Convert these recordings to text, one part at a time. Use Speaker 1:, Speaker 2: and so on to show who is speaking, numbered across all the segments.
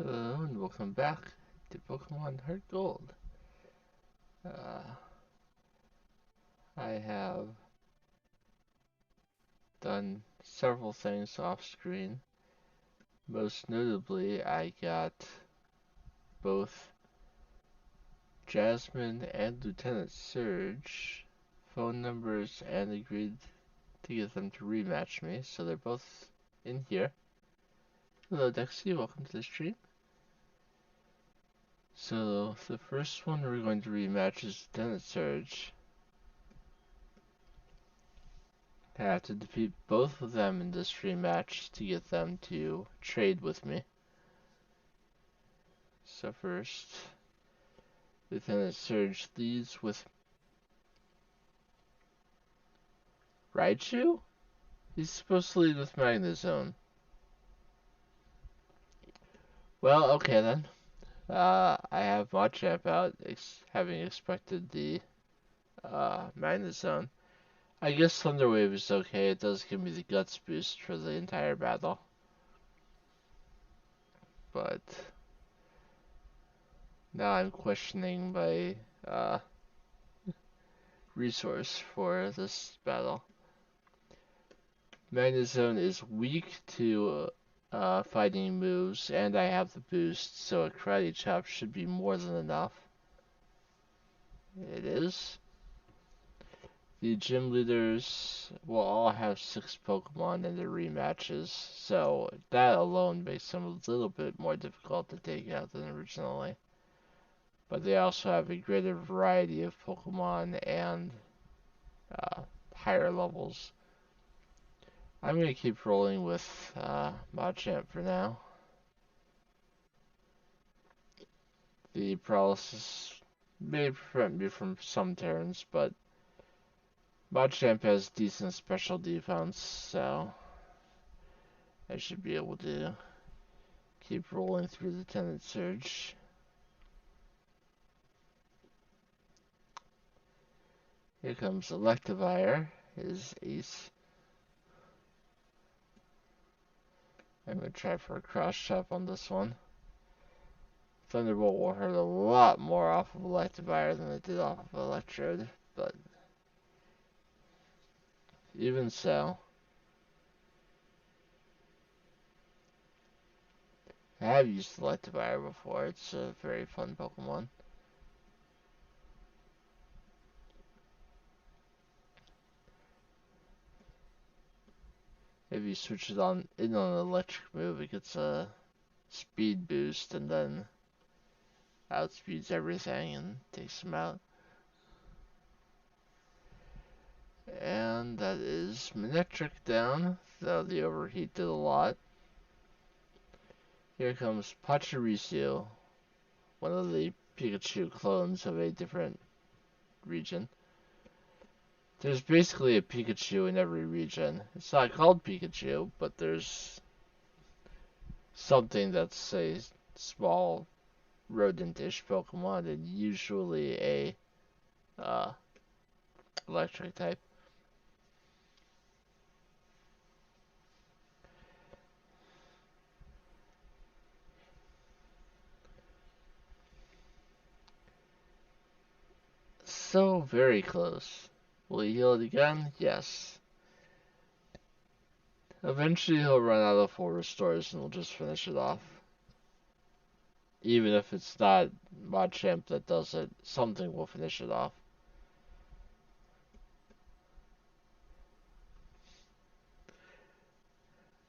Speaker 1: Hello and welcome back to Pokemon HeartGold. Uh, I have done several things off screen. Most notably, I got both Jasmine and Lieutenant Surge phone numbers and agreed to get them to rematch me, so they're both in here. Hello Dexy, welcome to the stream. So, the first one we're going to rematch is Lieutenant Surge. I have to defeat both of them in this rematch to get them to trade with me. So first, Lieutenant Surge leads with Raichu? He's supposed to lead with Magnezone. Well, okay then. I have Machamp out, having expected the Magnezone. I guess Thunder Wave is okay. It does give me the Guts boost for the entire battle. But now I'm questioning my resource for this battle. Magnezone is weak to fighting moves, and I have the boost, so a Karate Chop should be more than enough. It is. The gym leaders will all have 6 Pokemon in their rematches, so that alone makes them a little bit more difficult to take out than originally. But they also have a greater variety of Pokemon and higher levels. I'm going to keep rolling with Machamp for now. The paralysis may prevent me from some turns, but Machamp has decent special defense, so I should be able to keep rolling through the Lieutenant Surge. Here comes Electivire, his ace. I'm going to try for a cross chop on this one. Thunderbolt will hurt a lot more off of Electivire than it did off of Electrode, but even so, I have used Electivire before. It's a very fun Pokemon. If you switch it on in on an electric move, it gets a speed boost and then outspeeds everything and takes them out. And that is Manectric down, though the overheat did a lot. Here comes Pachirisu, one of the Pikachu clones of a different region. There's basically a Pikachu in every region. It's not called Pikachu, but there's something that's a small rodent-ish Pokemon and usually a electric type. So very close. Will he heal it again? Yes. Eventually he'll run out of full restores and we'll just finish it off. Even if it's not Machamp that does it, something will finish it off.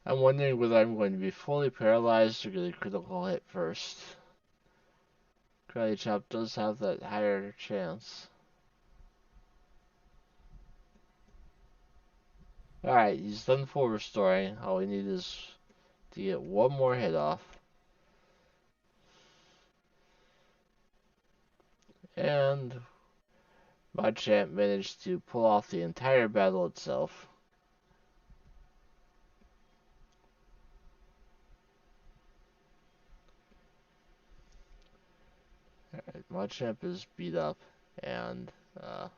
Speaker 1: I'm wondering whether I'm going to be fully paralyzed or get a critical hit first. Karate Chop does have that higher chance. Alright, he's done full restoring. All we need is to get one more hit off. And Machamp managed to pull off the entire battle itself. Alright, Machamp is beat up and it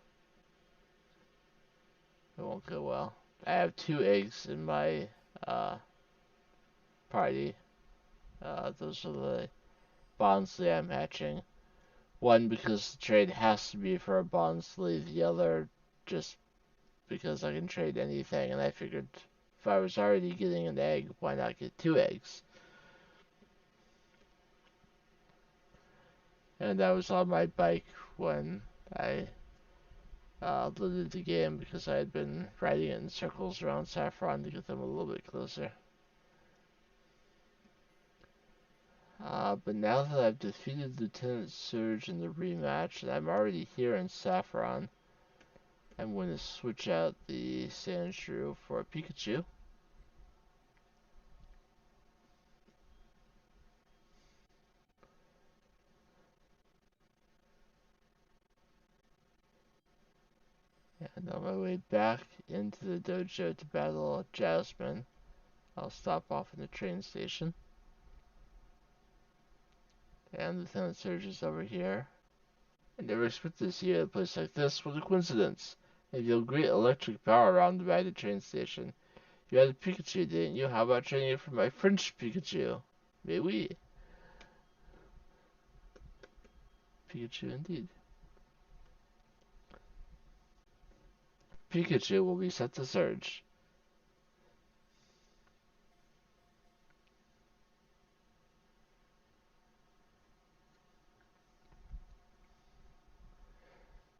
Speaker 1: won't go well. I have 2 eggs in my party. Those are the Bondsley I'm hatching. One because the trade has to be for a Bondsley, the other just because I can trade anything, and I figured if I was already getting an egg, why not get 2 eggs? And I was on my bike when I loaded the game because I had been riding it in circles around Saffron to get them a little bit closer. But now that I've defeated Lieutenant Surge in the rematch, and I'm already here in Saffron, I'm going to switch out the Sandshrew for a Pikachu. And on my way back into the dojo to battle Jasmine, I'll stop off in the train station. And Lieutenant Surge is over here. I never expected to see a place like this. What a coincidence. And feel great electric power around by the train station. You had a Pikachu, didn't you? How about trading it for my French Pikachu? Mais oui. Pikachu indeed. Pikachu will be set to Surge.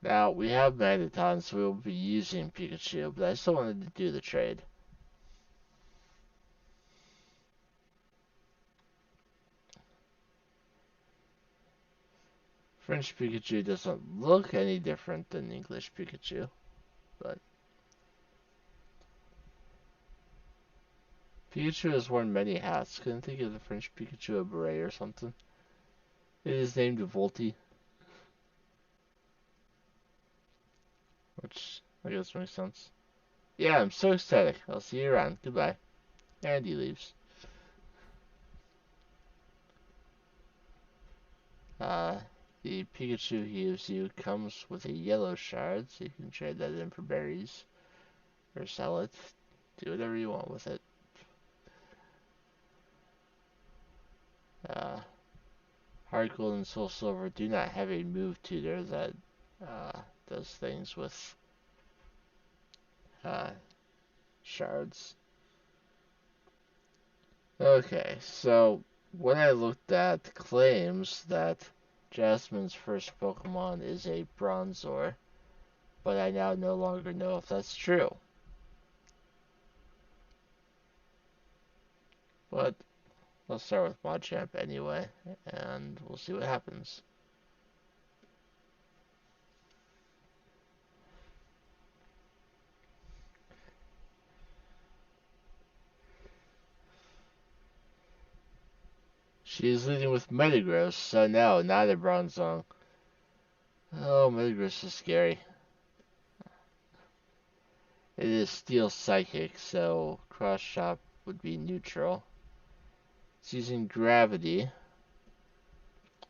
Speaker 1: Now, we have Magneton, so we will be using Pikachu, but I still wanted to do the trade. French Pikachu doesn't look any different than English Pikachu, but Pikachu has worn many hats. Couldn't think of the French Pikachu a beret or something. It is named Volty, which I guess makes sense. Yeah, I'm so ecstatic. I'll see you around. Goodbye. And he leaves. Uh, the Pikachu he gives you comes with a yellow shard, so you can trade that in for berries. Or sell it. Do whatever you want with it. Uh, HeartGold and Soul Silver do not have a move tutor that does things with uh, shards. Okay, so when I looked at claims that Jasmine's first Pokemon is a Bronzor, but I now no longer know if that's true. But let's start with Machamp anyway, and we'll see what happens. She's leading with Metagross, so no, not a Bronzong. Oh, Metagross is scary. It is Steel Psychic, so Cross Chop would be neutral. It's using Gravity.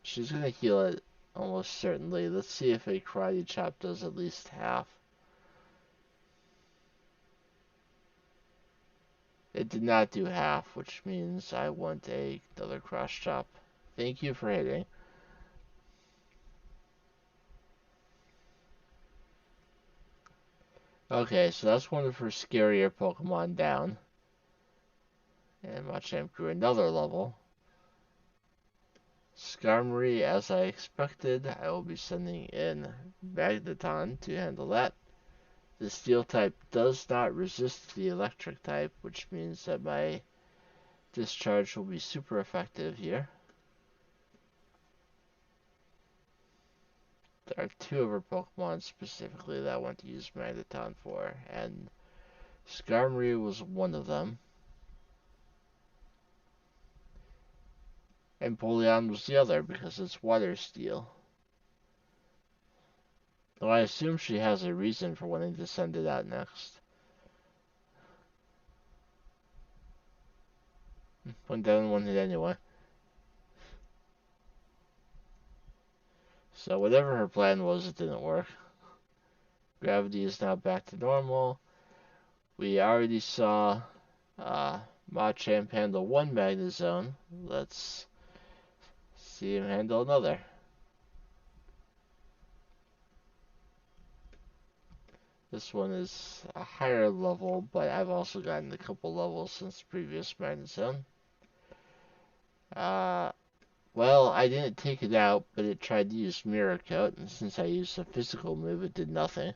Speaker 1: She's gonna heal it almost certainly. Let's see if a Karate Chop does at least half. It did not do half, which means I want another Cross Chop. Thank you for hitting. Okay, so that's one of her scarier Pokemon down. And Machamp grew another level. Skarmory, as I expected, I will be sending in Magneton to handle that. The Steel type does not resist the Electric type, which means that my Discharge will be super effective here. There are 2 of her Pokemon specifically that I want to use Magneton for, and Skarmory was one of them. And Polion was the other because it's Water Steel. Though I assume she has a reason for wanting to send it out next. Went down one hit anyway. So whatever her plan was, it didn't work. Gravity is now back to normal. We already saw Machamp handle one Magnezone. Let's see him handle another. This one is a higher level, but I've also gotten a couple levels since the previous Magnezone. Well, I didn't take it out, but it tried to use Mirror Coat, and since I used a physical move, it did nothing.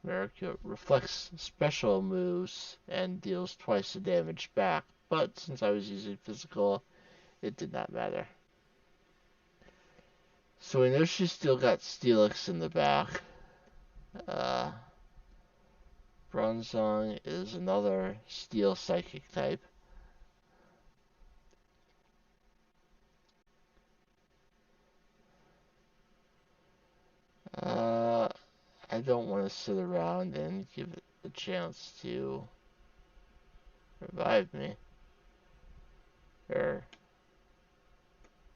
Speaker 1: Mirror Coat reflects special moves and deals twice the damage back, but since I was using physical, it did not matter. So we know she's still got Steelix in the back. Bronzong is another Steel Psychic type. I don't want to sit around and give it a chance to revive me. Or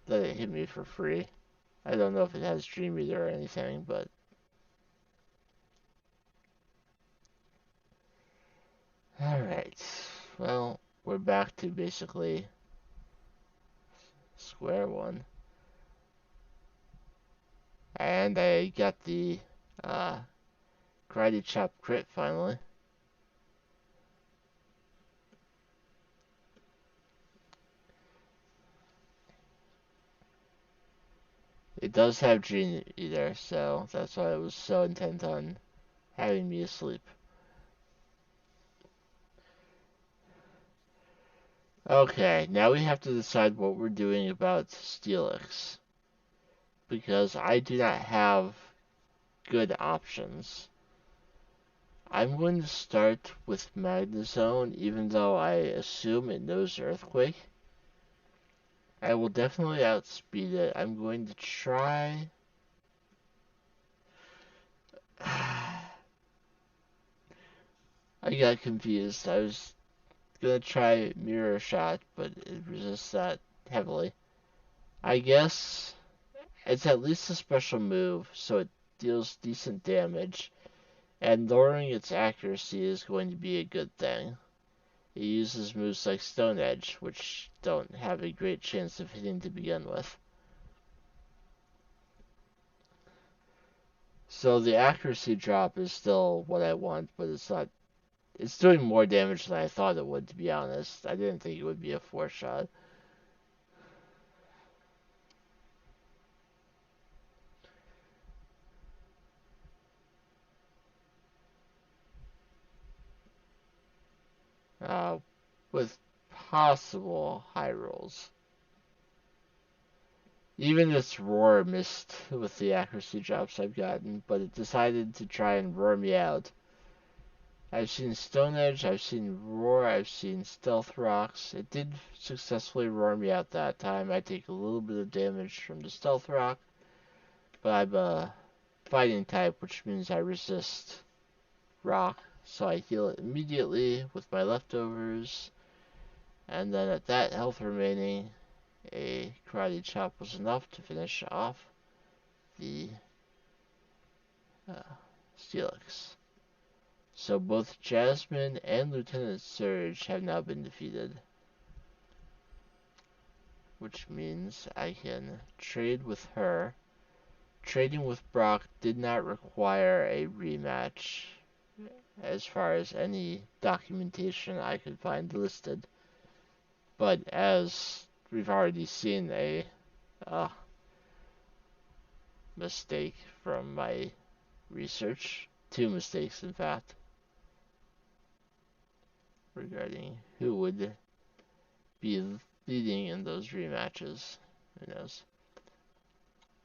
Speaker 1: let it hit me for free. I don't know if it has Dream Eater or anything, but... Alright. Well, we're back to basically square one. And I got the Karate Chop crit finally. It does have Dream Eater, so that's why I was so intent on having me asleep. Okay, now we have to decide what we're doing about Steelix. Because I do not have good options. I'm going to start with Magnezone, even though I assume it knows Earthquake. I will definitely outspeed it. I'm going to try... I got confused. I was gonna try Mirror Shot, but it resists that heavily. I guess it's at least a special move, so it deals decent damage, and lowering its accuracy is going to be a good thing. It uses moves like Stone Edge, which don't have a great chance of hitting to begin with. So the accuracy drop is still what I want, but it's not. It's doing more damage than I thought it would, to be honest. I didn't think it would be a 4-shot. With possible high rolls. Even its roar missed with the accuracy drops I've gotten, but it decided to try and roar me out. I've seen Stone Edge, I've seen Roar, I've seen Stealth Rocks. It did successfully roar me out that time. I take a little bit of damage from the Stealth Rock, but I'm a fighting type, which means I resist Rock. So I heal it immediately with my leftovers, and then at that health remaining, a Karate Chop was enough to finish off the Steelix. So both Jasmine and Lieutenant Surge have now been defeated, which means I can trade with her. Trading with Brock did not require a rematch as far as any documentation I could find listed. But as we've already seen, a mistake from my research, 2 mistakes in fact, regarding who would be leading in those rematches. Who knows?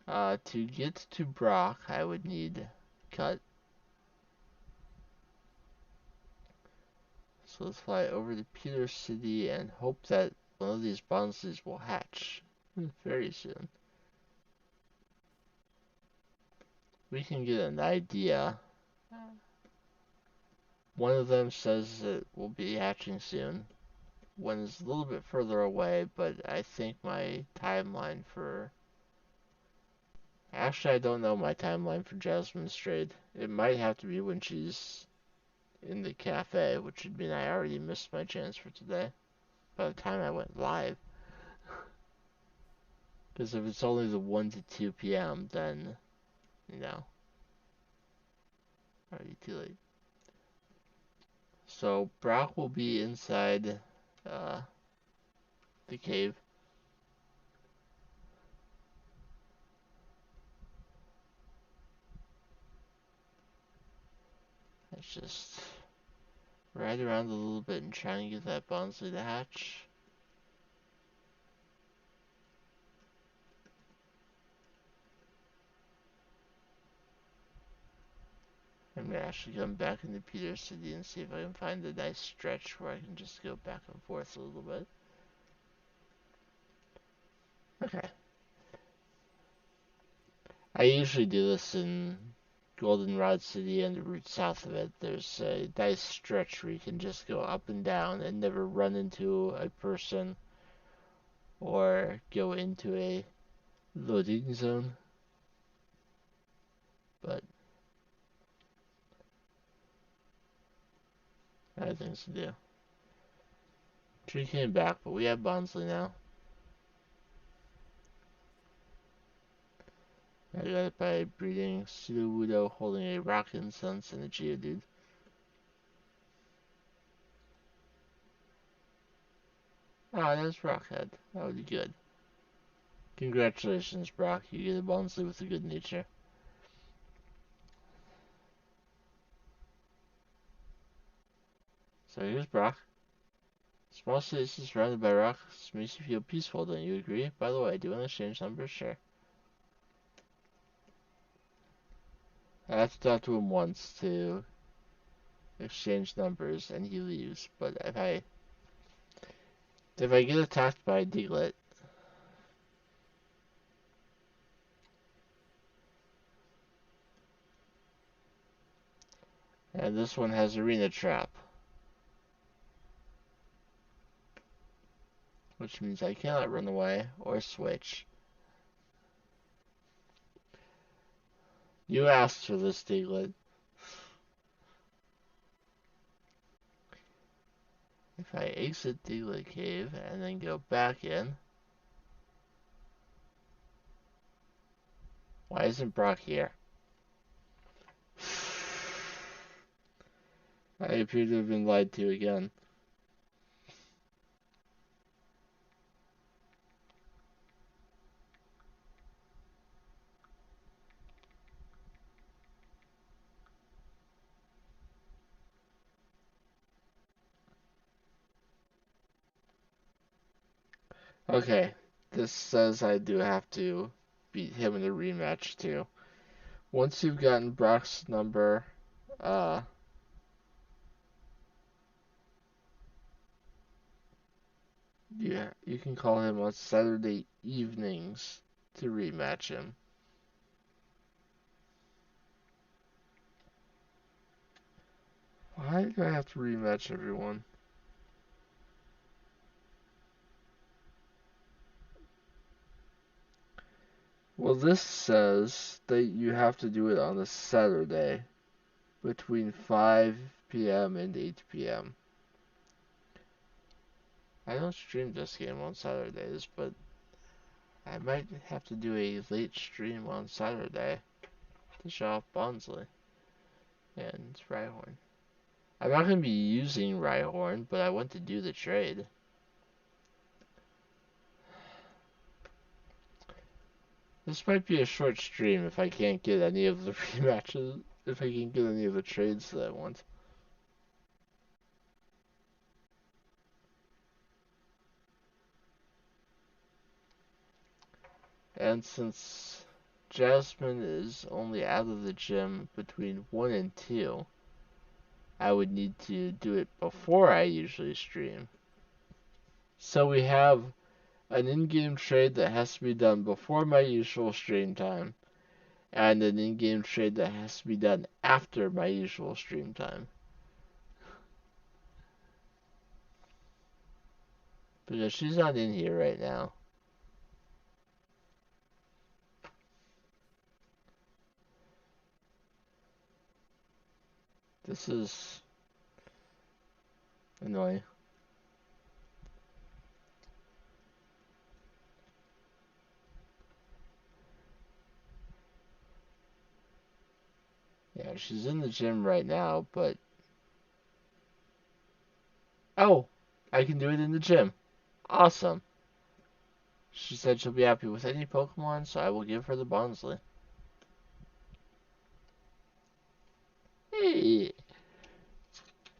Speaker 1: To get to Brock, I would need Cut. So let's fly over to Peter City and hope that one of these bounces will hatch very soon. We can get an idea. One of them says it will be hatching soon. One is a little bit further away, but I think my timeline for... Actually, I don't know my timeline for Jasmine's trade. It might have to be when she's in the cafe, which would mean I already missed my chance for today by the time I went live. Because if it's only the 1 to 2 p.m., then, you know, already too late. So Brock will be inside uh, the cave. Let's just ride around a little bit and try and get that Bonsley to hatch. I'm gonna actually come back into Peter City and see if I can find a nice stretch where I can just go back and forth a little bit. Okay. I usually do this in Goldenrod City and the route south of it. There's a nice stretch where you can just go up and down and never run into a person or go into a loading zone. But I have things to do. Tree came back, but we have Bonsley now. I got it by breeding Sudowoodo holding a Rock Incense and a Geodude. Ah, that's Rockhead. That would be good. Congratulations, Brock. You get a Bonsley with a good nature. So here's Brock. Small cities surrounded by rocks makes you feel peaceful, don't you agree? By the way, do you want to exchange numbers? Sure. I have to talk to him once to exchange numbers, and he leaves. But if I get attacked by a Diglett, and this one has Arena Trap, which means I cannot run away or switch. You asked for this, Diglett. If I exit Diglett Cave and then go back in, why isn't Brock here? I appear to have been lied to again. Okay, this says I do have to beat him in a rematch too. Once you've gotten Brock's number, you can call him on Saturday evenings to rematch him. Why do I have to rematch everyone? Well, this says that you have to do it on a Saturday between 5 p.m. and 8 p.m. I don't stream this game on Saturdays, but I might have to do a late stream on Saturday to show off Bonsley and Rhyhorn. I'm not going to be using Rhyhorn, but I want to do the trade. This might be a short stream if I can't get any of the rematches, if I can get any of the trades that I want. And since Jasmine is only out of the gym between 1 and 2, I would need to do it before I usually stream. So we have an in-game trade that has to be done before my usual stream time, and an in-game trade that has to be done after my usual stream time. Because she's not in here right now. This is Annoying. Yeah, she's in the gym right now, but oh, I can do it in the gym. Awesome. She said she'll be happy with any Pokemon, so I will give her the Bonsley. Hey,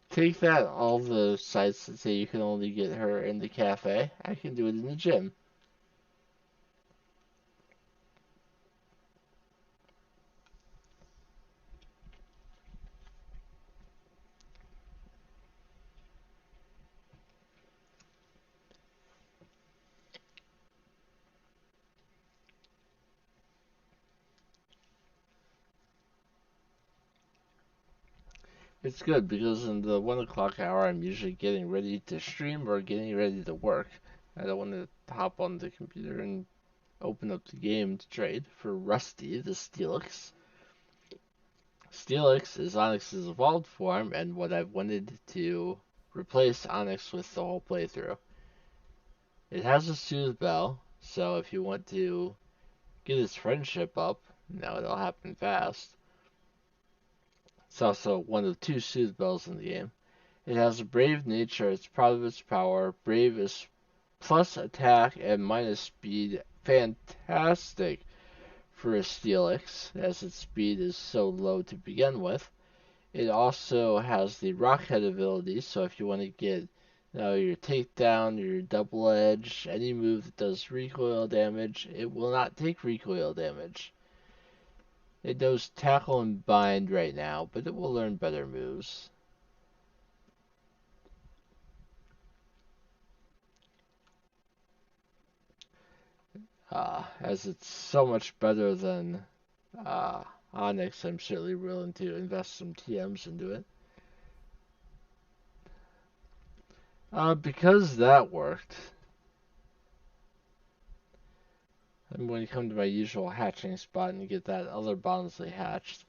Speaker 1: take that, all the sites that say you can only get her in the cafe. I can do it in the gym. It's good because in the 1 o'clock hour, I'm usually getting ready to stream or getting ready to work. I don't want to hop on the computer and open up the game to trade for Rusty, the Steelix. Steelix is Onix's evolved form and what I've wanted to replace Onix with the whole playthrough. It has a Soothe Bell, so if you want to get his friendship up, now it'll happen fast. It's also one of two Soothe Bells in the game. It has a Brave nature, it's proud of its power. Brave is plus attack and minus speed. Fantastic for a Steelix, as its speed is so low to begin with. It also has the Rockhead ability, so if you want to get your takedown, your double edge, any move that does recoil damage, it will not take recoil damage. It knows tackle and bind right now, but it will learn better moves. As it's so much better than Onyx, I'm certainly willing to invest some TMs into it. Because that worked, I'm going to come to my usual hatching spot and get that other Bonsley hatched.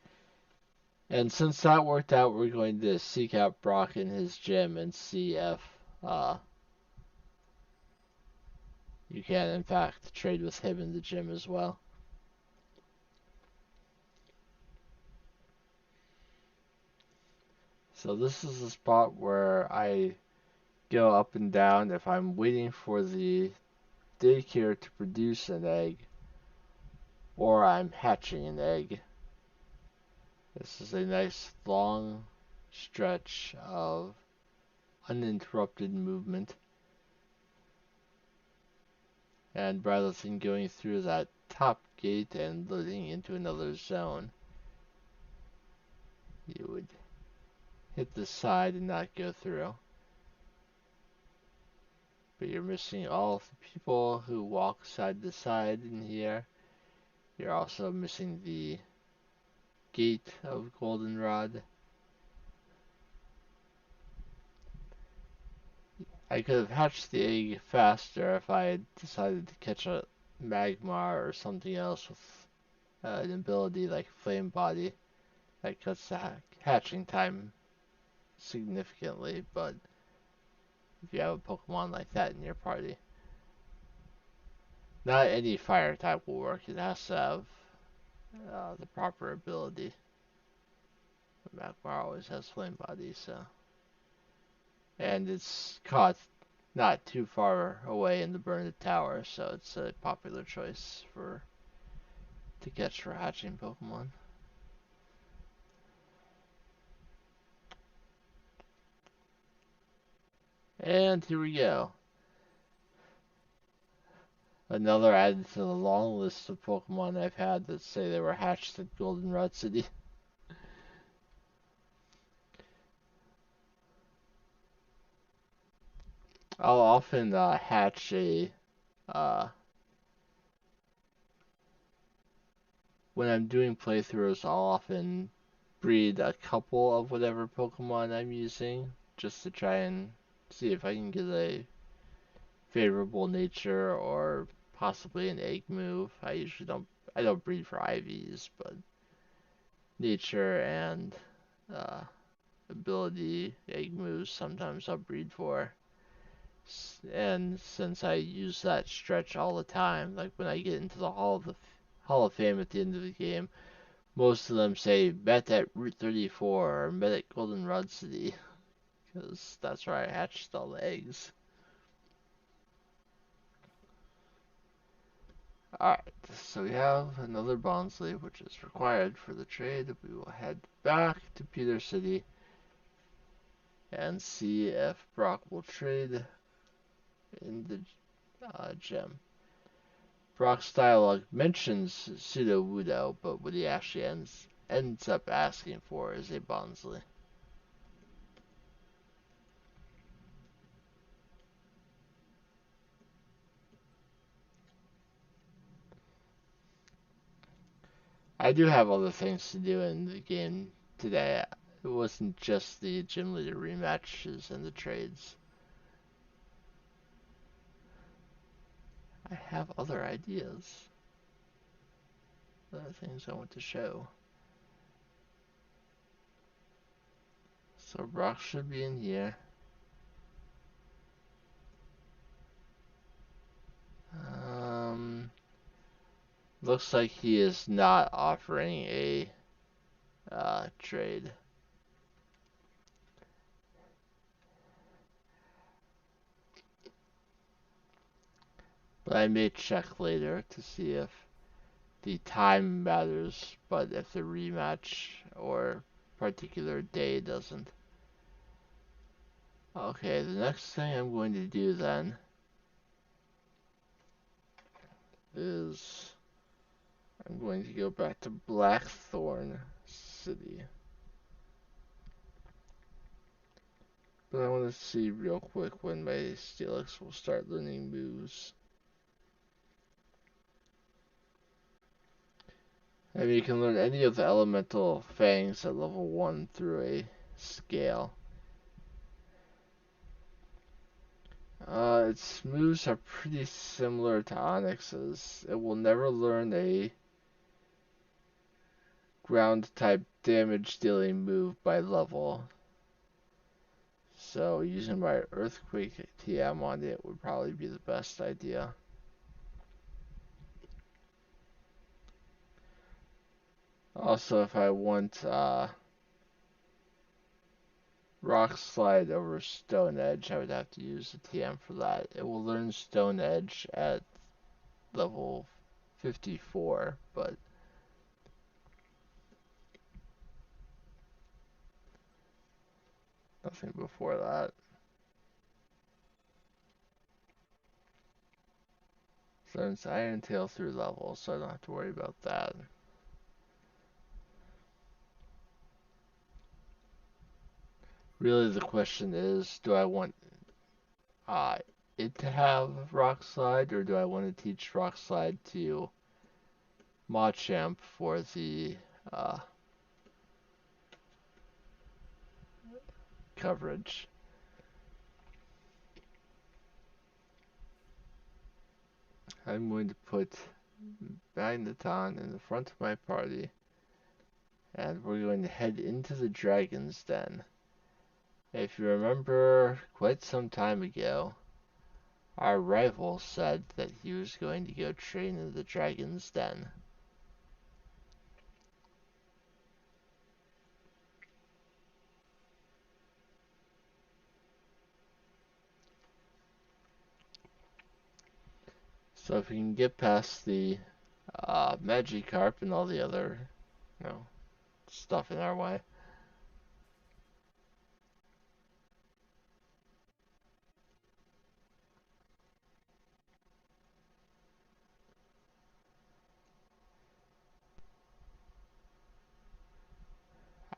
Speaker 1: And since that worked out, we're going to seek out Brock in his gym and see if you can, in fact, trade with him in the gym as well. So this is the spot where I go up and down if I'm waiting for the daycare to produce an egg or I'm hatching an egg. This is a nice long stretch of uninterrupted movement. And rather than going through that top gate and loading into another zone, you would hit the side and not go through. But you're missing all of the people who walk side to side in here. You're also missing the gate of Goldenrod. I could have hatched the egg faster if I had decided to catch a Magmar or something else with an ability like Flame Body that cuts the hatching time significantly, but if you have a Pokemon like that in your party, not any fire type will work. It has to have the proper ability. But Magmar always has Flame Body, so. And it's caught not too far away in the Burned Tower, so it's a popular choice to catch for hatching Pokemon. And here we go. Another added to the long list of Pokemon I've had that say they were hatched at Goldenrod City. I'll often hatch a when I'm doing playthroughs, I'll often breed a couple of whatever Pokemon I'm using just to try and see if I can get a favorable nature or possibly an egg move. I don't breed for IVs, but nature and uh, ability egg moves sometimes I'll breed for. And since I use that stretch all the time, like when I get into the Hall of Fame at the end of the game, most of them say bet at Route 34 or bet at Goldenrod City, because that's where I hatched all the eggs. Alright, so we have another Bonsly, which is required for the trade. We will head back to Peter City and see if Brock will trade in the gem. Brock's dialogue mentions Pseudo Wudo, but what he actually ends up asking for is a Bonsly. I do have other things to do in the game today. It wasn't just the gym leader rematches and the trades. I have other ideas. Other things I want to show. So Brock should be in here. Um, Looks like he is not offering a trade. But I may check later to see if the time matters, but if the rematch or particular day doesn't. Okay, the next thing I'm going to do then is I'm going to go back to Blackthorn City. But I want to see real quick when my Steelix will start learning moves. I mean, you can learn any of the elemental fangs at level 1 through a scale. Its moves are pretty similar to Onyx's. It will never learn a ground type damage dealing move by level. So using my Earthquake TM on it would probably be the best idea. Also, if I want Rock Slide over Stone Edge, I would have to use the TM for that. It will learn Stone Edge at level 54, but nothing before that. Learns Iron Tail through level, so I don't have to worry about that. Really, the question is, do I want uh, it to have Rock Slide, or do I want to teach Rock Slide to Machamp for the coverage? I'm going to put Magneton in the front of my party, and we're going to head into the Dragon's Den. If you remember, quite some time ago, our rival said that he was going to go train in the Dragon's Den. So if we can get past the Magikarp and all the other, you know, stuff in our way.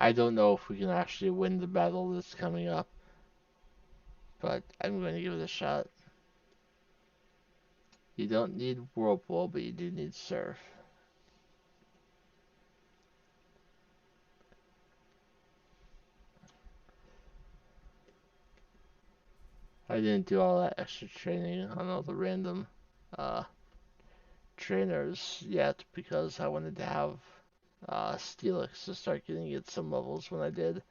Speaker 1: I don't know if we can actually win the battle that's coming up, but I'm going to give it a shot. You don't need Whirlpool, but you do need Surf. I didn't do all that extra training on all the random uh, trainers yet because I wanted to have Steelix to start getting at some levels when I did.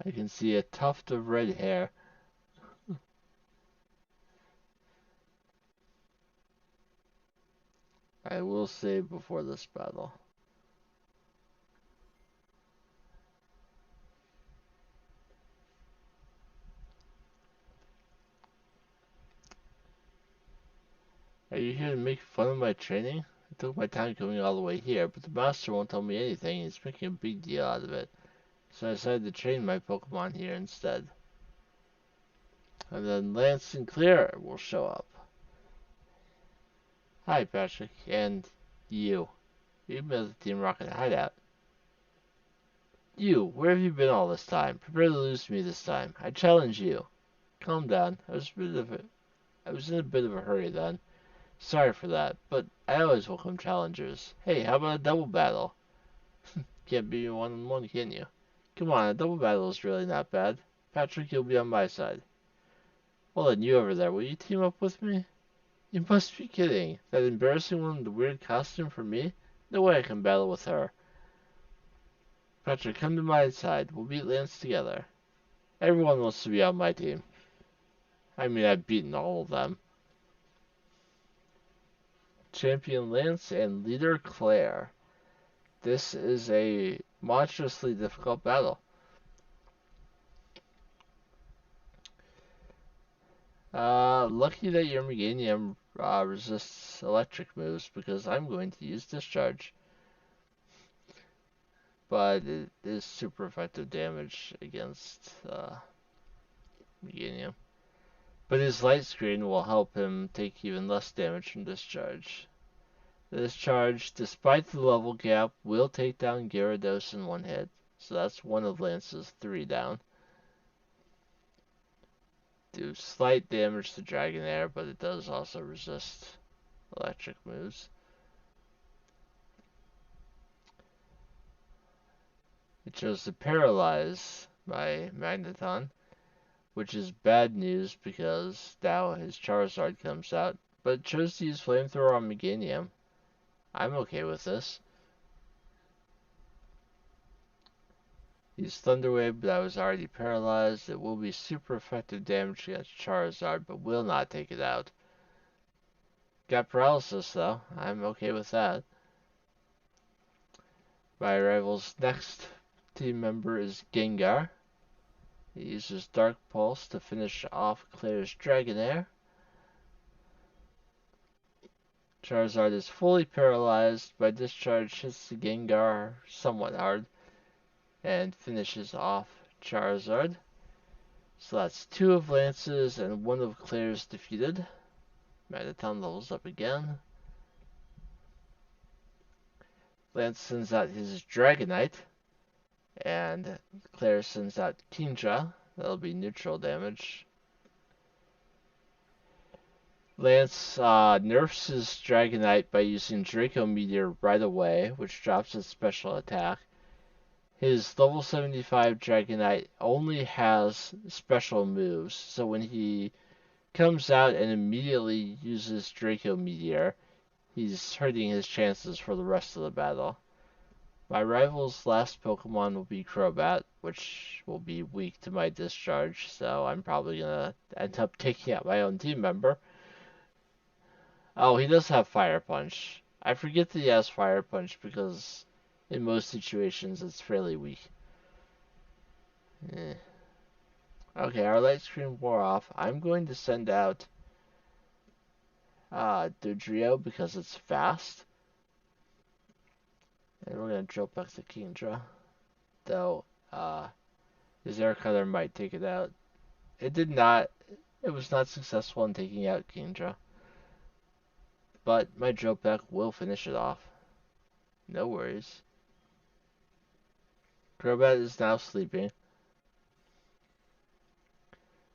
Speaker 1: I can see a tuft of red hair. I will save before this battle. Are you here to make fun of my training? I took my time coming all the way here, but the master won't tell me anything. He's making a big deal out of it. So I decided to train my Pokemon here instead. And then Lance and Claire will show up. Hi, Patrick. And you. You've been at the Team Rocket hideout. You, where have you been all this time? Prepare to lose to me this time. I challenge you. Calm down. I was in a bit of a hurry then. Sorry for that, but I always welcome challengers. Hey, how about a double battle? Can't be one-on-one, can you? Come on, a double battle is really not bad. Patrick, you'll be on my side. Well then, you over there, will you team up with me? You must be kidding. That embarrassing one in the weird costume for me? No way I can battle with her. Patrick, come to my side. We'll beat Lance together. Everyone wants to be on my team. I mean, I've beaten all of them. Champion Lance and leader Claire. This is a monstrously difficult battle. Lucky that your Meganium resists electric moves because I'm going to use Discharge. But it is super effective damage against Meganium. But his Light Screen will help him take even less damage from Discharge. This charge, despite the level gap, will take down Gyarados in one hit. So that's one of Lance's 3 down. Do slight damage to Dragonair, but it does also resist electric moves. It chose to paralyze my Magneton, which is bad news because now his Charizard comes out. But it chose to use Flamethrower on Meganium. I'm okay with this. Use Thunder Wave, but I was already paralyzed. It will be super effective damage against Charizard, but will not take it out. Got paralysis though. I'm okay with that. My rival's next team member is Gengar. He uses Dark Pulse to finish off Claire's Dragonair. Charizard is fully paralyzed. By Discharge hits the Gengar somewhat hard and finishes off Charizard. So that's 2 of Lance's and 1 of Claire's defeated. Magneton levels up again. Lance sends out his Dragonite. And Claire sends out Kingdra. That'll be neutral damage. Lance nerfs his Dragonite by using Draco Meteor right away, which drops its special attack. His level 75 Dragonite only has special moves, so when he comes out and immediately uses Draco Meteor, he's hurting his chances for the rest of the battle. My rival's last Pokemon will be Crobat, which will be weak to my Discharge, so I'm probably gonna end up taking out my own team member. Oh, he does have Fire Punch. I forget that he has Fire Punch because in most situations it's fairly weak. Eh. Okay, our light screen wore off. I'm going to send out Dodrio because it's fast. And we're going to drill back to Kingdra. Though, his Air Cutter might take it out. It did not. It was not successful in taking out Kingdra. But my drill back will finish it off. No worries. Crobat is now sleeping.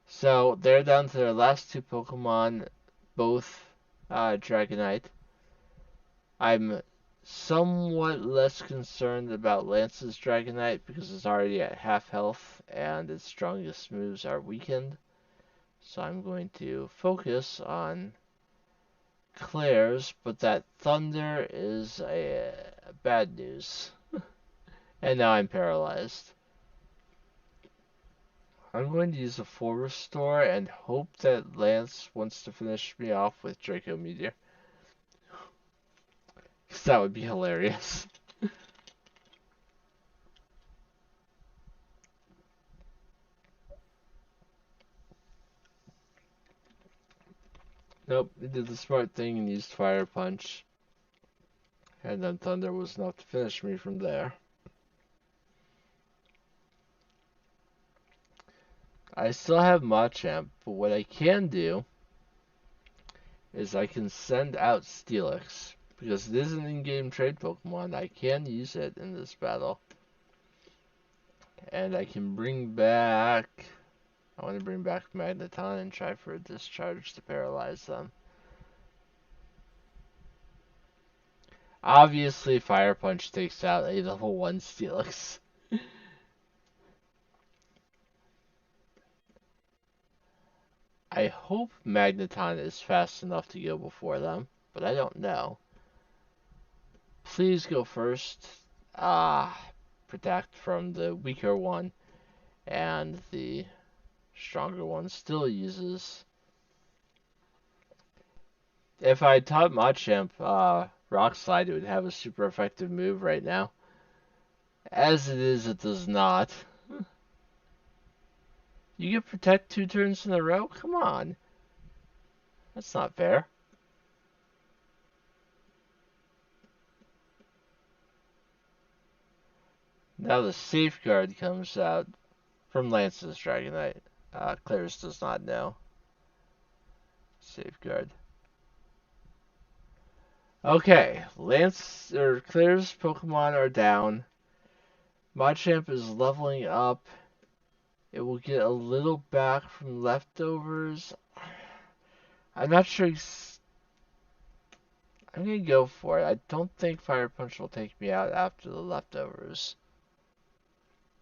Speaker 1: So they're down to their last 2 Pokemon, both Dragonite. I'm somewhat less concerned about Lance's Dragonite because it's already at half health and its strongest moves are weakened. So I'm going to focus on Claire's, but that Thunder is bad news. And now I'm paralyzed. I'm going to use a full restore and hope that Lance wants to finish me off with Draco Meteor. Because that would be hilarious. Nope, he did the smart thing and used Fire Punch. And then Thunder was enough to finish me from there. I still have Machamp, but what I can do is I can send out Steelix. Because it is an in-game trade Pokemon, I can use it in this battle. And I can bring back... I want to bring back Magneton and try for a discharge to paralyze them. Obviously, Fire Punch takes out a level 1 Steelix. I hope Magneton is fast enough to go before them, but I don't know. Please go first. Protect from the weaker one, and the stronger one still uses. If I taught Machamp Rock Slide, it would have a super effective move right now. As it is, it does not. You get Protect 2 turns in a row? Come on. That's not fair. Now the Safeguard comes out from Lance's Dragonite. Claire's does not know. Safeguard. Okay, Claire's Pokemon are down. Machamp is leveling up. It will get a little back from leftovers. I'm not sure. I'm gonna go for it. I don't think Fire Punch will take me out after the leftovers.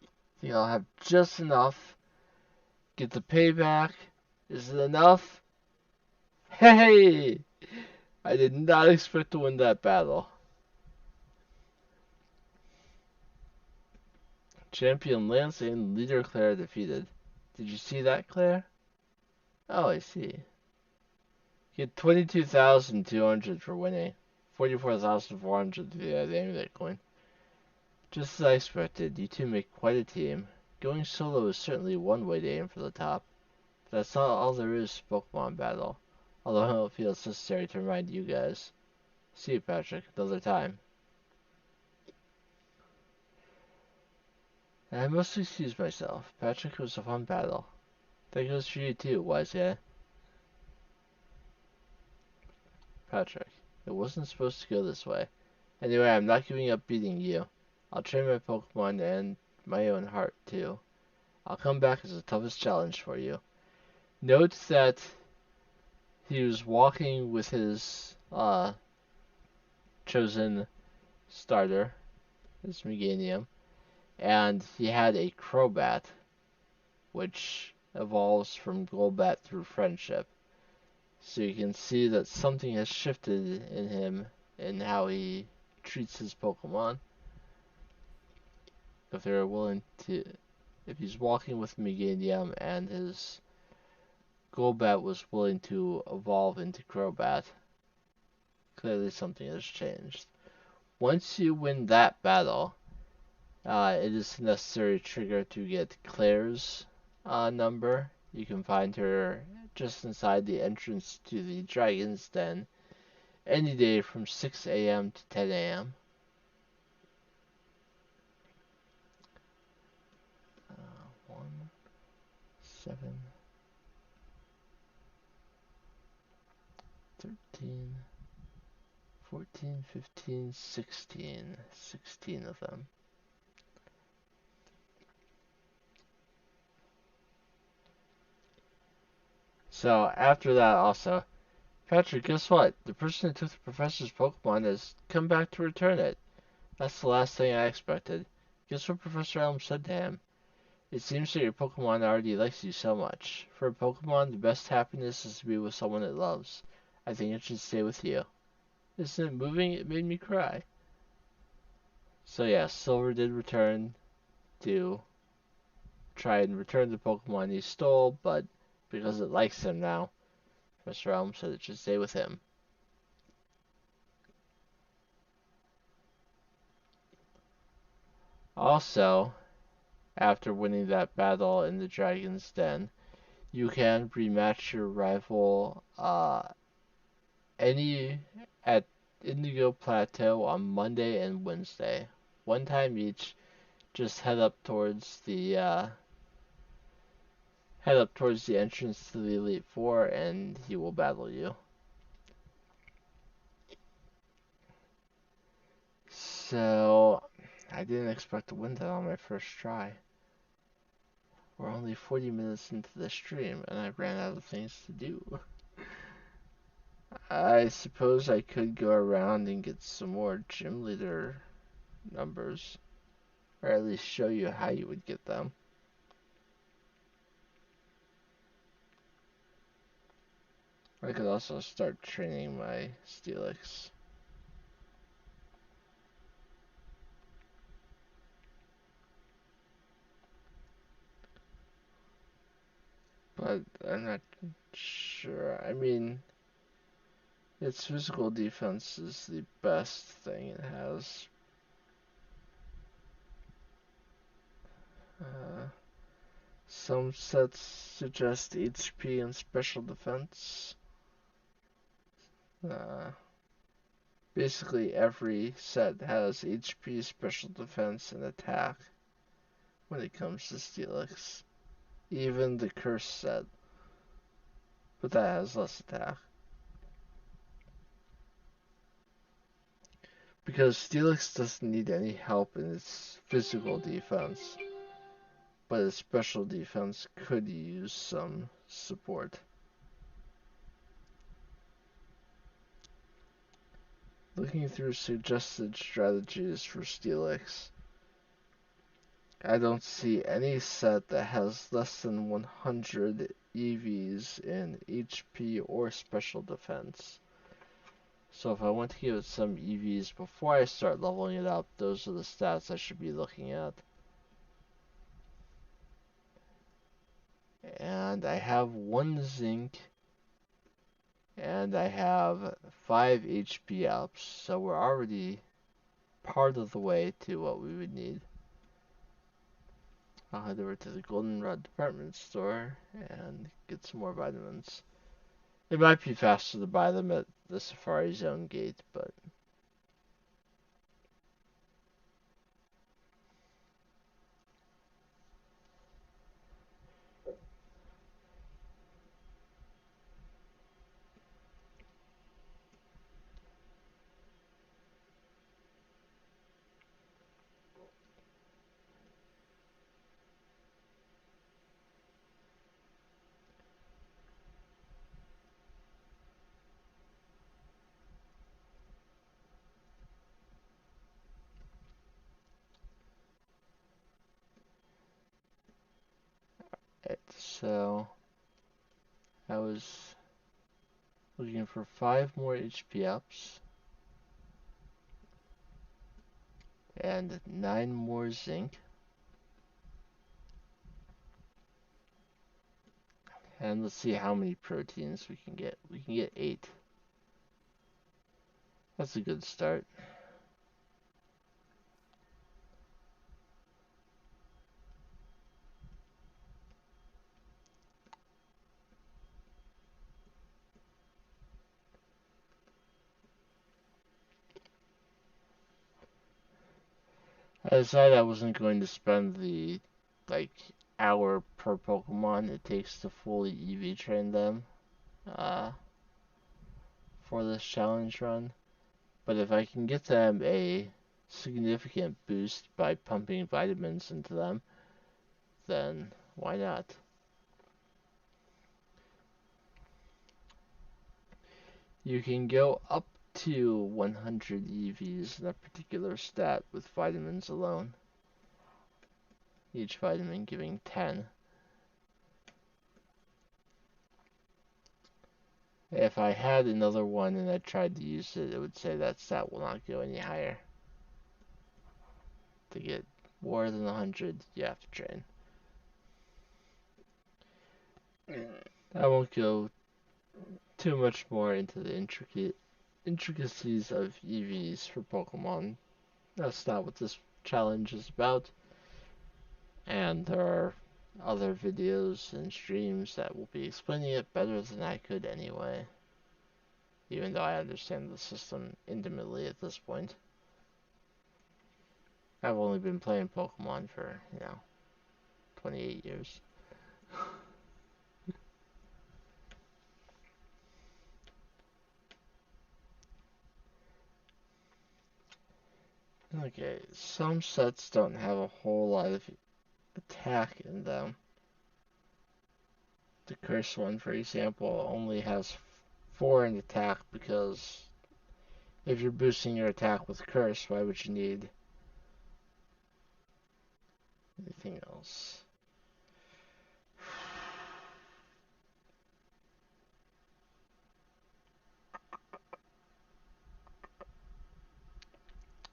Speaker 1: I think I'll have just enough. Get the payback. Is it enough? Hey! I did not expect to win that battle. Champion Lance and leader Claire defeated. Did you see that, Claire? Oh, I see. Get 22,200 for winning. 44,400 for the amulet coin. Just as I expected, you two make quite a team. Going solo is certainly one way to aim for the top. But that's not all there is to Pokemon battle. Although it feels necessary to remind you guys. See you, Patrick, another time. And I must excuse myself. Patrick, it was a fun battle. That goes for you too, wise guy. Patrick, it wasn't supposed to go this way. Anyway, I'm not giving up beating you. I'll train my Pokemon and my own heart too. I'll come back as the toughest challenge for you. Note that he was walking with his chosen starter, his Meganium, and he had a Crobat, which evolves from Golbat through friendship. So you can see that something has shifted in him in how he treats his Pokemon. If they're willing to, if he's walking with Meganium and his Golbat was willing to evolve into Crobat, clearly something has changed. Once you win that battle, it is necessary trigger to get Claire's number. You can find her just inside the entrance to the Dragon's Den any day from 6 a.m. to 10 a.m. 1, 7, 13, 14, 15, 16. 16 of them. So after that also, Patrick, guess what? The person who took the professor's Pokemon has come back to return it. That's the last thing I expected. Guess what Professor Elm said to him? It seems that your Pokemon already likes you so much. For a Pokemon, the best happiness is to be with someone it loves. I think it should stay with you. Isn't it moving? It made me cry. So yeah, Silver did return to try and return the Pokemon he stole, but because it likes him now, Mr. Elm said it should stay with him. Also, after winning that battle in the Dragon's Den, you can rematch your rival any at Indigo Plateau on Monday and Wednesday. One time each. Just head up towards the entrance to the Elite Four, and he will battle you. So I didn't expect to win that on my first try. We're only 40 minutes into the stream, and I ran out of things to do. I suppose I could go around and get some more gym leader numbers, or at least show you how you would get them. I could also start training my Steelix. But I'm not sure. I mean, its physical defense is the best thing it has. Uh, some sets suggest HP and special defense. Uh, Basically, every set has HP, special defense, and attack when it comes to Steelix. Even the Curse set, but that has less attack. Because Steelix doesn't need any help in its physical defense, but its special defense could use some support. Looking through suggested strategies for Steelix, I don't see any set that has less than 100 EVs in HP or special defense. So if I want to give it some EVs before I start leveling it up, those are the stats I should be looking at. And I have 1 Zinc, and I have 5 HP ups, so we're already part of the way to what we would need. I'll head over to the Goldenrod department store and get some more vitamins. It might be faster to buy them at the Safari Zone gate, but so I was looking for 5 more HP ups and 9 more zinc. And let's see how many proteins we can get. We can get 8. That's a good start. I decided I wasn't going to spend the like hour per Pokemon it takes to fully EV train them uh, for this challenge run. But if I can get them a significant boost by pumping vitamins into them, then why not? You can go up to 100 EVs in a particular stat with vitamins alone. Each vitamin giving 10. If I had another one and I tried to use it, it would say that stat will not go any higher. To get more than 100, you have to train. I won't go too much more into the intricacies of EVs for Pokemon. That's not what this challenge is about. And there are other videos and streams that will be explaining it better than I could anyway. Even though I understand the system intimately at this point. I've only been playing Pokemon for, 28 years. Okay, some sets don't have a whole lot of attack in them. The Curse one, for example, only has 4 in attack because if you're boosting your attack with Curse, why would you need anything else?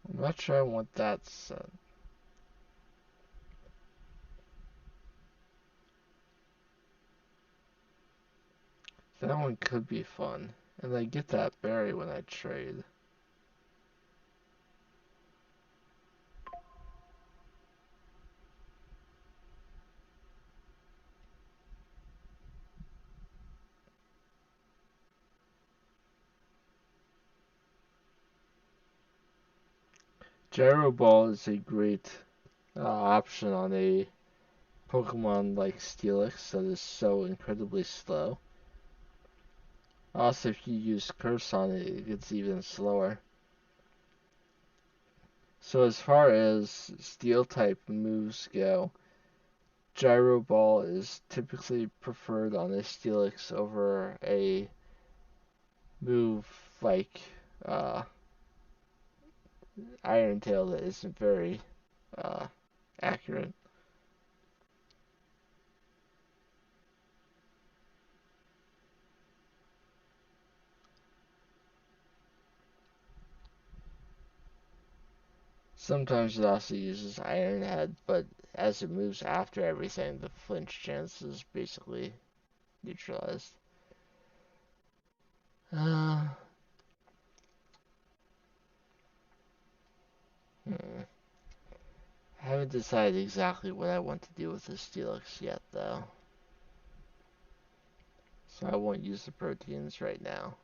Speaker 1: I'm not sure I want that set. That one could be fun. And I get that berry when I trade. Gyro Ball is a great option on a Pokemon like Steelix that is so incredibly slow. Also, if you use Curse on it, it gets even slower. So as far as Steel type moves go, Gyro Ball is typically preferred on a Steelix over a move like Iron Tail that isn't very accurate. Sometimes it also uses Iron Head, but as it moves after everything, the flinch chance is basically neutralized. Uh, I haven't decided exactly what I want to do with this Steelix yet, though. So I won't use the proteins right now.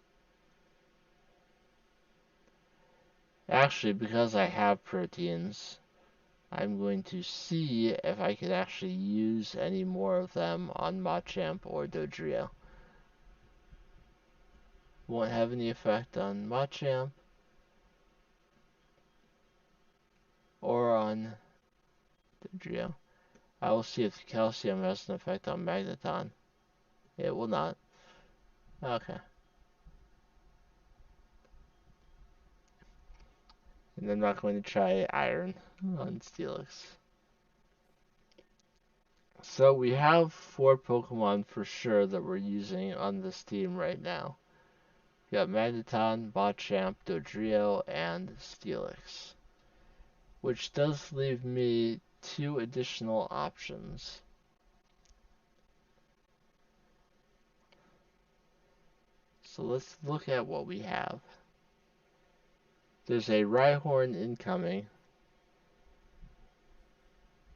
Speaker 1: Actually, because I have proteins, I'm going to see if I can actually use any more of them on Machamp or Dodrio. Won't have any effect on Machamp or on Dodrio. I will see if the calcium has an effect on Magneton. It will not. Okay. And I'm not going to try Iron on Steelix. So we have 4 Pokemon for sure that we're using on this team right now. We got Magneton, Machamp, Dodrio, and Steelix. Which does leave me 2 additional options. So let's look at what we have. There's a Rhyhorn incoming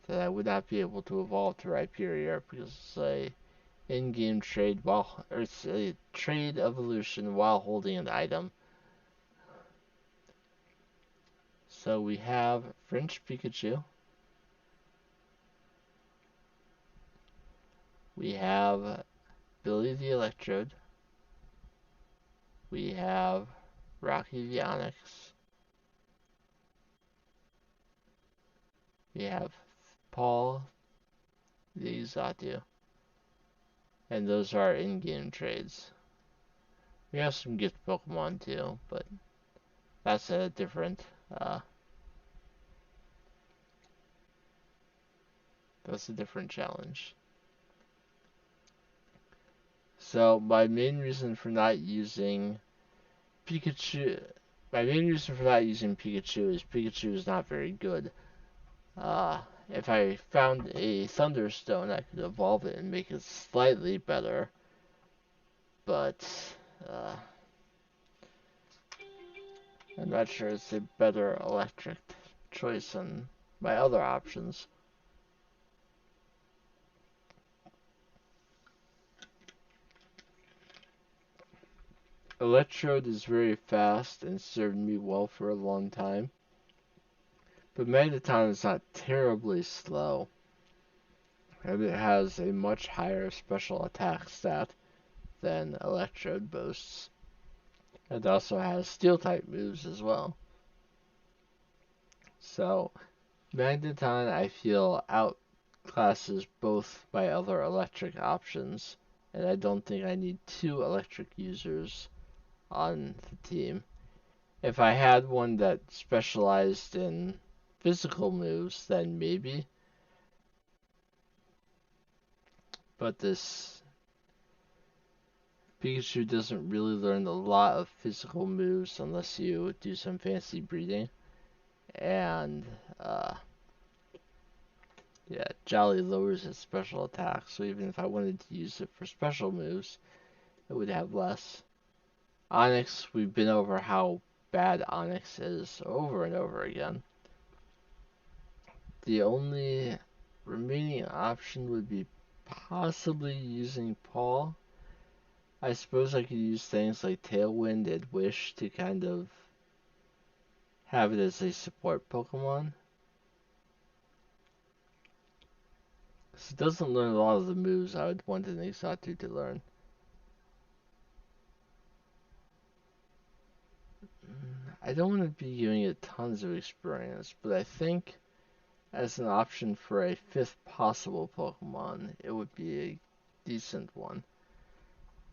Speaker 1: that I would not be able to evolve to Rhyperior because it's a in-game trade or it's a trade evolution while holding an item. So we have French Pikachu. We have Billy the Electrode. We have Rocky the Onyx. We have Paul the Xatu. And those are in-game trades. We have some gift Pokemon too, but that's a different challenge. So my main reason for not using Pikachu is Pikachu is not very good. If I found a Thunderstone, I could evolve it and make it slightly better. but uh, I'm not sure it's a better electric choice than my other options. Electrode is very fast and served me well for a long time, but Magneton is not terribly slow, and it has a much higher special attack stat than Electrode boasts. It also has Steel type moves as well. So Magneton, I feel, outclasses both my other electric options, and I don't think I need two electric users on the team. If I had one that specialized in physical moves, then maybe. But this Pikachu doesn't really learn a lot of physical moves unless you do some fancy breeding. And, yeah, Jolly lowers its special attack, so even if I wanted to use it for special moves, it would have less. Onix, we've been over how bad Onix is over and over again. The only remaining option would be possibly using Paul. I suppose I could use things like Tailwind and Wish to kind of have it as a support Pokemon. Because it doesn't learn a lot of the moves I would want an Exatu to learn. I don't want to be giving it tons of experience, but I think as an option for a fifth possible Pokemon, it would be a decent one.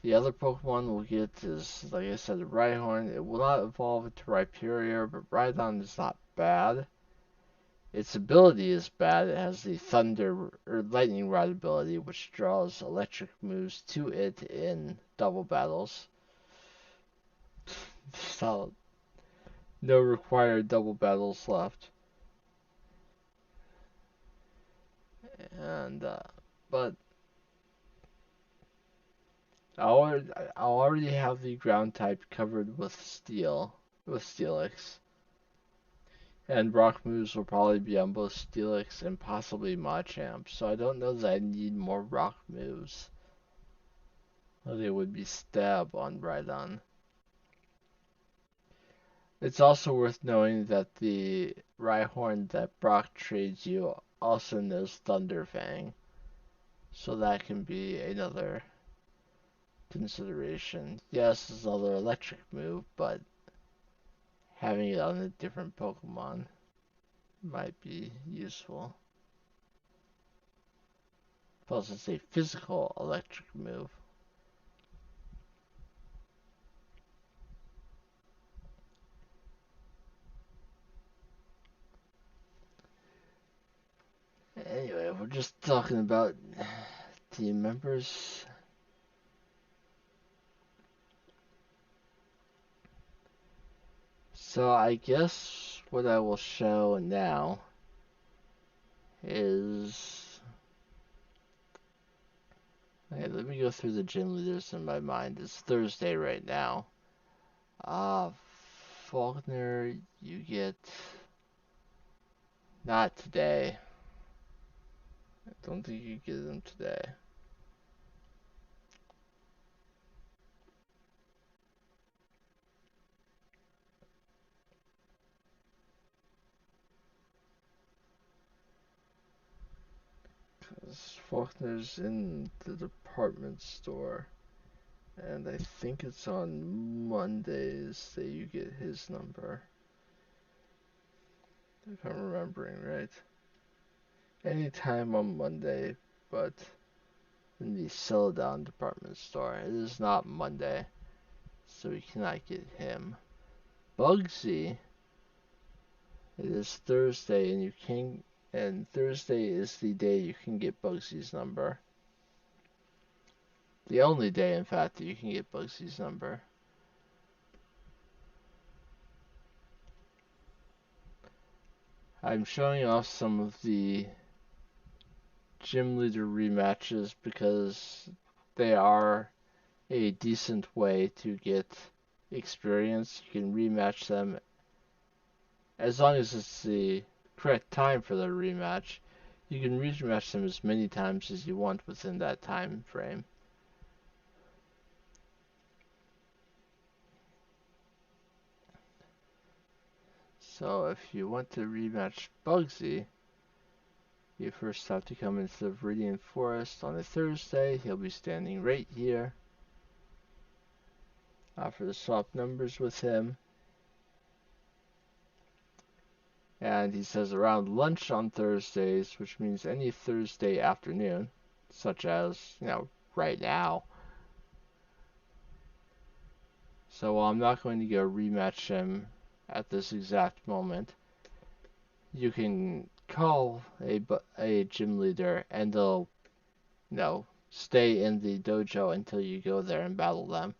Speaker 1: The other Pokemon we'll get is, like I said, Rhyhorn. It will not evolve into Rhyperior, but Rhydon is not bad. Its ability is bad. It has the Thunder or Lightning Rod ability, which draws electric moves to it in double battles. So, no required double battles left. And but I'll already have the ground type covered with Steelix. And rock moves will probably be on both Steelix and possibly Machamp, so I don't know that I need more rock moves. They would be Stab on Rhydon. It's also worth knowing that the Rhyhorn that Brock trades you also knows Thunderfang, so that can be another consideration. Yes, it's another electric move, but having it on a different Pokemon might be useful. Plus, it's a physical electric move. Anyway, we're just talking about team members. So I guess what I will show now is... Okay, let me go through the gym leaders in my mind. It's Thursday right now. Faulkner, you get... Not today. I don't think you get them today. Because Faulkner's in the department store. And I think it's on Mondays that you get his number. If I'm remembering right. Anytime on Monday, but in the Celadon department store. It is not Monday, so we cannot get him. Bugsy, it is Thursday, and Thursday is the day you can get Bugsy's number. The only day, in fact, that you can get Bugsy's number. I'm showing off some of the gym leader rematches because they are a decent way to get experience. You can rematch them as long as it's the correct time for the rematch. You can rematch them as many times as you want within that time frame. So if you want to rematch Bugsy, you first have to come into the Viridian Forest on a Thursday. He'll be standing right here. For the swap numbers with him. And he says around lunch on Thursdays, which means any Thursday afternoon, such as, right now. So while I'm not going to go rematch him at this exact moment, you can call a gym leader and they'll, stay in the dojo until you go there and battle them.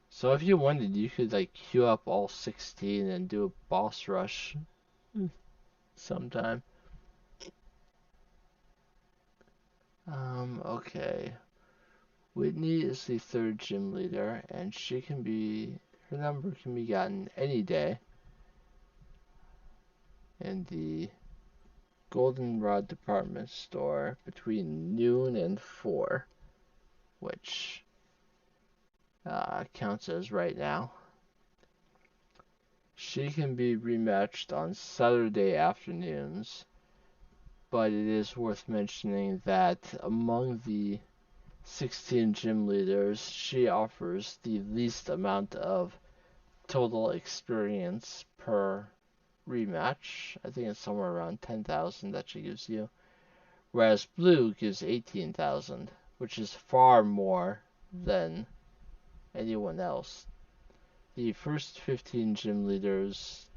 Speaker 1: So if you wanted, you could queue up all 16 and do a boss rush sometime. Okay. Whitney is the third gym leader, and her number can be gotten any day in the Goldenrod department store between noon and 4, which counts as right now. She can be rematched on Saturday afternoons, but it is worth mentioning that among the 16 gym leaders, she offers the least amount of total experience per rematch. I think it's somewhere around 10,000 that she gives you. Whereas Blue gives 18,000, which is far more than anyone else. The first 15 gym leaders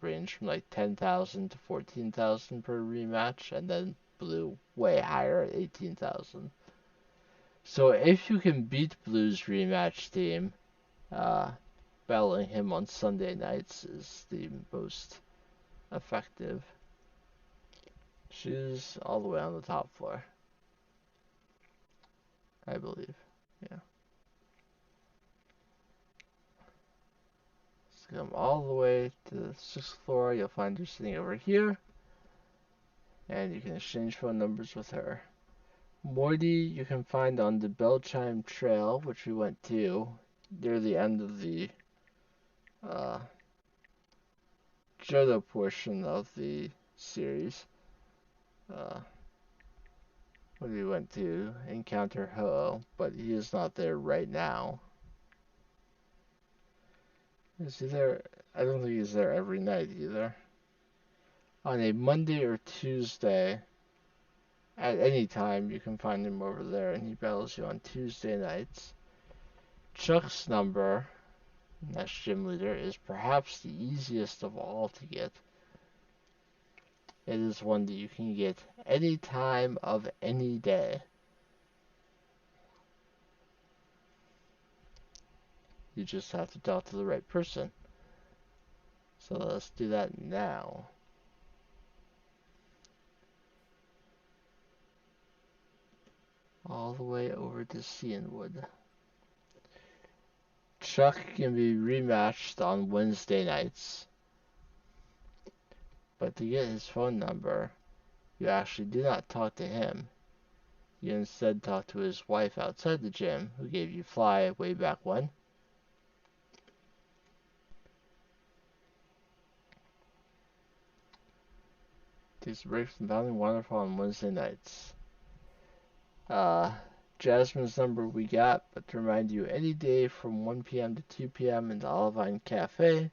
Speaker 1: range from 10,000 to 14,000 per rematch, and then Blue way higher at 18,000. So if you can beat Blue's rematch team, battling him on Sunday nights is the most effective. She's all the way on the top floor, I believe. Yeah. So come all the way to the 6th floor. You'll find her sitting over here, and you can exchange phone numbers with her. Morty you can find on the Bell Chime Trail, which we went to near the end of the Johto portion of the series. When we went to encounter Ho-Oh, but he is not there right now. Is he there? I don't think he's there every night either. On a Monday or Tuesday, at any time, you can find him over there, and he battles you on Tuesday nights. Chuck's number, that's gym leader, is perhaps the easiest of all to get. It is one that you can get any time of any day. You just have to talk to the right person. So let's do that now. All the way over to Cianwood. Chuck can be rematched on Wednesday nights. But to get his phone number, you actually do not talk to him. You instead talk to his wife outside the gym, who gave you Fly way back when. Takes a break from Bounding Waterfall on Wednesday nights. Jasmine's number we got, but to remind you, any day from 1 p.m. to 2 p.m. in the Olivine Cafe.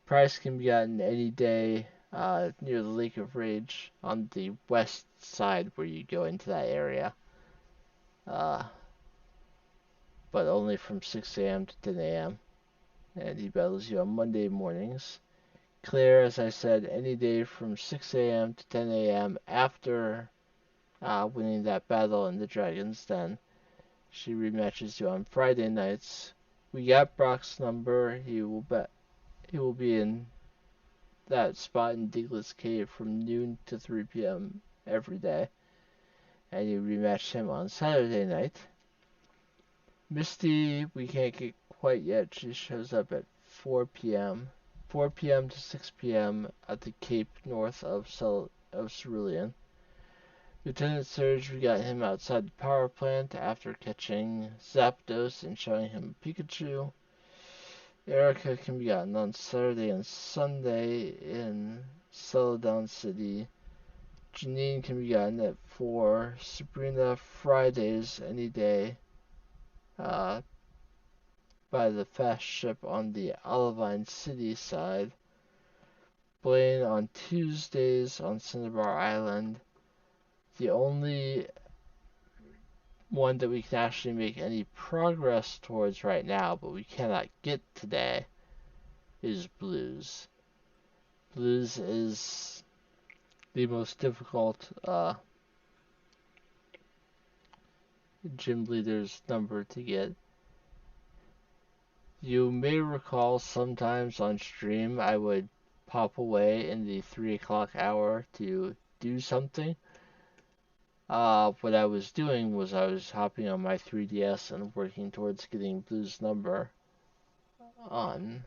Speaker 1: Price can be gotten any day near the Lake of Rage on the west side where you go into that area. But only from 6 a.m. to 10 a.m. And he battles you on Monday mornings. Claire, as I said, any day from 6 a.m. to 10 a.m. after winning that battle in the Dragon's Den. She rematches you on Friday nights. We got Brock's number. He will be in that spot in Diglett's Cave from noon to 3 p.m. every day. And you rematch him on Saturday night. Misty, we can't get quite yet. She shows up at 4 p.m. 4 p.m. to 6 p.m. at the Cape north of Cerulean. Lieutenant Surge, we got him outside the power plant after catching Zapdos and showing him Pikachu. Erica can be gotten on Saturday and Sunday in Celadon City. Janine can be gotten at 4. Sabrina, Fridays, any day. Uh, by the fast ship on the Olivine City side. Blaine on Tuesdays on Cinnabar Island. The only one that we can actually make any progress towards right now, but we cannot get today, is Blues. Blues is the most difficult gym leader's number to get. You may recall sometimes on stream I would pop away in the 3 o'clock hour to do something. What I was doing was I was hopping on my 3DS and working towards getting Blue's number on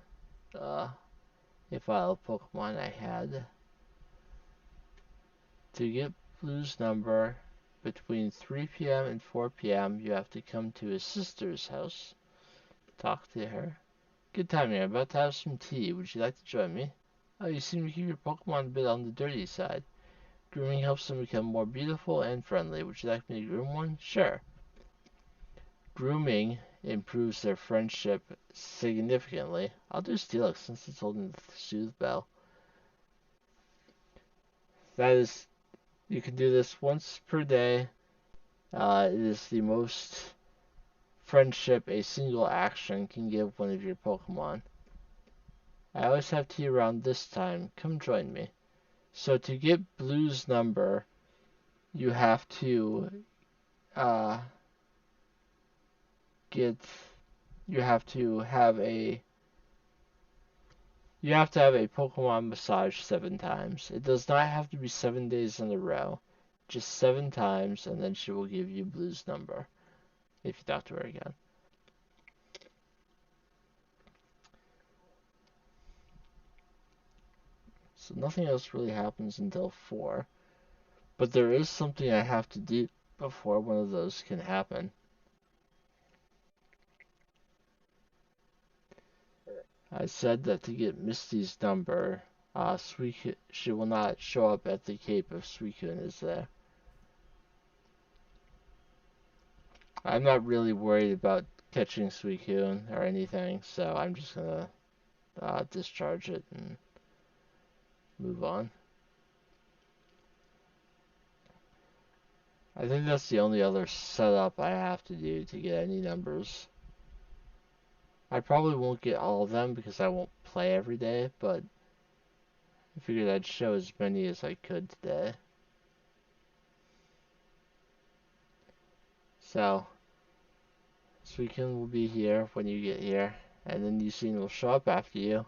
Speaker 1: a file of Pokemon I had. To get Blue's number between 3 p.m. and 4 p.m., you have to come to his sister's house, talk to her. Good timing, I'm about to have some tea. Would you like to join me? Oh, you seem to keep your Pokemon a bit on the dirty side. Grooming helps them become more beautiful and friendly. Would you like me to groom one? Sure. Grooming improves their friendship significantly. I'll do Steelix since it's holding the Soothe Bell. That is, you can do this once per day. It is the most friendship a single action can give one of your Pokemon. I always have tea around this time. Come join me. So to get Blue's number, you have to get you have to have a Pokemon massage 7 times. It does not have to be 7 days in a row. Just 7 times, and then she will give you Blue's number if you talk to her again. So nothing else really happens until 4. But there is something I have to do before one of those can happen. I said that to get Misty's number, she will not show up at the Cape if Suicune is there. I'm not really worried about catching Suicune or anything, so I'm just gonna discharge it and move on. I think that's the only other setup I have to do to get any numbers. I probably won't get all of them because I won't play every day, but I figured I'd show as many as I could today. So, Suicune will be here when you get here, and then Yusin will show up after you.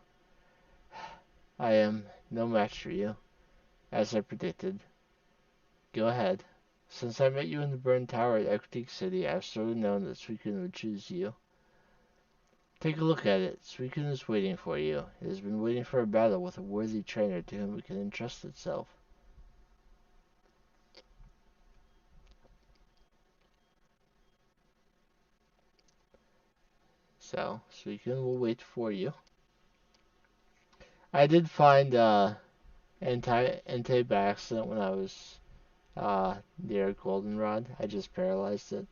Speaker 1: I am no match for you, as I predicted. Go ahead. Since I met you in the burned tower at Equity City, I've sort of known that Suicune would choose you. Take a look at it. Suicune is waiting for you. It has been waiting for a battle with a worthy trainer to whom it can entrust itself. So, Suicune will wait for you. I did find Entei by accident when I was near Goldenrod. I just paralyzed it.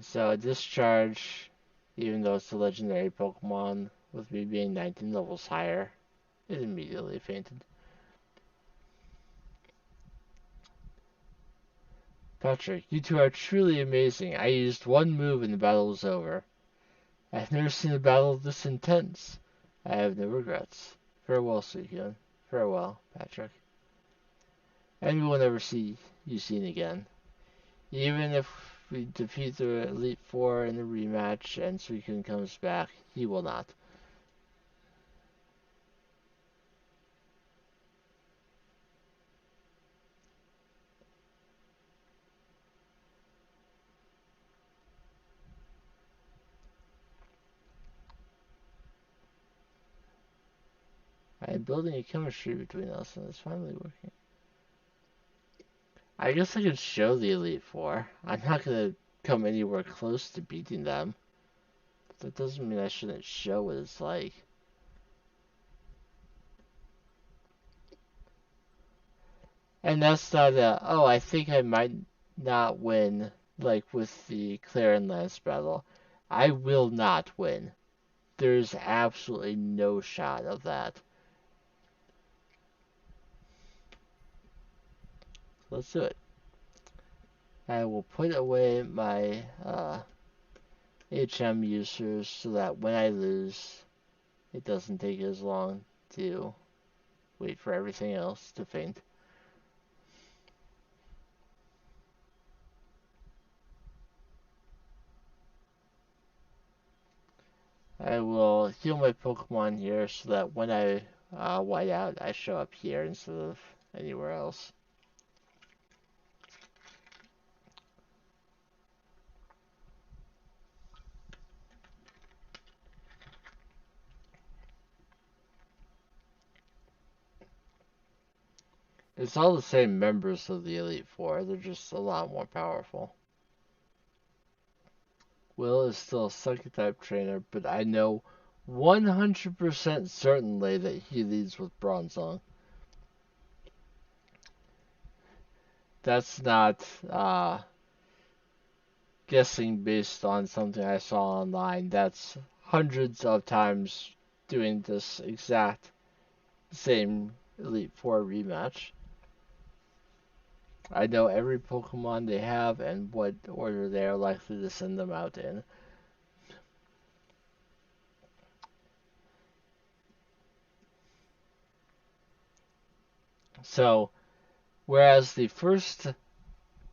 Speaker 1: So, Discharge, even though it's a legendary Pokemon, with me being 19 levels higher, it immediately fainted. Patrick, you two are truly amazing. I used one move and the battle was over. I've never seen a battle this intense. I have no regrets. Farewell, Suicune. Farewell, Patrick. And we will never see you seen again. Even if we defeat the Elite Four in the rematch and Suicune comes back, he will not. I'm building a chemistry between us, and it's finally working. I guess I could show the Elite Four. I'm not gonna come anywhere close to beating them. That doesn't mean I shouldn't show what it's like. And that's not oh, I think I might not win, like with the Claire and Lance battle. I will not win. There's absolutely no shot of that. Let's do it. I will put away my HM users so that when I lose, it doesn't take as long to wait for everything else to faint. I will heal my Pokemon here so that when I white out, I show up here instead of anywhere else. It's all the same members of the Elite Four, they're just a lot more powerful. Will is still a Psychic type trainer, but I know 100% certainly that he leads with Bronzong. That's not guessing based on something I saw online. That's hundreds of times doing this exact same Elite Four rematch. I know every Pokemon they have and what order they are likely to send them out in. So, whereas the first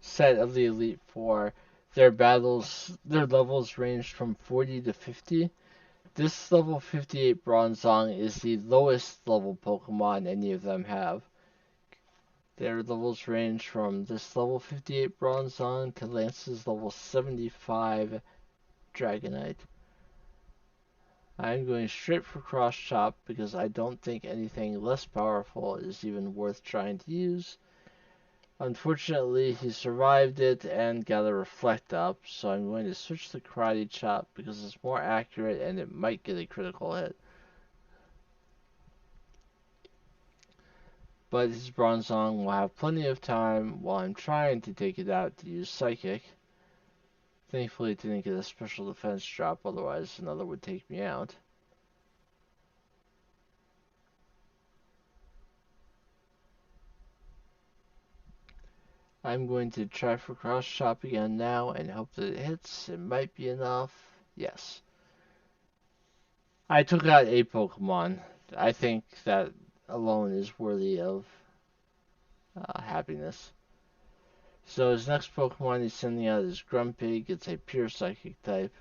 Speaker 1: set of the Elite Four, their levels ranged from 40 to 50. This level 58 Bronzong is the lowest level Pokemon any of them have. Their levels range from this level 58 Bronzong to Lance's level 75 Dragonite. I'm going straight for Cross Chop because I don't think anything less powerful is even worth trying to use. Unfortunately, he survived it and got a Reflect Up, so I'm going to switch to Karate Chop because it's more accurate and it might get a critical hit. But his Bronzong will have plenty of time while I'm trying to take it out to use Psychic. Thankfully, it didn't get a special defense drop, otherwise another would take me out. I'm going to try for Cross Chop again now and hope that it hits. It might be enough. Yes. I took out a Pokemon. I think that alone is worthy of happiness. So his next Pokemon he's sending out is Grumpig. It's a pure Psychic type.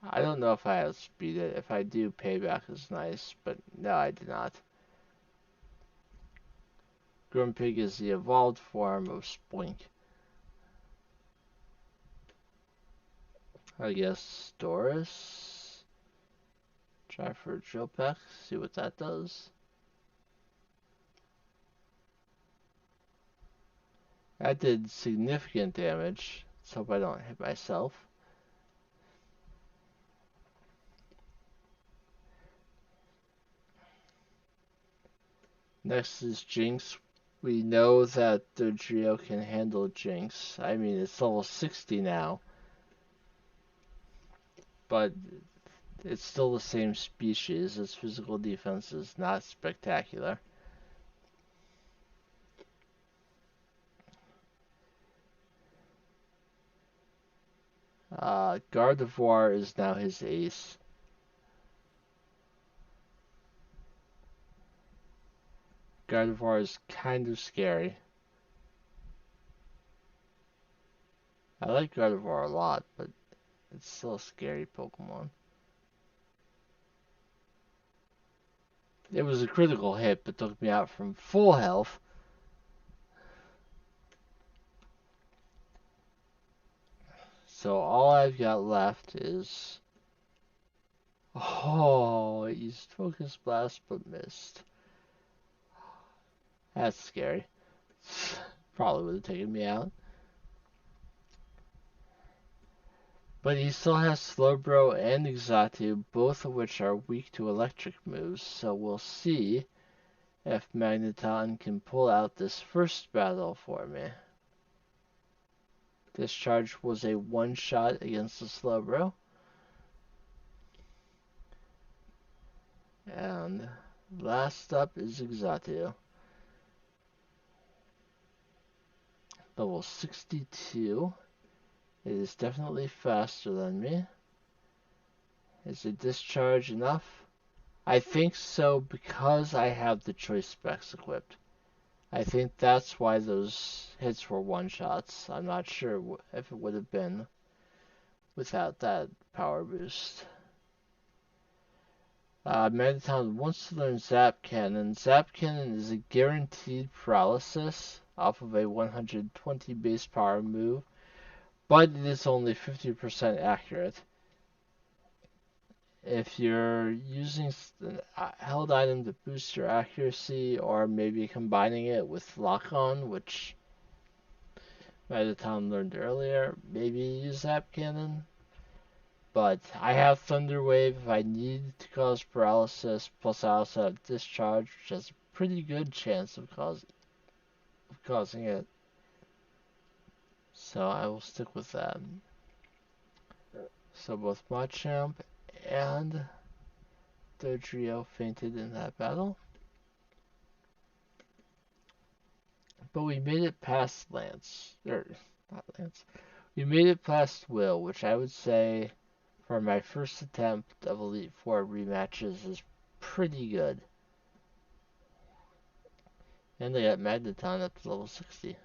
Speaker 1: I don't know if I outspeed it. If I do, Payback is nice, but no, I did not. Grumpig is the evolved form of Spoink. I guess Doris. Try for a Drill Peck, see what that does. That did significant damage. Let's hope I don't hit myself. Next is Jinx. We know that Dodrio can handle Jinx. I mean, it's level 60 now. But it's still the same species. Its physical defense is not spectacular. Gardevoir is now his ace. Gardevoir is kind of scary. I like Gardevoir a lot, but it's still a scary Pokemon. It was a critical hit, but took me out from full health. So all I've got left is... Oh, it used Focus Blast but missed. That's scary. Probably would have taken me out. But he still has Slowbro and Exatu, both of which are weak to electric moves, so we'll see if Magneton can pull out this first battle for me. Discharge was a one-shot against the Slowbro. And last up is Exatu. Level 62. It is definitely faster than me. Is a discharge enough? I think so because I have the choice specs equipped. I think that's why those hits were one-shots. I'm not sure if it would have been without that power boost. Magneton wants to learn Zap Cannon. Zap Cannon is a guaranteed paralysis off of a 120 base power move, but it is only 50% accurate. If you're using an held item to boost your accuracy, or maybe combining it with Lock-On, which Magneton learned earlier, maybe use Zap Cannon. But I have Thunder Wave if I need to cause paralysis, plus I also have Discharge, which has a pretty good chance of causing it. So I will stick with that. So both Machamp and Dodrio fainted in that battle. But we made it past Lance. Not Lance. We made it past Will, which I would say for my first attempt of Elite Four rematches is pretty good. And I got Magneton up to level 60.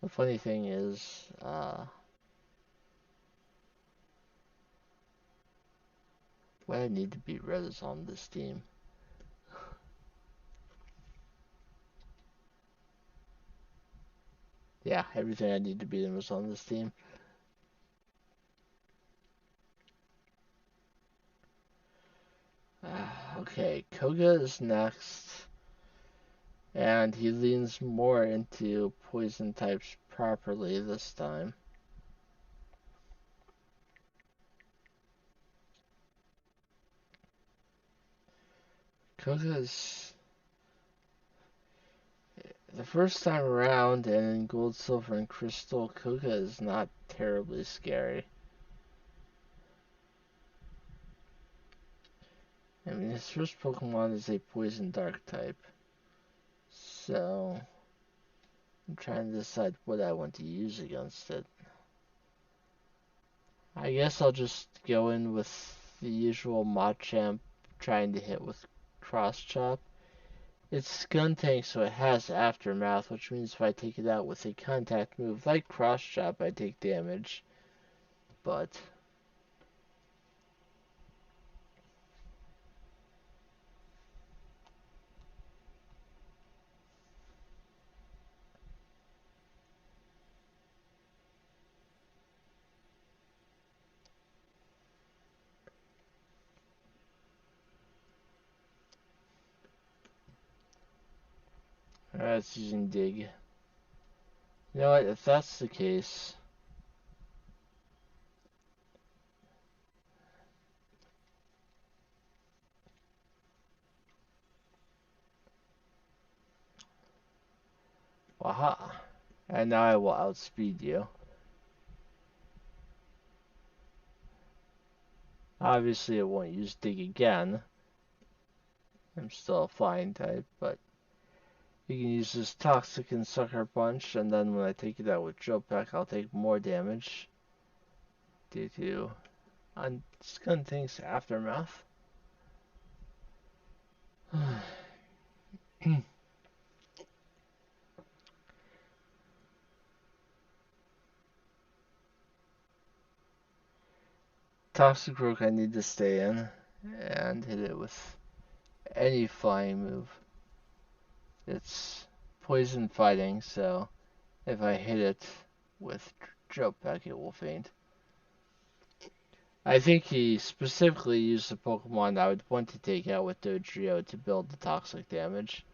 Speaker 1: The funny thing is, what I need to beat Red is on this team. Yeah, everything I need to beat him is on this team. Okay, Koga is next. And he leans more into poison types properly this time. Koga's... The first time around, and in Gold, Silver, and Crystal, Koga is not terribly scary. I mean, his first Pokemon is a Poison Dark type. So, I'm trying to decide what I want to use against it. I guess I'll just go in with the usual Machamp trying to hit with Cross Chop. It's Skuntank, so it has Aftermath, which means if I take it out with a contact move like Cross Chop, I take damage. But it's using Dig. You know what? If that's the case, waha! And now I will outspeed you. Obviously, it won't use Dig again. I'm still a flying type, but you can use this Toxic and Sucker Punch, and then when I take it out with Drill Peck, I'll take more damage due to Skuntank's Aftermath. Toxic Rook I need to stay in and hit it with any flying move. It's poison fighting, so If I hit it with Joe Peck, it will faint. I think he specifically used the Pokemon I would want to take out with Dodrio to build the toxic damage.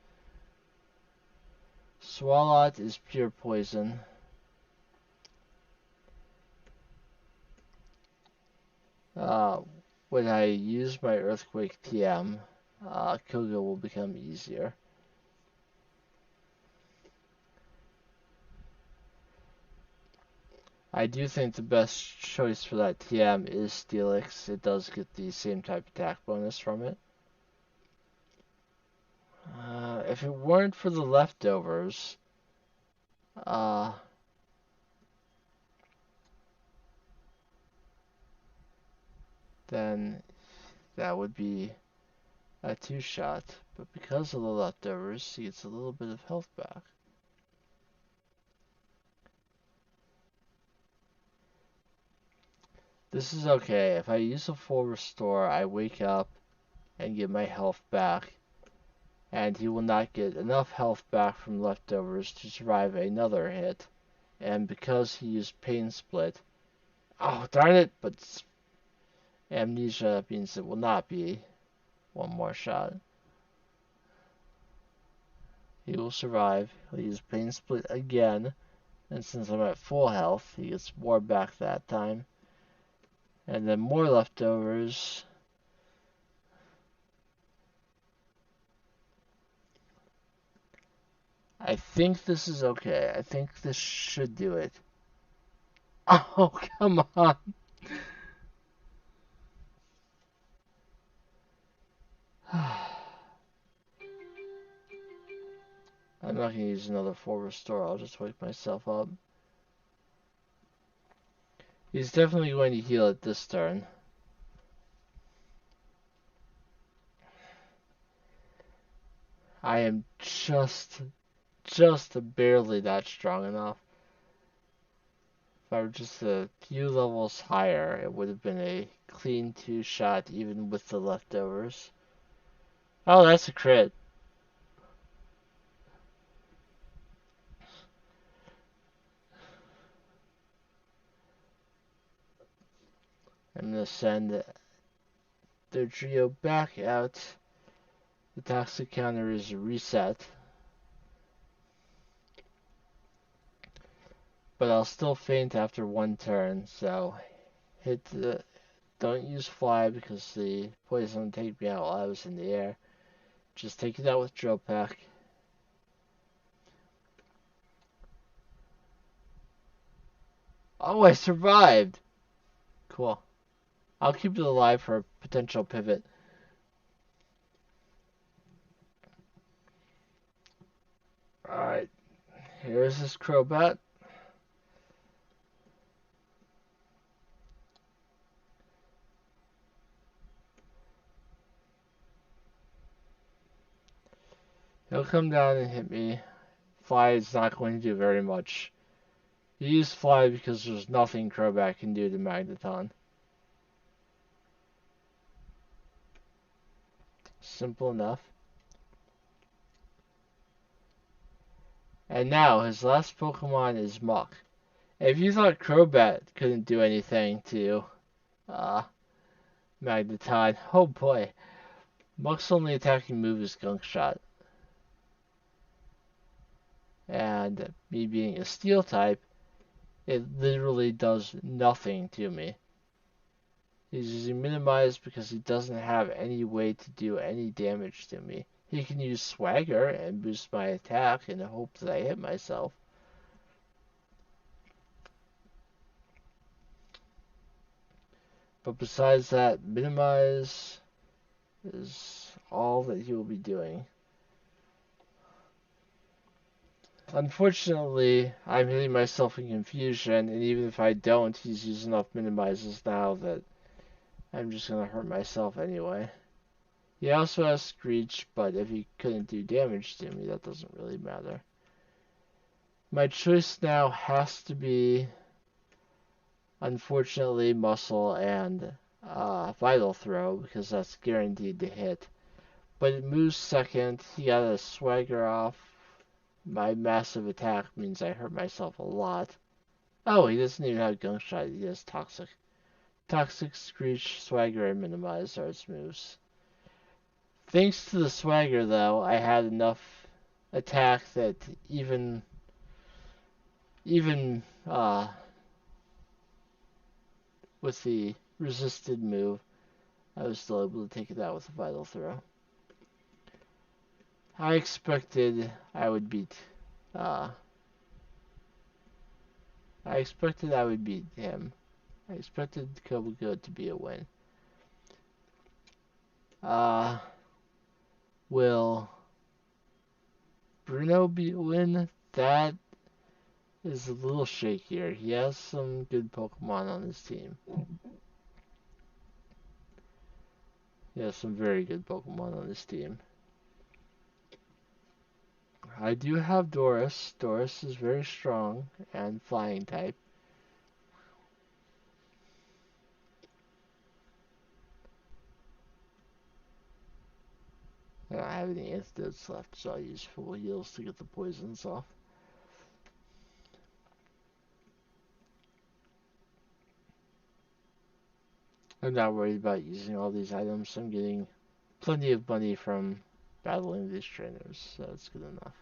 Speaker 1: Swalot is pure poison. Uh, when I use my Earthquake TM, Koga will become easier. I do think the best choice for that TM is Steelix. It does get the same type attack bonus from it. If it weren't for the leftovers, uh, then that would be a two-shot. But because of the leftovers, he gets a little bit of health back. This is okay. If I use a full restore, I wake up and get my health back, and he will not get enough health back from leftovers to survive another hit. And because he used Pain Split, oh darn it, but Amnesia means it will not be one more shot. He will survive. He'll use Pain Split again, and since I'm at full health, he gets more back that time. And then more leftovers. I think this is okay. I think this should do it. Oh, come on. I'm not going to use another full restore. I'll just wake myself up. He's definitely going to heal it this turn. I am just barely that strong enough. If I were just a few levels higher, it would have been a clean two-shot even with the leftovers. Oh, that's a crit. I'm going to send the trio back out. The toxic counter is reset. But I'll still faint after one turn, so don't use fly because the poison will take me out while I was in the air. Just take it out with drill pack. Oh, I survived! Cool. I'll keep it alive for a potential pivot. Alright, here's this Crobat. He'll come down and hit me. Fly is not going to do very much. You use Fly because there's nothing Crobat can do to Magneton. Simple enough. And now, his last Pokemon is Muck. If you thought Crobat couldn't do anything to Magneton, oh boy. Muck's only attacking move is Gunk Shot. And me being a Steel type, it literally does nothing to me. He's using Minimize because he doesn't have any way to do any damage to me. He can use Swagger and boost my attack and hope that I hit myself. But besides that, Minimize is all that he will be doing. Unfortunately, I'm hitting myself in confusion, and even if I don't, he's using enough minimizes now that I'm just going to hurt myself anyway. He also has Screech, but if he couldn't do damage to me, that doesn't really matter. My choice now has to be, unfortunately, Muscle and Vital Throw, because that's guaranteed to hit. But it moves second. He got a Swagger off My massive attack means I hurt myself a lot. Oh, he doesn't even have Gunk Shot. He has Toxic. Toxic, Screech, Swagger, and Minimize are its moves. Thanks to the Swagger, though, I had enough attack that even with the resisted move, I was still able to take it out with a Vital Throw. I expected I would beat uh, I expected I would beat him. I expected Kobugo to be a win. Uh, will Bruno be a win? That is a little shakier. He has some good Pokemon on his team. He has some very good Pokemon on his team. I do have Doris. Doris is very strong and flying type. I don't have any antidotes left, so I'll use full heals to get the poisons off. I'm not worried about using all these items. I'm getting plenty of money from battling these trainers, so it's good enough.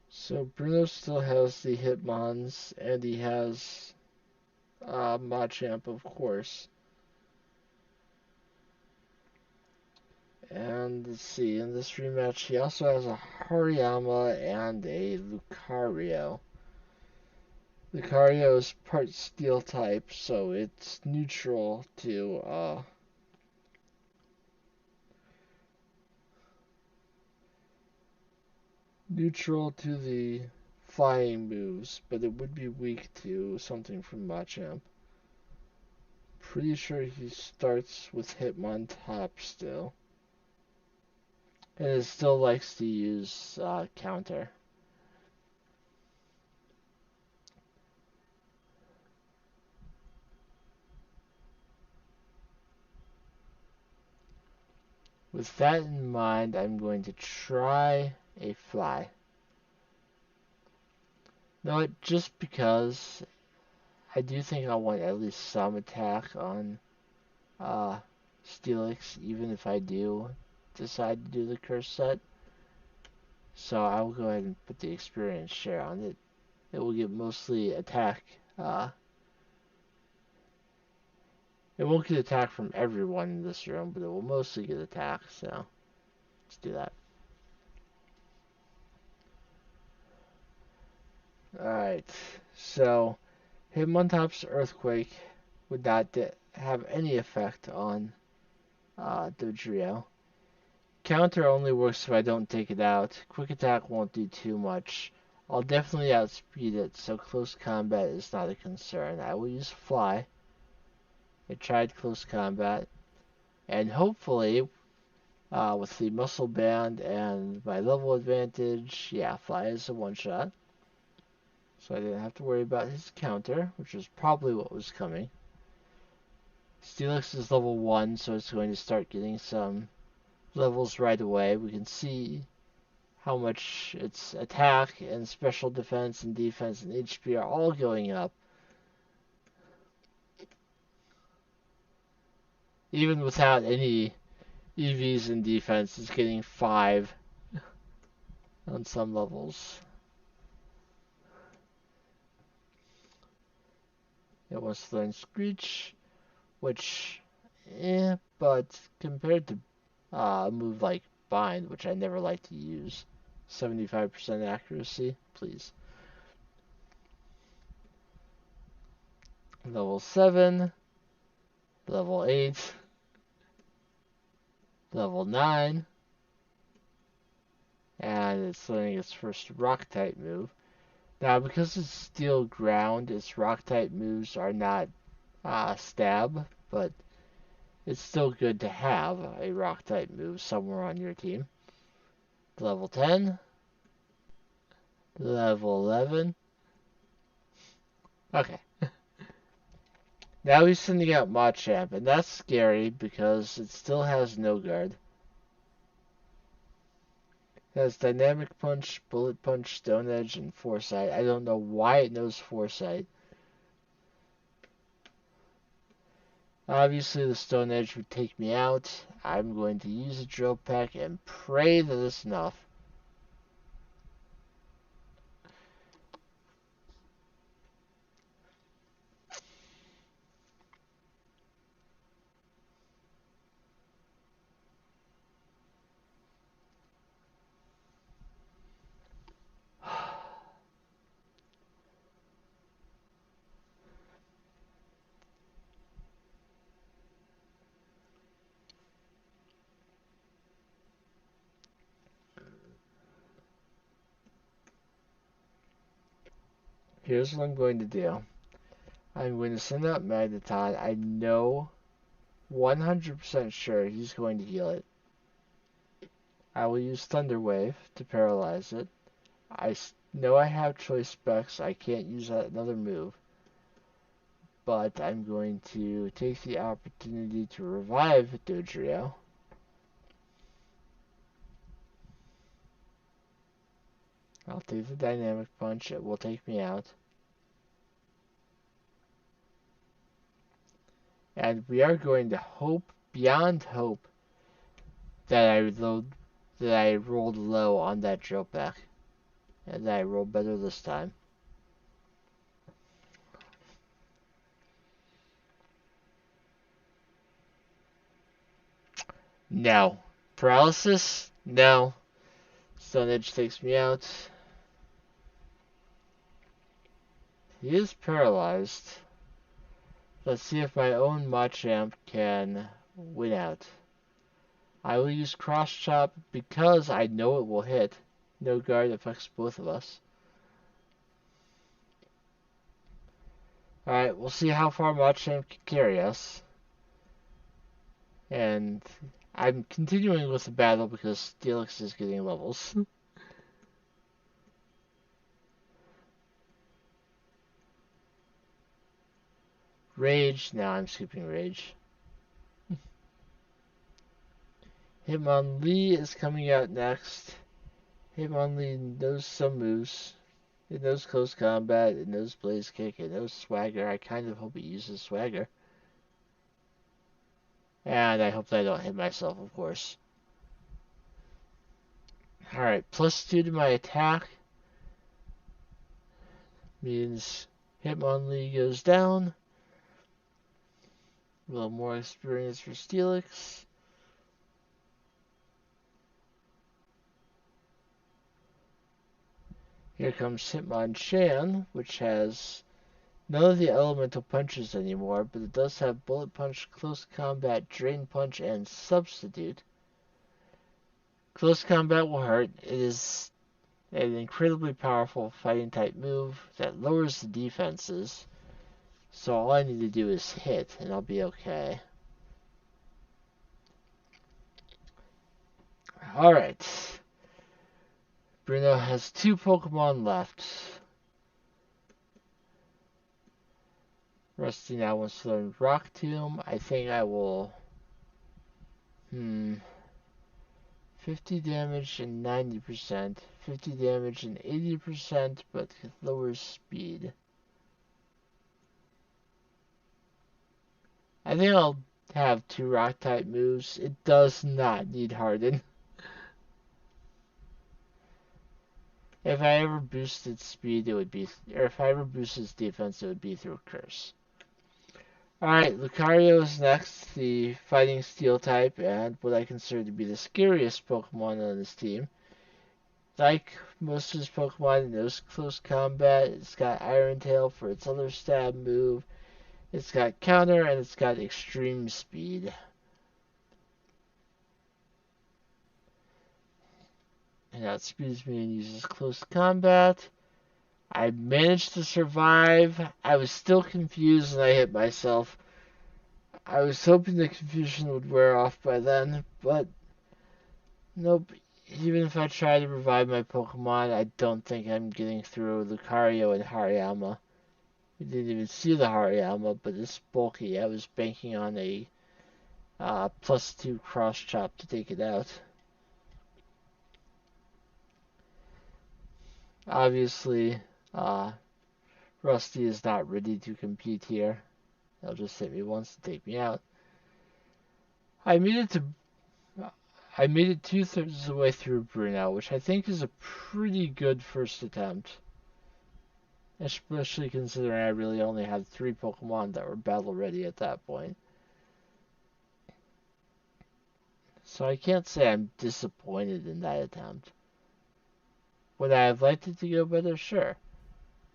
Speaker 1: So Bruno still has the Hitmons, and he has Machamp, of course. And let's see, in this rematch, he also has a Hariyama and a Lucario. Lucario is part Steel type, so it's neutral to the flying moves, but it would be weak to something from Machamp. Pretty sure he starts with Hitmontop still. And it still likes to use counter. With that in mind, I'm going to try a fly. No, just because I do think I want at least some attack on Steelix, even if I do decide to do the curse set. So I will go ahead and put the experience share on it. It will get mostly attack. It won't get attack from everyone in this room, but it will mostly get attack, so let's do that. Alright, so Hitmontop's Earthquake would not have any effect on Dodrio. Counter only works if I don't take it out. Quick attack won't do too much. I'll definitely outspeed it, so close combat is not a concern. I will use Fly. I tried close combat, and hopefully, with the Muscle Band and my level advantage, yeah, Fly is a one-shot. So I didn't have to worry about his counter, which was probably what was coming. Steelix is level 1, so it's going to start getting some levels right away. We can see how much its attack and special defense and defense and HP are all going up. Even without any EVs in defense, it's getting 5 on some levels. It wants to learn Screech, which, but compared to a move like Bind, which I never like to use, 75% accuracy, please. Level 7, level 8, level 9, and it's learning its first Rock-type move. Now, because it's Steel Ground, its Rock-type moves are not Stab, but it's still good to have a Rock-type move somewhere on your team. Level 10, level 11. Okay. Now he's sending out Machamp, and that's scary because it still has no guard. It has Dynamic Punch, Bullet Punch, Stone Edge, and Foresight. I don't know why it knows Foresight. Obviously, the Stone Edge would take me out. I'm going to use a Drill Peck and pray that it's enough. Here's what I'm going to do. I'm going to send out Magneton. I know 100% sure he's going to heal it. I will use Thunder Wave to paralyze it. I know I have Choice Specs. I can't use another move. But I'm going to take the opportunity to revive Dodrio. I'll take the Dynamic Punch. It will take me out. And we are going to hope beyond hope that I rolled low on that Drill Peck. And that I rolled better this time. No. Paralysis? No. Stone Edge takes me out. He is paralyzed. Let's see if my own Machamp can win out. I will use Cross Chop because I know it will hit. No guard affects both of us. Alright, we'll see how far Machamp can carry us. And I'm continuing with the battle because Steelix is getting levels. Rage, now I'm skipping Rage. Hitmonlee is coming out next. Hitmonlee knows some moves. It knows Close Combat, it knows Blaze Kick, it knows Swagger. I kind of hope it uses Swagger. And I hope that I don't hit myself, of course. Alright, +2 to my attack. Means Hitmonlee goes down. A little more experience for Steelix. Here comes Hitmonchan, which has none of the elemental punches anymore, but it does have Bullet Punch, Close Combat, Drain Punch, and Substitute. Close Combat will hurt. It is an incredibly powerful fighting type move that lowers the defenses. So all I need to do is hit, and I'll be okay. Alright. Bruno has 2 Pokemon left. Rusty now wants to learn Rock Tomb. I think I will... 50 damage and 90%. 50 damage and 80%, but it lowers speed. I think I'll have 2 Rock-type moves. It does not need Harden. If I ever boosted speed, it would be... Or if I ever boosted defense, it would be through Curse. Alright, Lucario is next, the fighting steel type, and what I consider to be the scariest Pokemon on this team. Like most of his Pokemon, it knows Close Combat, it's got Iron Tail for its other stab move, it's got Counter, and it's got Extreme Speed. And outspeeds me and uses Close Combat. I managed to survive. I was still confused and I hit myself. I was hoping the confusion would wear off by then, but nope. Even if I try to revive my Pokemon, I don't think I'm getting through Lucario and Hariyama. We didn't even see the Hariyama, but it's bulky. I was banking on a +2 cross chop to take it out. Obviously, uh, Rusty is not ready to compete here. He'll just hit me once to take me out. I made it to I made it 2/3 of the way through Bruno, which I think is a pretty good first attempt. Especially considering I really only had 3 Pokemon that were battle ready at that point. So I can't say I'm disappointed in that attempt. Would I have liked it to go better? Sure.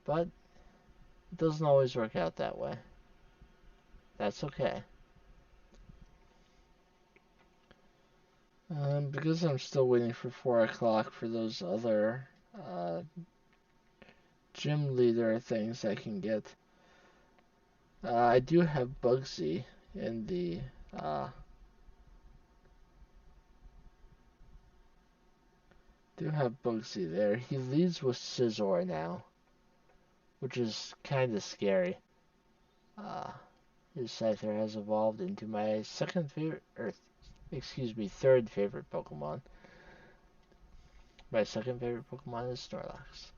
Speaker 1: But it doesn't always work out that way. That's okay. Because I'm still waiting for 4 o'clock for those other gym leader things I can get. I do have Bugsy in the uh, there. He leads with Scizor now, which is kind of scary. Uh, his Scyther has evolved into my third favorite Pokemon. My second favorite Pokemon is Snorlax.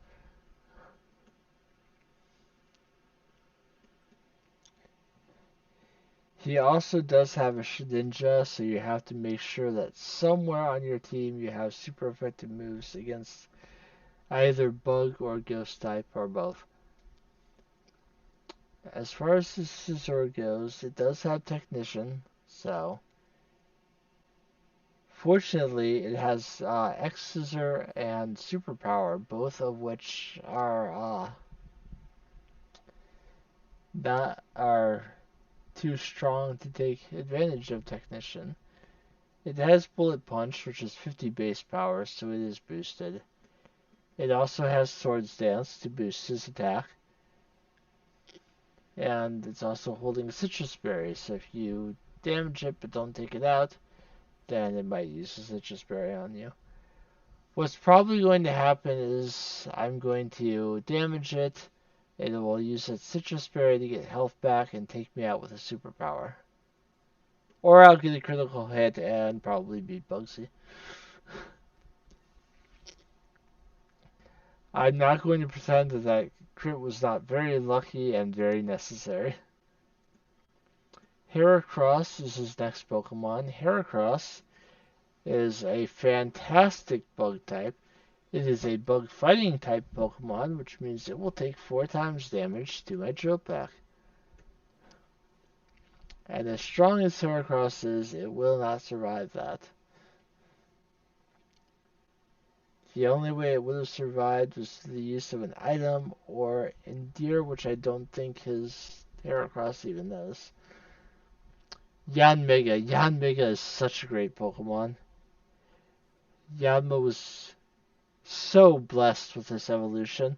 Speaker 1: He also does have a Shedinja, so you have to make sure that somewhere on your team you have super effective moves against either Bug or Ghost type or both. As far as the Scizor goes, it does have Technician, so fortunately it has X-Scissor and Superpower, both of which are not are too strong to take advantage of Technician. It has Bullet Punch, which is 50 base power, so it is boosted. It also has Swords Dance to boost his attack. And it's also holding a Citrus Berry, so if you damage it but don't take it out, then it might use a Citrus Berry on you. What's probably going to happen is I'm going to damage it. It will use its Citrus Berry to get health back and take me out with a superpower. Or I'll get a critical hit and probably beat Bugsy. I'm not going to pretend that that crit was not very lucky and very necessary. Heracross is his next Pokemon. Heracross is a fantastic bug type. It is a bug fighting type Pokemon, which means it will take 4 times damage to my drill pack. And as strong as Heracross is, it will not survive that. The only way it would have survived was through the use of an item or Endear, which I don't think his Heracross even knows. Yanmega. Yanmega is such a great Pokemon. Yanma was so blessed with this evolution.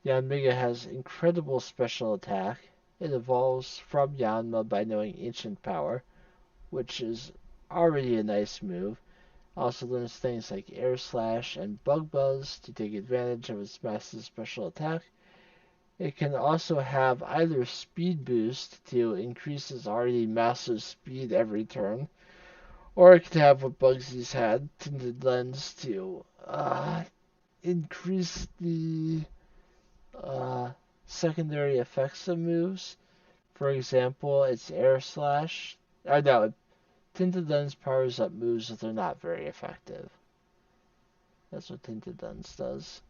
Speaker 1: Yanmega has incredible special attack. It evolves from Yanma by knowing Ancient Power, which is already a nice move. Also learns things like Air Slash and Bug Buzz to take advantage of its massive special attack. It can also have either Speed Boost to increase its already massive speed every turn, or it can have what Bugsy's had, Tinted Lens, to increase the secondary effects of moves. For example, its Air Slash. No, Tinted Lens powers up moves that are not very effective. That's what Tinted Lens does.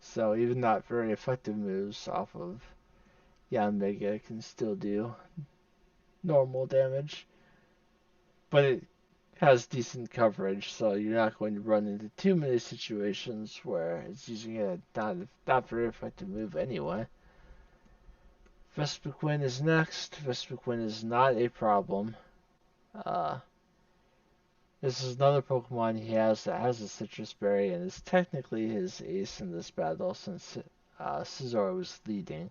Speaker 1: So even not very effective moves off of Yanmega can still do normal damage. But it has decent coverage, so you're not going to run into too many situations where it's using a not very effective move anyway. Vespiquen is next. Vespiquen is not a problem. This is another Pokemon he has that has a Citrus Berry and is technically his ace in this battle since Scizor was leading.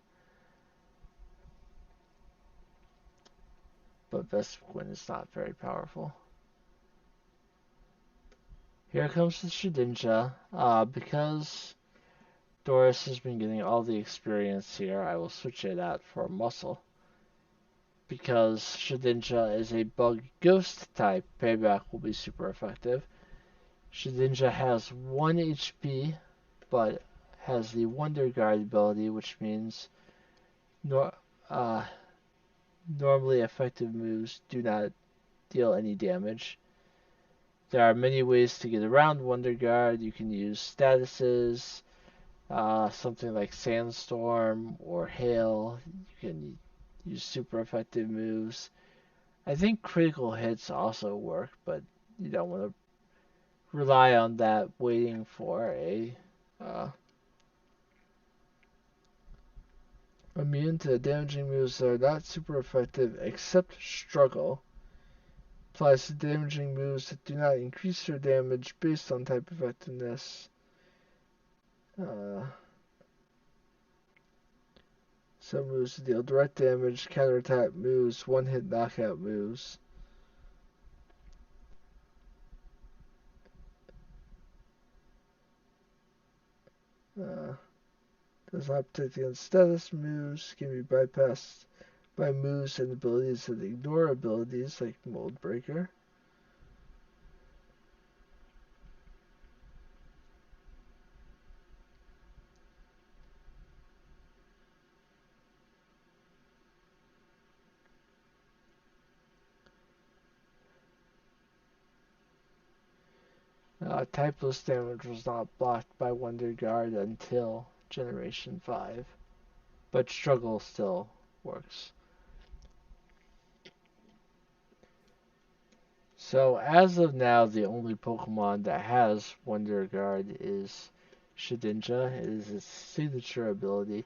Speaker 1: But Vespiquen is not very powerful. Here comes the Shedinja. Because Doris has been getting all the experience here, I will switch it out for Muscle. Because Shedinja is a bug ghost type, Payback will be super effective. Shedinja has 1 HP, but has the Wonder Guard ability, which means nor- uh, normally effective moves do not deal any damage. There are many ways to get around Wonder Guard. You can use statuses, something like Sandstorm or Hail. You can use super effective moves. I think critical hits also work, but you don't want to rely on that waiting for a uh, immune to damaging moves that are not super effective except struggle. Applies to damaging moves that do not increase their damage based on type effectiveness. Uh, some moves deal direct damage, counterattack moves, one-hit knockout moves. Uh, does not protect against status moves, can be bypassed by moves and abilities that ignore abilities like Mold Breaker. Typeless damage was not blocked by Wonder Guard until Generation 5, but Struggle still works. So as of now, the only Pokemon that has Wonder Guard is Shedinja. It is its signature ability.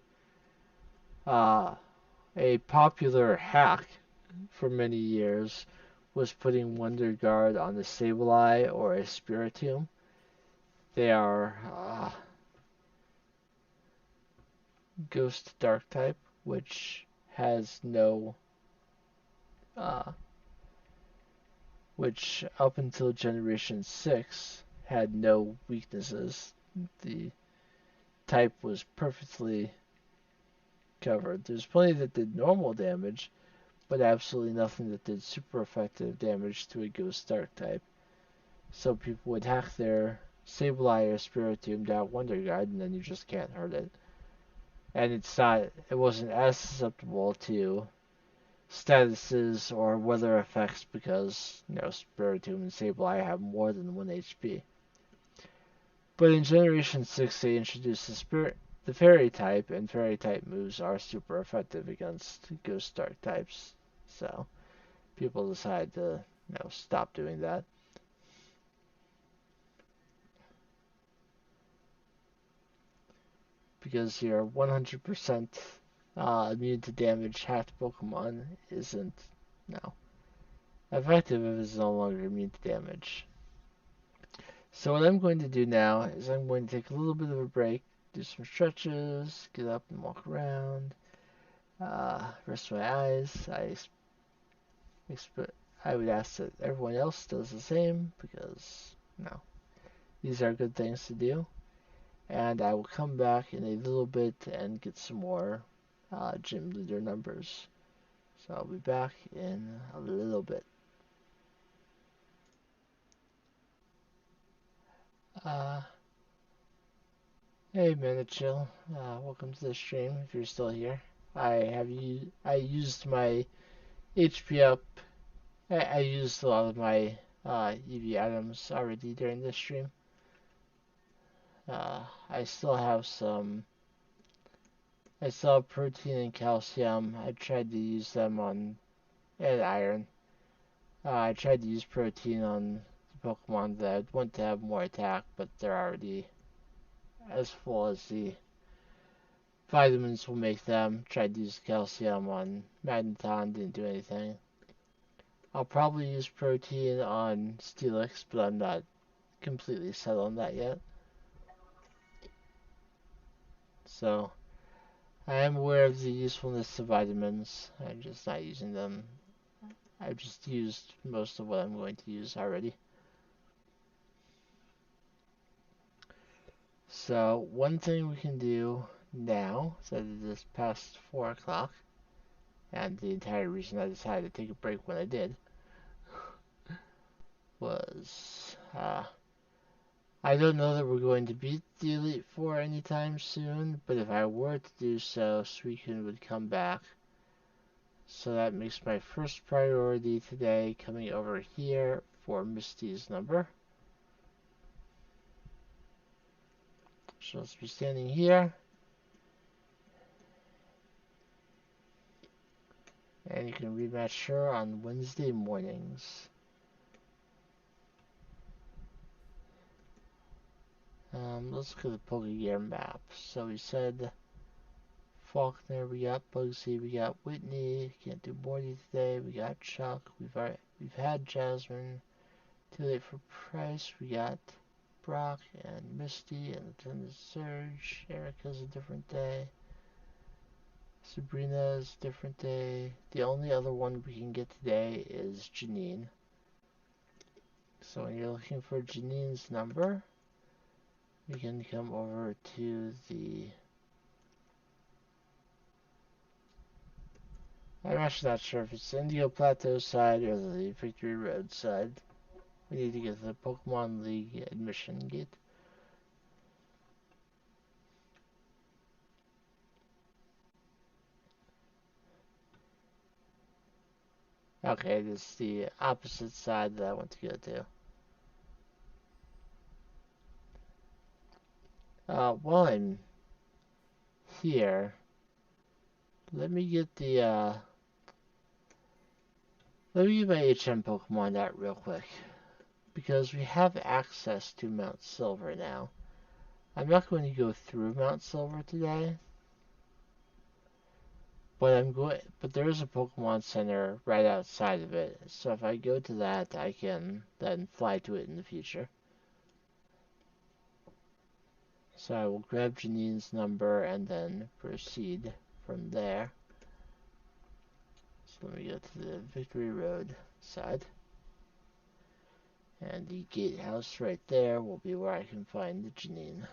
Speaker 1: Uh, a popular hack for many years was putting Wonder Guard on a Sableye or a Spiritomb. They are Ghost Dark type, which has no, uh, which up until Generation 6 had no weaknesses. The type was perfectly covered. There's plenty that did normal damage, but absolutely nothing that did super effective damage to a Ghost Dark type. So people would hack their Sableye or Spiritomb to out Wonder Guard, and then you just can't hurt it. And it wasn't as susceptible to statuses or weather effects because, Spiritomb and Sableye have more than 1 HP. But in Generation 6, they introduced the Fairy type, and Fairy type moves are super effective against Ghost Dark types. So people decided to, stop doing that. Because your 100% immune to damage hacked Pokemon isn't, no, effective if it's no longer immune to damage. So what I'm going to do now is I'm going to take a little bit of a break, do some stretches, get up and walk around, rest my eyes. I would ask that everyone else does the same because, these are good things to do. And I will come back in a little bit and get some more gym leader numbers. So I'll be back in a little bit. Uh, hey Manichill, welcome to the stream if you're still here. I used my HP up. I used a lot of my EV items already during this stream. I still have some. I still have protein and calcium. I tried to use them on and iron. I tried to use protein on the Pokemon that I want to have more attack, but they're already as full as the vitamins will make them. Tried to use calcium on Magneton, didn't do anything. I'll probably use protein on Steelix, but I'm not completely set on that yet. So, I am aware of the usefulness of vitamins. I'm just not using them. I've just used most of what I'm going to use already. So, one thing we can do now, that it is past 4 o'clock, and the entire reason I decided to take a break when I did, was I don't know that we're going to beat the Elite Four anytime soon, but if I were to do so, Suicune would come back. So that makes my first priority today coming over here for Misty's number. So let's be standing here. And you can rematch her on Wednesday mornings. Let's look at the Pokegear map. So we said Faulkner, we got Bugsy, we got Whitney, can't do Morty today, we got Chuck, we've had Jasmine, too late for Price, we got Brock and Misty and Lieutenant Surge, Erica's a different day, Sabrina's a different day, the only other one we can get today is Janine. So when you're looking for Janine's number, we can come over to the... I'm actually not sure if it's the Indigo Plateau side or the Victory Road side. We need to get to the Pokemon League admission gate. Okay, this is the opposite side that I want to go to. While I'm here, let me get let me get my HM Pokemon out real quick. Because we have access to Mount Silver now. I'm not going to go through Mount Silver today. But there is a Pokemon Center right outside of it. So if I go to that, I can then fly to it in the future. So I will grab Janine's number and then proceed from there. So let me go to the Victory Road side. And the gatehouse right there will be where I can find the Janine.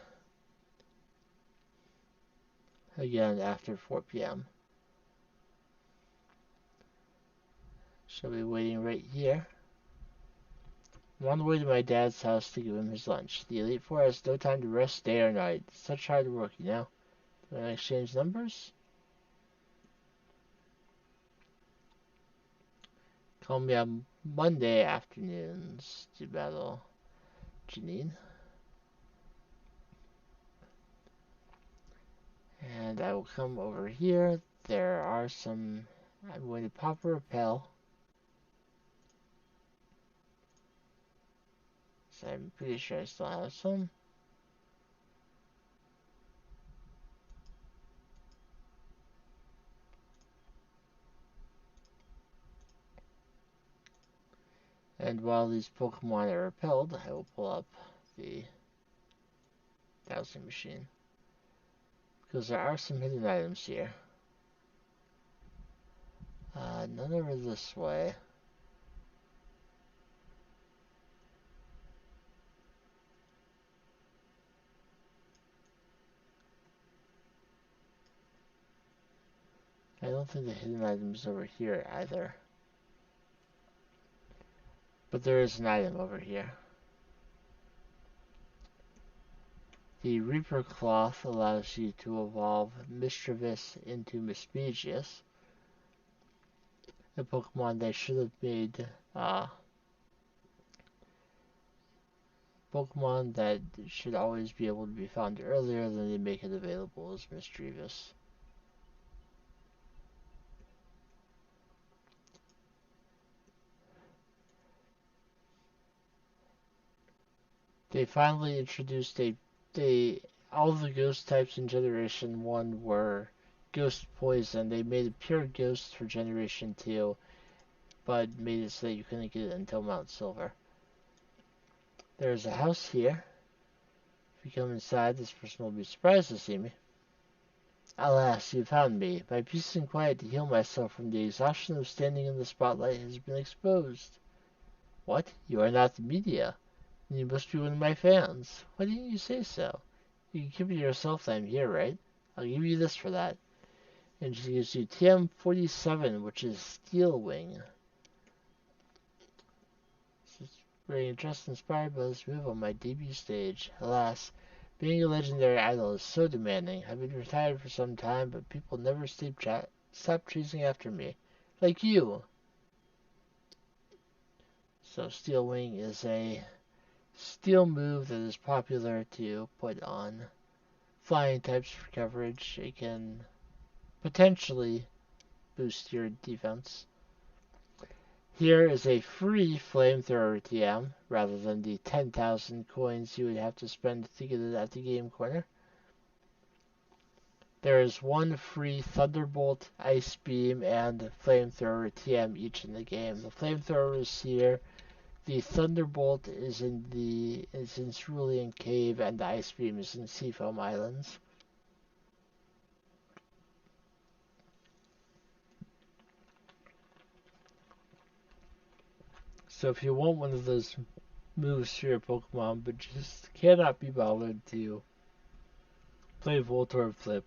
Speaker 1: Again, after 4 p.m. She'll be waiting right here. I'm on the way to my dad's house to give him his lunch. The Elite Four has no time to rest day or night. Such hard work, you know. Do I exchange numbers? Call me on Monday afternoons to battle Janine. And I will come over here. There are some... I'm going to pop a repel. So I'm pretty sure I still have some. And while these Pokemon are repelled, I will pull up the dowsing machine. Because there are some hidden items here. None over this way. I don't think the hidden item's over here either. But there is an item over here. The Reaper Cloth allows you to evolve Mischievous into Mismagius. A Pokemon they should have made, Pokemon that should always be able to be found earlier than they make it available as Mischievous. They finally introduced all the ghost types in Generation 1 were ghost poison. They made it pure ghost for Generation 2, but made it so that you couldn't get it until Mount Silver. There's a house here. If you come inside, this person will be surprised to see me. Alas, you found me. My peace and quiet to heal myself from the exhaustion of standing in the spotlight has been exposed. What? You are not the media? Then you must be one of my fans. Why didn't you say so? You can keep it to yourself that I'm here, right? I'll give you this for that. And she gives you TM47, which is Steel Wing. being just inspired by this move on my debut stage. Alas, being a legendary idol is so demanding. I've been retired for some time, but people never stop chasing after me. Like you! So Steel Wing is a steel move that is popular to put on flying types for coverage. It can potentially boost your defense. Here is a free flamethrower TM, rather than the 10,000 coins you would have to spend to get it at the game corner. There is one free Thunderbolt, Ice Beam, and Flamethrower TM each in the game. The Flamethrower is here. The Thunderbolt is in Cerulean Cave, and the Ice Beam is in Seafoam Islands. So if you want one of those moves for your Pokemon, but just cannot be bothered to play Voltorb Flip,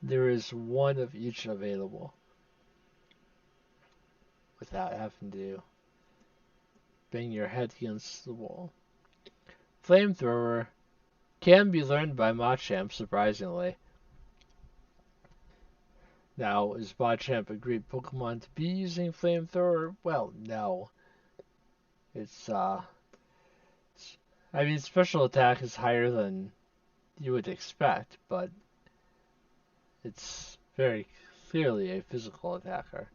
Speaker 1: there is one of each available without having to bang your head against the wall. Flamethrower can be learned by Machamp, surprisingly. Now, is Machamp a great Pokemon to be using Flamethrower? Well, no. It's, I mean, special attack is higher than you would expect, but it's very clearly a physical attacker.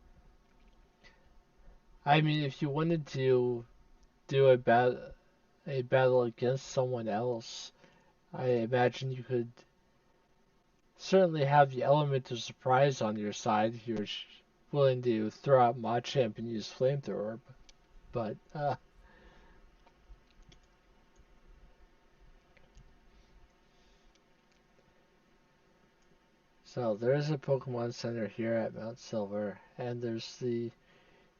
Speaker 1: I mean, if you wanted to do a battle against someone else, I imagine you could certainly have the element of surprise on your side if you're willing to throw out Machamp and use Flamethrower. But, so there is a Pokemon Center here at Mount Silver, and there's the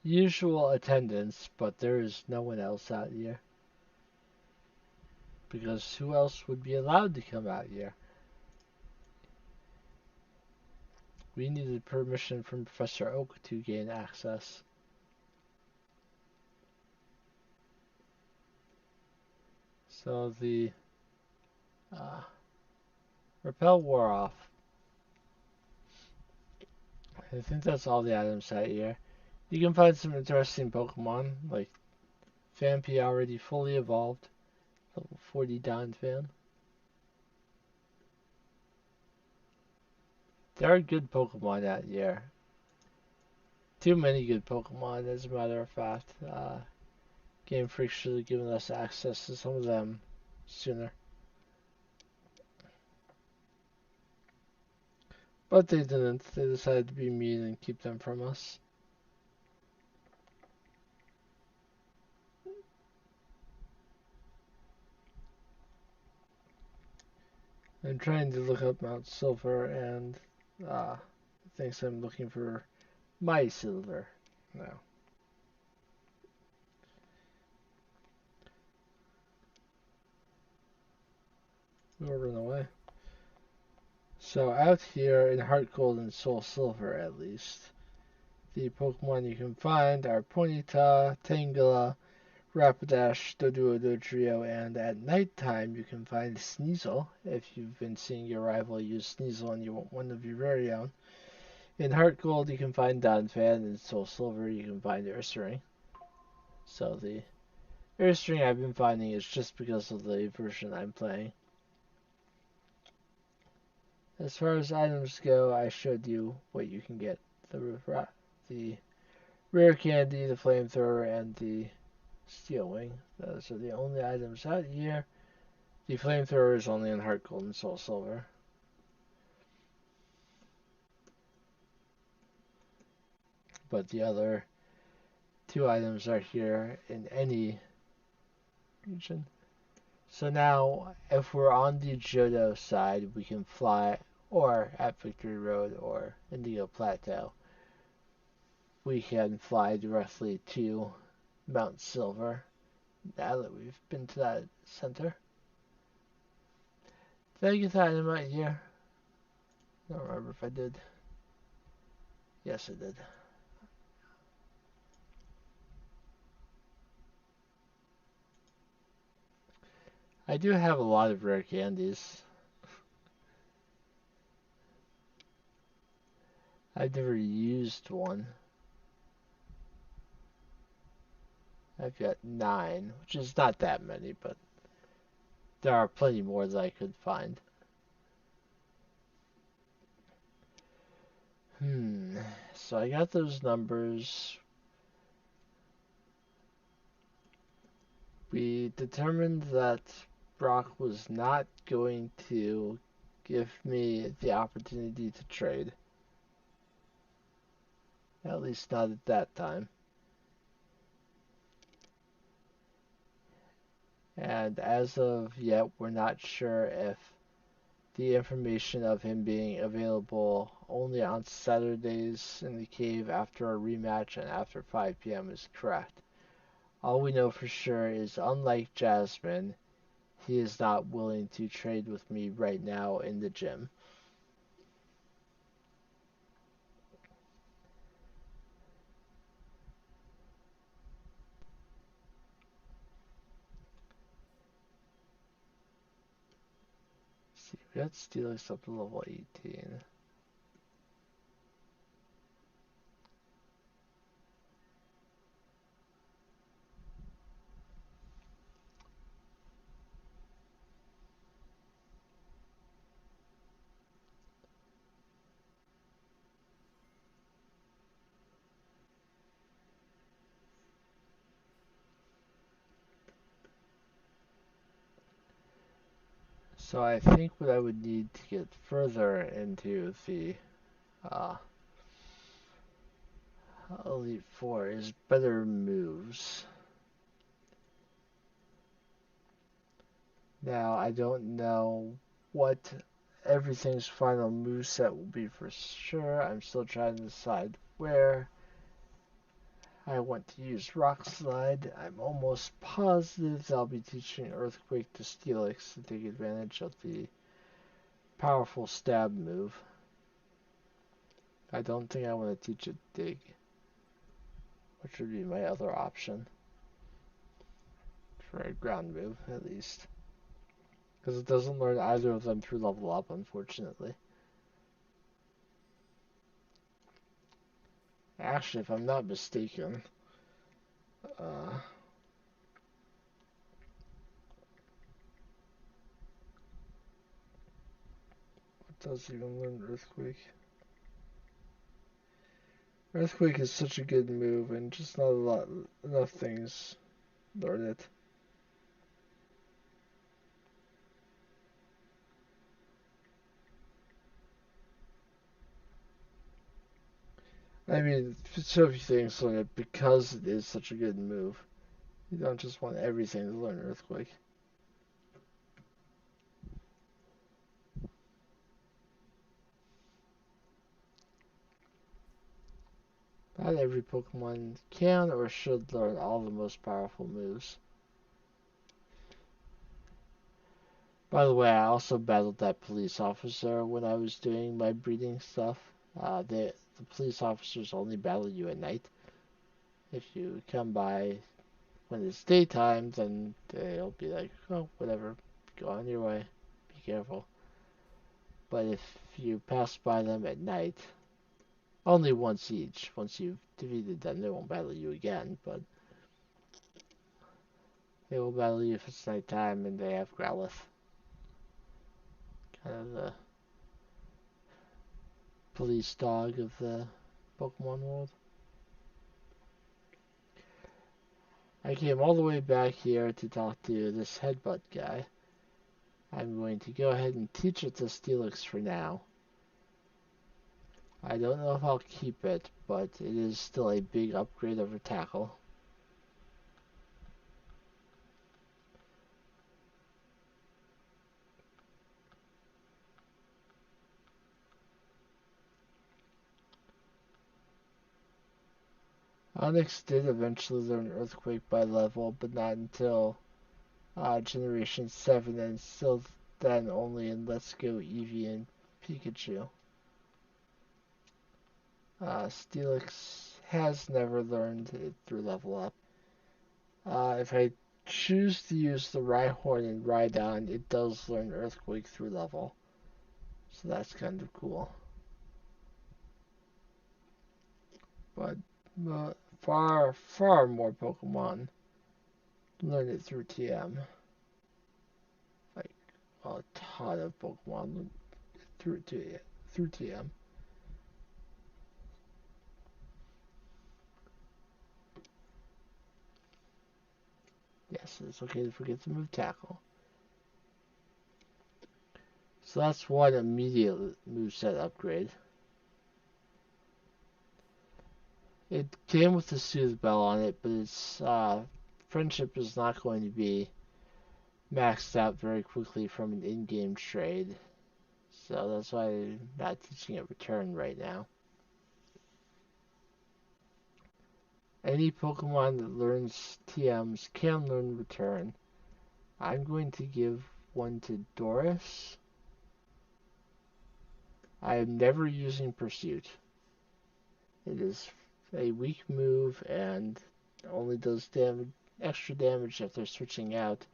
Speaker 1: usual attendance, but there is no one else out here. Because who else would be allowed to come out here? We needed permission from Professor Oak to gain access. So the repel wore off. I think that's all the items out here. You can find some interesting Pokemon, like Phanpy already fully evolved, level 40 Donphan. There are good Pokemon out here. Too many good Pokemon, as a matter of fact. Game Freak should have given us access to some of them sooner. But they didn't. They decided to be mean and keep them from us. I'm trying to look up Mount Silver, and it thinks I'm looking for my silver now. We'll run away. So out here in HeartGold and Soul Silver, at least, the Pokemon you can find are Ponyta, Tangela, Rapidash, Doduo, and at nighttime you can find Sneasel, if you've been seeing your rival use Sneasel and you want one of your very own. In HeartGold you can find Donphan, and in Soul Silver you can find Ursaring. So the Ursaring I've been finding is just because of the version I'm playing. As far as items go, I showed you what you can get. The rare candy, the flamethrower, and the steel wing. Those are the only items out here. The flamethrower is only in HeartGold and Soul Silver. But the other two items are here in any region. So now, if we're on the Johto side, we can fly, or at Victory Road or Indigo Plateau, we can fly directly to Mount Silver, now that we've been to that center. Did I get the item out here? I don't remember if I did. Yes, I did. I do have a lot of rare candies. I've never used one. I've got 9, which is not that many, but there are plenty more that I could find. So I got those numbers. We determined that Brock was not going to give me the opportunity to trade. At least not at that time. And as of yet, we're not sure if the information of him being available only on Saturdays in the cave after a rematch and after 5 p.m. is correct. All we know for sure is, unlike Jasmine, he is not willing to trade with me right now in the gym. Let's see, we got Steelix up to level 18. So I think what I would need to get further into the uh, Elite Four is better moves. Now, I don't know what everything's final moveset will be for sure. I'm still trying to decide where I want to use Rock Slide. I'm almost positive that I'll be teaching Earthquake to Steelix to take advantage of the powerful stab move. I don't think I want to teach it Dig, which would be my other option for a ground move, at least. Because it doesn't learn either of them through level up, unfortunately. Actually, if I'm not mistaken, uh, what does even learn Earthquake? Earthquake is such a good move, and just not enough things learn it. I mean, so few things learn it because it is such a good move. You don't just want everything to learn Earthquake. Not every Pokemon can or should learn all the most powerful moves. By the way, I also battled that police officer when I was doing my breeding stuff. The police officers only battle you at night. If you come by when it's daytime, then they'll be like, oh, whatever, go on your way, be careful. But if you pass by them at night, only once each, once you've defeated them, they won't battle you again, but they will battle you if it's nighttime and they have Growlithe. Kind of the police dog of the Pokemon world. I came all the way back here to talk to this headbutt guy. I'm going to go ahead and teach it to Steelix for now. I don't know if I'll keep it, but it is still a big upgrade over Tackle. Onyx did eventually learn Earthquake by level, but not until Generation 7, and still then only in Let's Go Eevee and Pikachu. Steelix has never learned it through level up. If I choose to use the Rhyhorn and Rhydon, it does learn Earthquake through level. So that's kind of cool. But far more Pokemon learn it through TM. Like a ton of Pokemon learn it through TM. Yes, it's okay to forget to move Tackle. So that's one immediate moveset upgrade. It came with the Soothe Bell on it, but its friendship is not going to be maxed out very quickly from an in-game trade. So that's why I'm not teaching it Return right now. Any Pokemon that learns TMs can learn Return. I'm going to give one to Doris. I am never using Pursuit. It is a weak move and only does extra damage if they're switching out.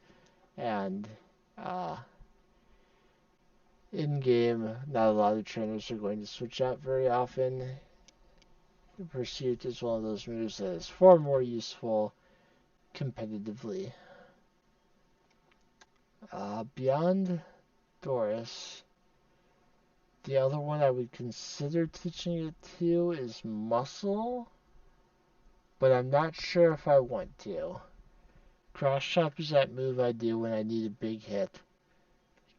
Speaker 1: And in game, not a lot of trainers are going to switch out very often. Pursuit is one of those moves that is far more useful competitively. Beyond Doris, the other one I would consider teaching it to is Muscle, but I'm not sure if I want to. Cross Chop is that move I do when I need a big hit.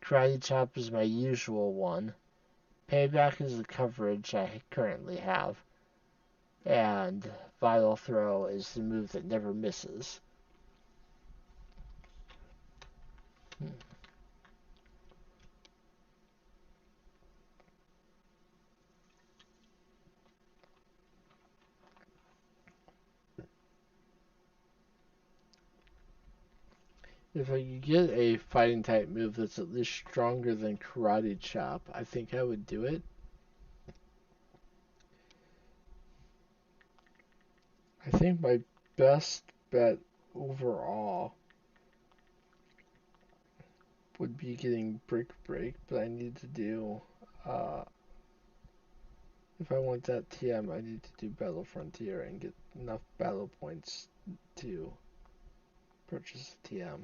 Speaker 1: Karate Chop is my usual one. Payback is the coverage I currently have. And Vital Throw is the move that never misses. If I could get a fighting type move that's at least stronger than Karate Chop, I think I would do it. I think my best bet overall would be getting Brick Break, but I need to do, if I want that TM, I need to do Battle Frontier and get enough battle points to purchase a TM.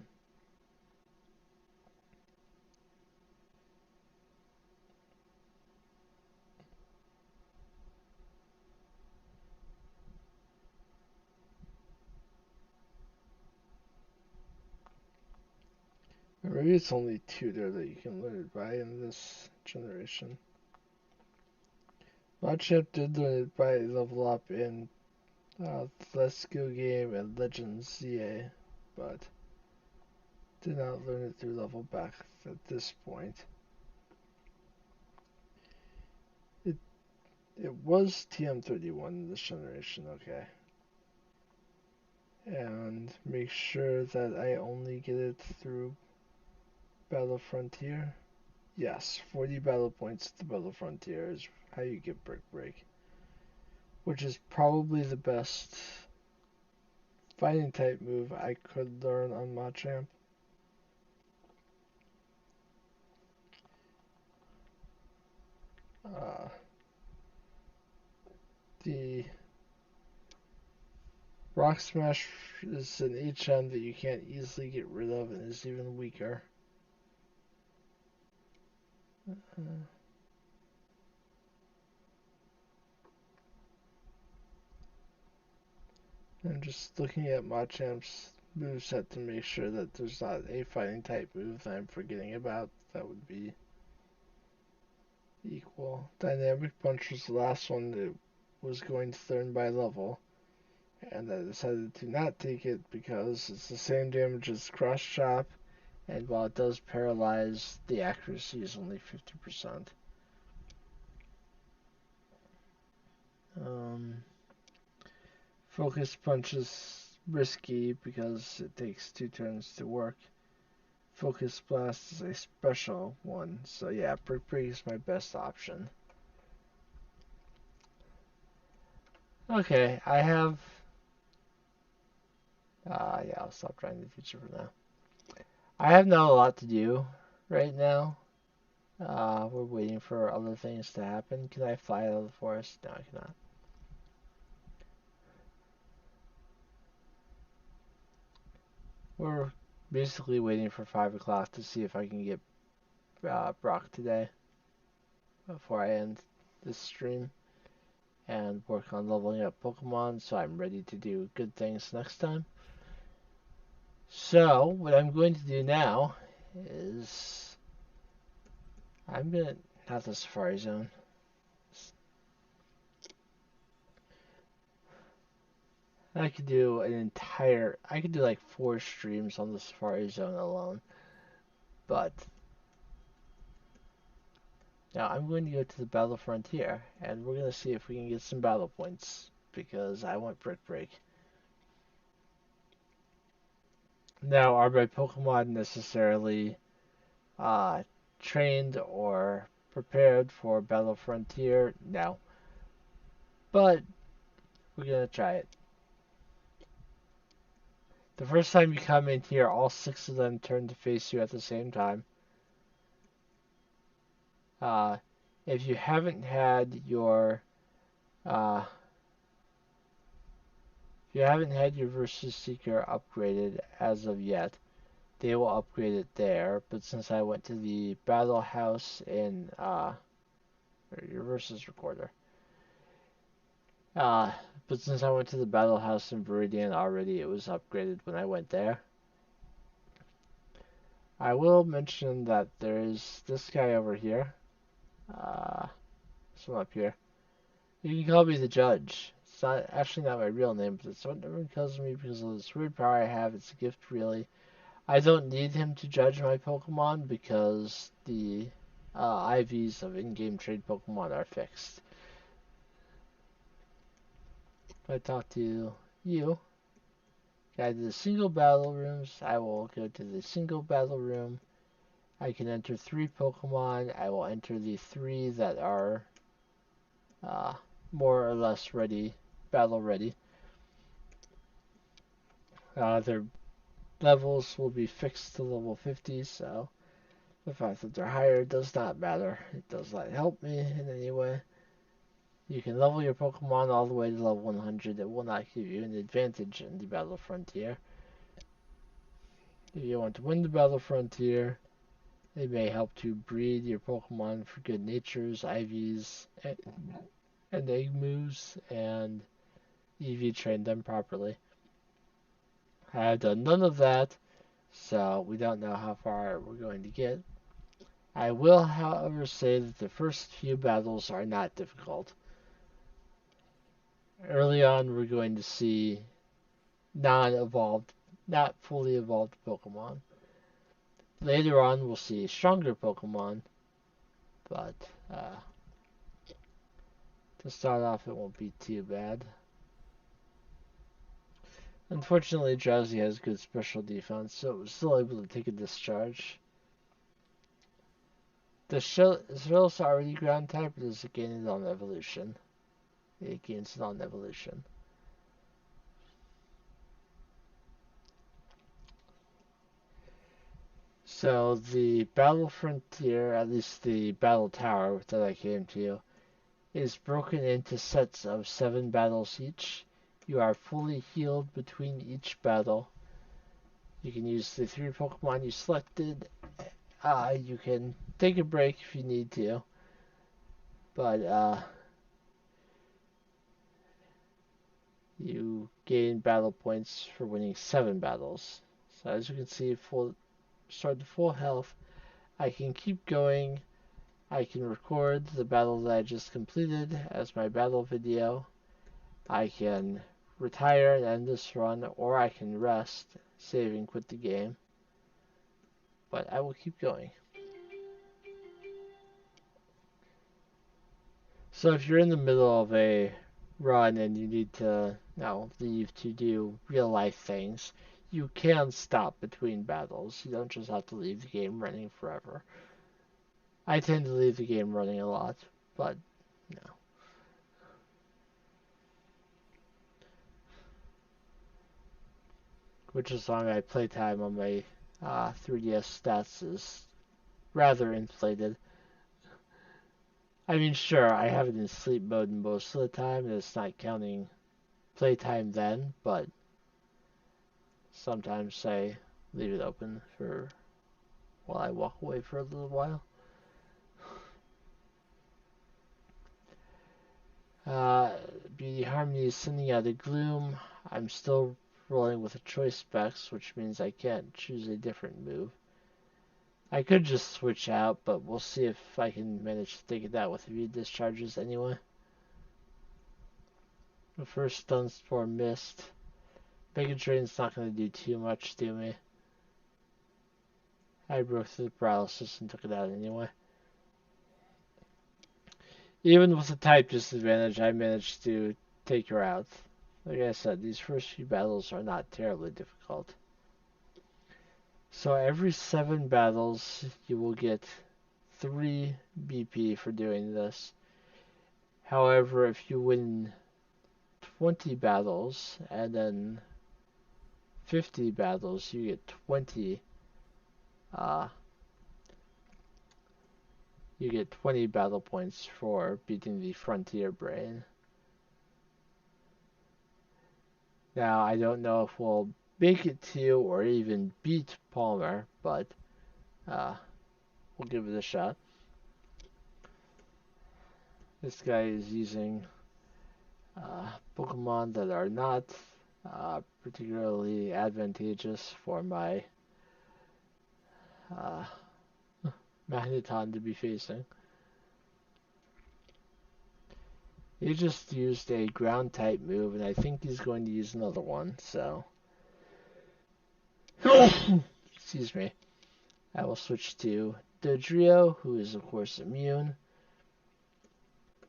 Speaker 1: Or maybe it's only Tutor that you can learn it by in this generation. Machamp did learn it by level up in Let's Go Game and Legends ZA, but did not learn it through level back at this point. It was TM31 in this generation, okay. And make sure that I only get it through Battle Frontier. Yes, 40 battle points to Battle Frontier is how you get Brick Break. Which is probably the best fighting type move I could learn on Machamp. The Rock Smash is an HM that you can't easily get rid of and is even weaker. I'm just looking at Machamp's moveset to make sure that there's not a fighting type move that I'm forgetting about that would be equal. Dynamic Punch was the last one that was going to learn by level, and I decided to not take it because it's the same damage as Cross Chop, and while it does paralyze, the accuracy is only 50%. Focus Punch is risky because it takes 2 turns to work. Focus Blast is a special one, so yeah, Brick Break is my best option. Okay, I have Yeah, I'll stop trying to teach it for now. I have not a lot to do right now. We're waiting for other things to happen. Can I fly out of the forest? No, I cannot. We're basically waiting for 5 o'clock to see if I can get Brock today before I end this stream and work on leveling up Pokemon so I'm ready to do good things next time. So, what I'm going to do now is I'm gonna not the Safari Zone. I could do like 4 streams on the Safari Zone alone. But now I'm going to go to the Battle Frontier and we're going to see if we can get some battle points because I want Brick Break. Now, are my Pokemon necessarily uh, trained or prepared for Battle Frontier? No. But we're going to try it. The first time you come in here, all 6 of them turn to face you at the same time. Uh, if you haven't had your uh, if you haven't had your Versus Seeker upgraded as of yet, they will upgrade it there. But since I went to the Battle House in or your Versus Recorder, uh, but since I went to the Battle House in Viridian already, it was upgraded when I went there. I will mention that there is this guy over here. This one up here. You can call me the Judge. It's not actually not my real name, but it's what everyone calls me because of this weird power I have. It's a gift, really. I don't need him to judge my Pokemon because the IVs of in-game trade Pokemon are fixed. If I talk to you, guide to the single battle rooms, I will go to the single battle room. I can enter 3 Pokemon. I will enter the 3 that are uh, more or less ready, battle ready. Their levels will be fixed to level 50, so the fact that they're higher does not matter. It does not help me in any way. You can level your Pokemon all the way to level 100. It will not give you an advantage in the Battle Frontier. If you want to win the Battle Frontier, they may help to breed your Pokemon for good natures, IVs, and egg moves, and EV train them properly. I have done none of that, so we don't know how far we're going to get. I will, however, say that the first few battles are not difficult. Early on, we're going to see non-evolved, not fully evolved Pokemon. Later on, we'll see stronger Pokemon, but to start off, it won't be too bad. Unfortunately, Drowsy has good special defense, so it was still able to take a discharge. The Shell's already ground type, but does it gain it on evolution? It gains it on evolution. So the Battle Frontier, at least the Battle Tower that I came to, is broken into sets of 7 battles each. You are fully healed between each battle. You can use the 3 Pokemon you selected. You can take a break if you need to, but you gain battle points for winning 7 battles. So as you can see, start to full health. I can keep going. I can record the battle that I just completed as my battle video. I can retire and end this run, or I can rest, save and quit the game. But I will keep going. So if you're in the middle of a run and you need to leave to do real life things, you can stop between battles. You don't just have to leave the game running forever. I tend to leave the game running a lot, but no. which is why my playtime on my 3DS stats is rather inflated. I mean, sure, I have it in sleep mode most of the time, and it's not counting playtime then, but sometimes I leave it open for while I walk away for a little while. Uh, Beauty Harmony is sending out a gloom. I'm still rolling with a choice specs, which means I can't choose a different move. I could just switch out, but we'll see if I can manage to take it out with a few discharges anyway. The first stun storm missed. Mega Drain's not going to do too much to me. I broke through the paralysis and took it out anyway. Even with a type disadvantage, I managed to take her out. Like I said, these first few battles are not terribly difficult. So every 7 battles, you will get 3 BP for doing this. However, if you win 20 battles and then 50 battles, you get 20 uh, you get 20 battle points for beating the Frontier Brain. Now, I don't know if we'll make it to or even beat Palmer, but we'll give it a shot. This guy is using Pokemon that are not particularly advantageous for my Magneton to be facing. He just used a ground type move, and I think he's going to use another one, so. Excuse me. I will switch to Dodrio, who is, of course, immune,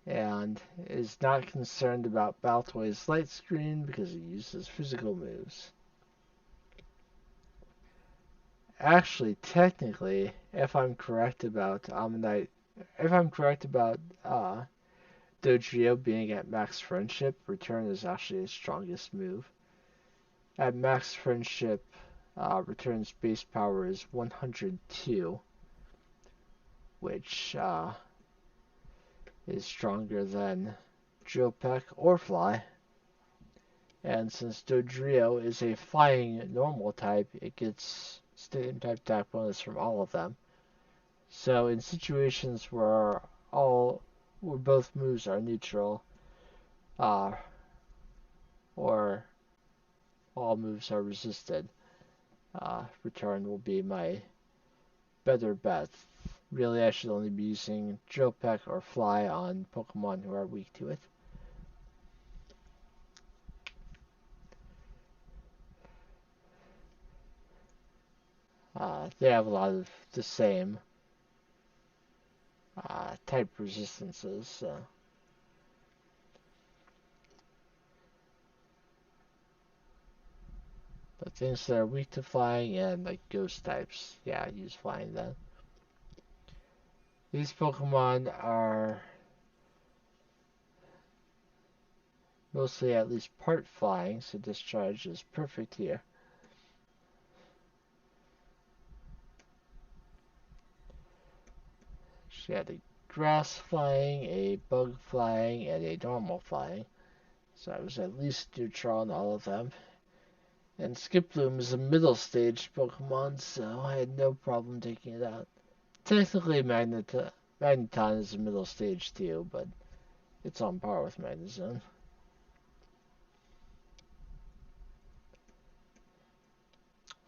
Speaker 1: and is not concerned about Baltoy's light screen because he uses physical moves. Actually, technically, if I'm correct about Ammonite, if I'm correct about Dodrio being at max friendship, Return is actually his strongest move. At max friendship, Return's base power is 102, which is stronger than Drillpeck or Fly. And since Dodrio is a flying normal type, it gets Stadium type attack bonus from all of them. So in situations where both moves are neutral, or all moves are resisted, Return will be my better bet. Really, I should only be using Drill Peck or Fly on Pokemon who are weak to it. They have a lot of the same type resistances, so. But things that are weak to flying and like ghost types, yeah, use flying then. These Pokemon are mostly at least part flying, so Discharge is perfect here. She had a grass flying, a bug flying, and a normal flying. So I was at least neutral on all of them. And Skiploom is a middle stage Pokemon, so I had no problem taking it out. Technically, Magneton is a middle stage too, but it's on par with Magnezone.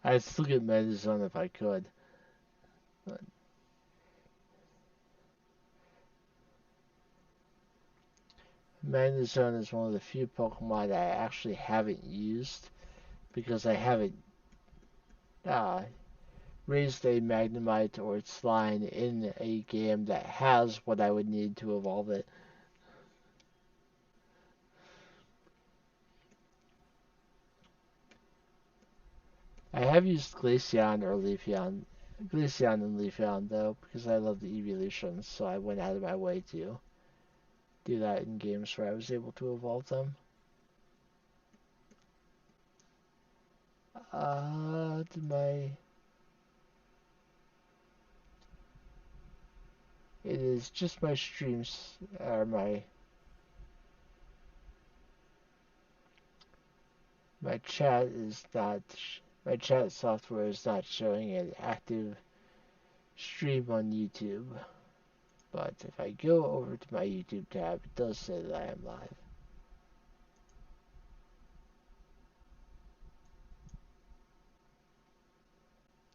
Speaker 1: I'd still get Magnezone if I could. But Magnezone is one of the few Pokemon I actually haven't used because I haven't raised a Magnemite or its line in a game that has what I would need to evolve it. I have used Glaceon or Leafeon. Glaceon and Leafeon though, because I love the evolutions, so I went out of my way to do that in games where I was able to evolve them. my it is just my streams or my chat is not my chat software is not showing an active stream on YouTube. But if I go over to my YouTube tab, it does say that I am live.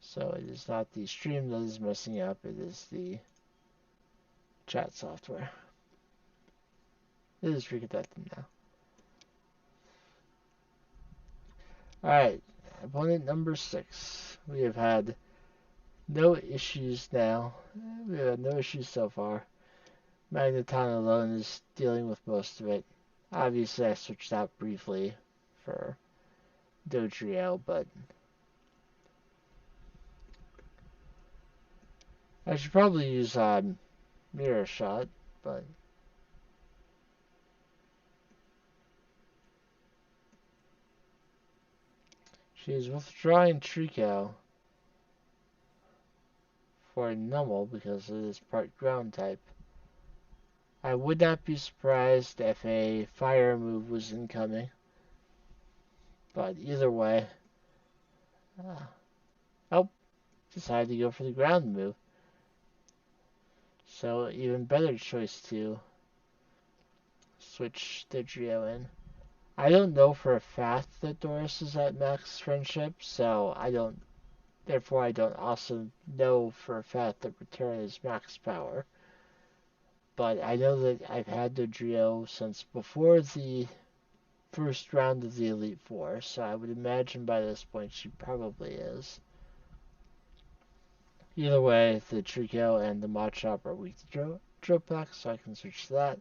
Speaker 1: So it is not the stream that is messing up, it is the chat software. It is reconnecting now. Alright, opponent number 6. We have had no issues now. We have had no issues so far. Magneton alone is dealing with most of it. Obviously, I switched out briefly for Dodrio, but I should probably use Mirror Shot, but she's withdrawing Trico for a Numble because it is part ground type. I would not be surprised if a fire move was incoming, but either way, oh, decided to go for the ground move. So even better choice to switch the Dodrio in. I don't know for a fact that Doris is at max friendship, so therefore I don't also know for a fact that Return is max power. But I know that I've had Dodrio since before the first round of the Elite Four, so I would imagine by this point she probably is. Either way, the Trico and the Machop are weak to Dropack, so I can switch to that.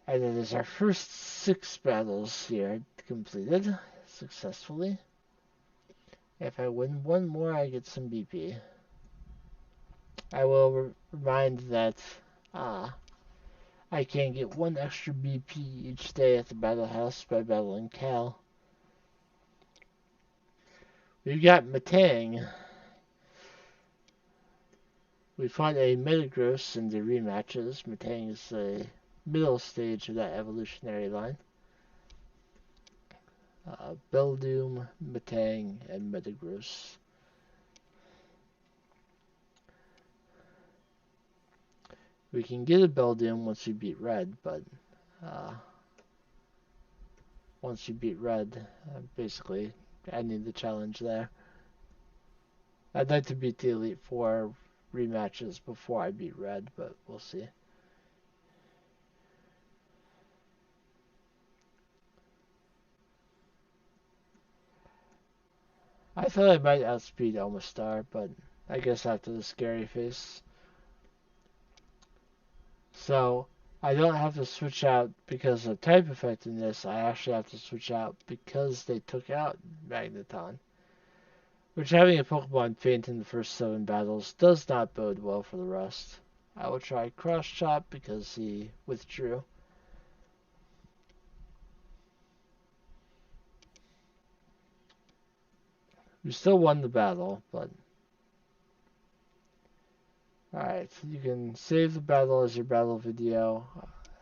Speaker 1: And it is our first 6 battles here completed successfully. If I win one more, I get some BP. I will remind that I can get 1 extra BP each day at the Battle House by battling Cal. We've got Metang. We fought a Metagross in the rematches. Metang is the middle stage of that evolutionary line. Beldoom, Metang, and Metagross. We can get a Beldoom once we beat Red, but once you beat Red, basically ending the challenge there. I'd like to beat the Elite Four rematches before I beat Red, but we'll see. I thought I might outspeed Omastar, but I guess after the scary face. So, I don't have to switch out because of type effectiveness, I actually have to switch out because they took out Magneton. Which having a Pokemon faint in the first 7 battles does not bode well for the rest. I will try Cross Chop because he withdrew. We still won the battle, but... Alright, you can save the battle as your battle video.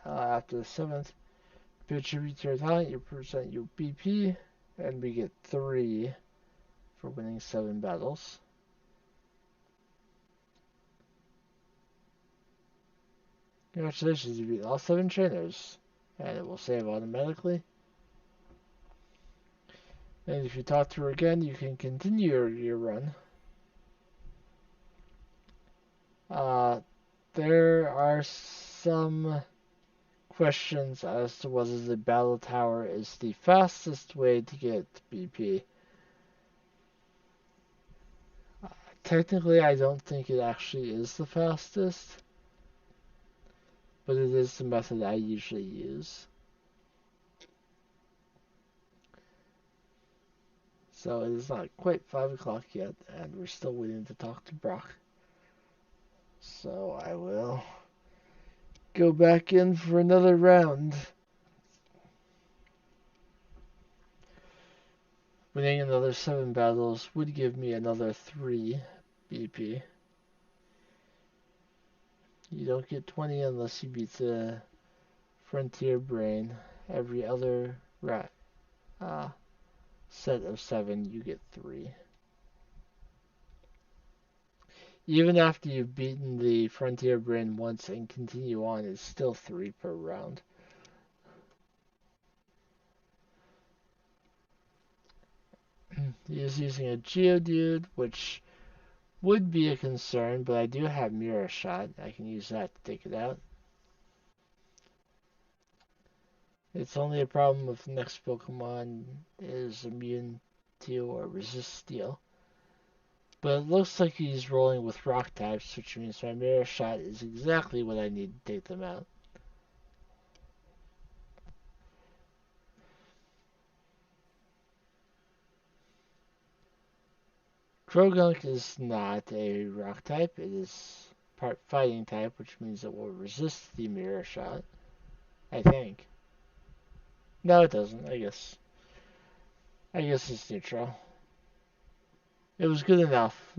Speaker 1: After the 7th, picture reach your talent, you present your BP, and we get 3 for winning 7 battles. Congratulations, you beat all 7 trainers, and it will save automatically. And if you talk to her again, you can continue your run. There are some questions as to whether the battle tower is the fastest way to get BP. Technically, I don't think it actually is the fastest, but it is the method I usually use. So it is not quite 5 o'clock yet, and we're still waiting to talk to Brock. So I will go back in for another round. Winning another 7 battles would give me another 3 BP. You don't get 20 unless you beat the Frontier Brain. Every other uh, set of 7, you get 3. Even after you've beaten the Frontier Brain once and continue on, it's still 3 per round. He is using a Geodude, which would be a concern, but I do have Mirror Shot. I can use that to take it out. It's only a problem if the next Pokemon is immune to or resists Steel. But it looks like he's rolling with Rock types, which means my Mirror Shot is exactly what I need to take them out. Croagunk is not a Rock type. It is part Fighting type, which means it will resist the Mirror Shot. I think. No, it doesn't. I guess it's neutral. It was good enough.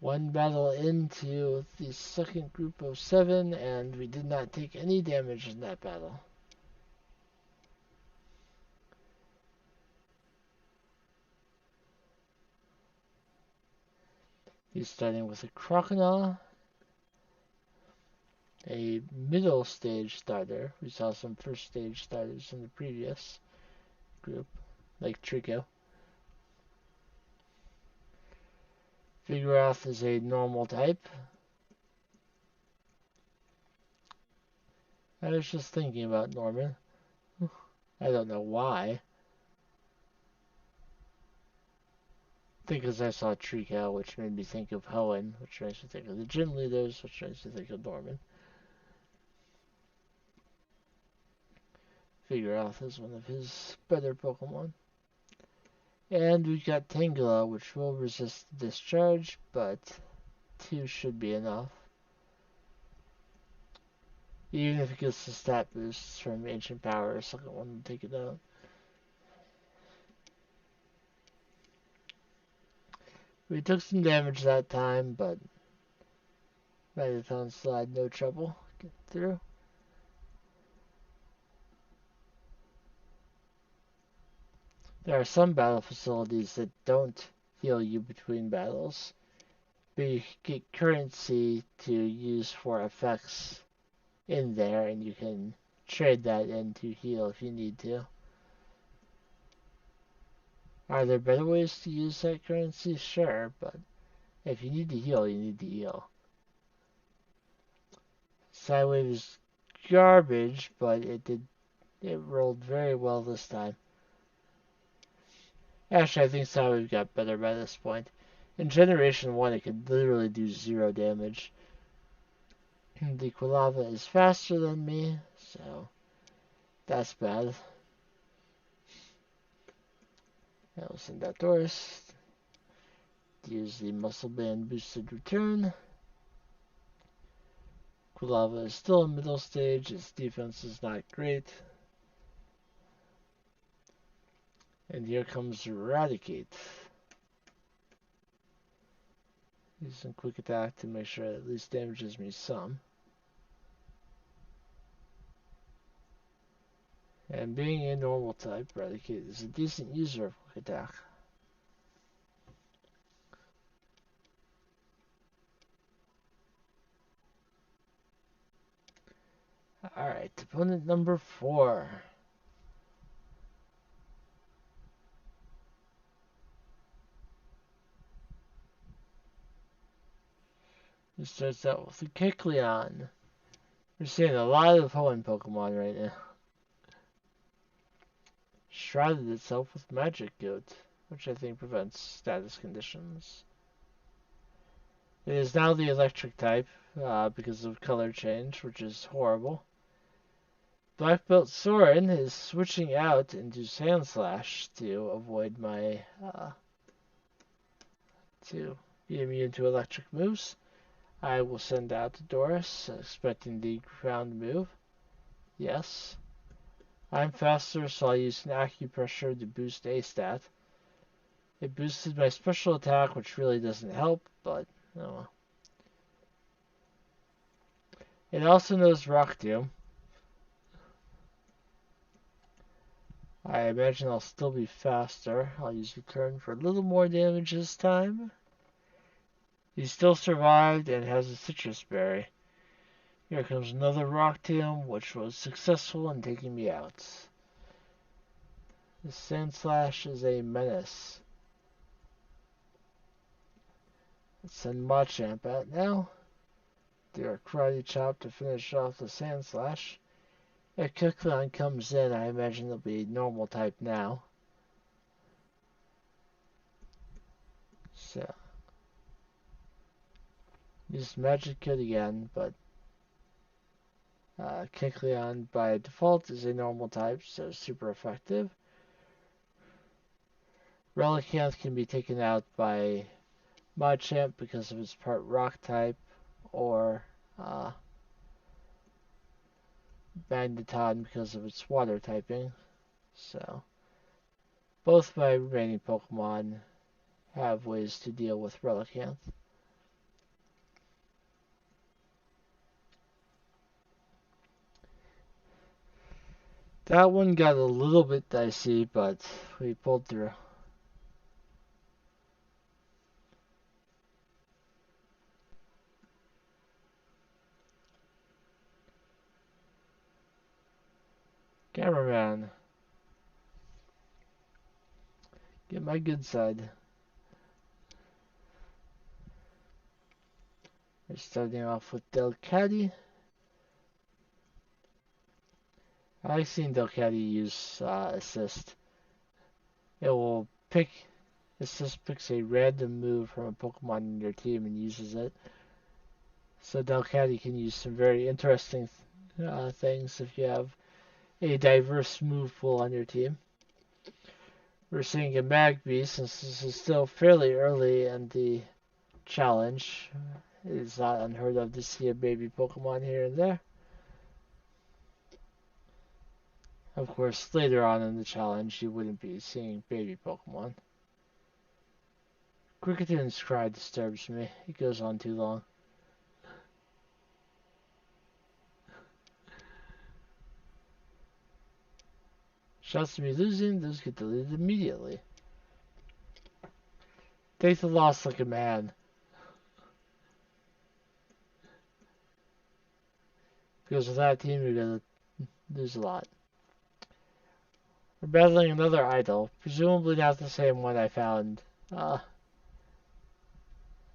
Speaker 1: One battle into the second group of 7, and we did not take any damage in that battle. He's starting with a Crocodile, a middle stage starter. We saw some first stage starters in the previous group, like Trico. Vigoroth is a normal type. I was just thinking about Norman. I don't know why. I think because I saw Trico, which made me think of Hoenn, which makes me think of the gym leaders, which makes me think of Norman. Vigoroth is one of his better Pokemon. And we've got Tangela, which will resist discharge, but 2 should be enough. Even if it gets the stat boosts from Ancient Power, a second one will take it out. We took some damage that time, but Magneton Slide, no trouble. Get through. There are some battle facilities that don't heal you between battles, but you get currency to use for effects in there, and you can trade that in to heal if you need to. Are there better ways to use that currency? Sure, but if you need to heal, you need to heal. Sidewave is garbage, but it rolled very well this time. Actually, I think Sidewave got better by this point. In Generation 1, it could literally do 0 damage. The Quilava is faster than me, so that's bad. I will send out Doris. Use the Muscle Band boosted return. Quilava is still in middle stage. Its defense is not great. And here comes Eradicate. Use some quick attack to make sure it at least damages me some. And being a normal type, Eradicate is a decent user of quick attack. Alright, opponent number 4. He starts out with a Kecleon. We're seeing a lot of Hoenn Pokemon right now. Shrouded itself with Magic Goat, which I think prevents status conditions. It is now the electric type because of color change, which is horrible. Black Belt Soren is switching out into Sandslash to avoid to be immune to electric moves. I will send out to Doris, expecting the ground move. Yes. I'm faster, so I'll use an acupressure to boost a stat. It boosted my special attack, which really doesn't help, but oh well. It also knows Rock Doom. I imagine I'll still be faster. I'll use Return for a little more damage this time. He still survived and has a citrus berry. Here comes another Rock Tomb, which was successful in taking me out. The Sand Slash is a menace. Let's send Machamp out now. Do a Karate Chop to finish off the Sand Slash. If Kecleon comes in, I imagine it'll be normal type now. So, use Magic Kid again, but Kecleon by default is a normal type, so super effective. Relicanth can be taken out by Machamp because of its part rock type, or Magneton because of its water typing. So, both my remaining Pokemon have ways to deal with Relicanth. That one got a little bit dicey, but we pulled through. Cameraman, get my good side. We're starting off with Delcatty. I like seeing Delcatty use Assist. It will pick, Assist picks a random move from a Pokemon in your team and uses it. So Delcatty can use some very interesting things if you have a diverse move pool on your team. We're seeing a Magby, since this is still fairly early in the challenge. It is not unheard of to see a baby Pokemon here and there. Of course, later on in the challenge, you wouldn't be seeing baby Pokemon. Cricketon's cry disturbs me. It goes on too long. Shots to me losing, those get deleted immediately. Take the loss like a man. Because with that team, you're gonna lose a lot. We're battling another idol, presumably not the same one I found out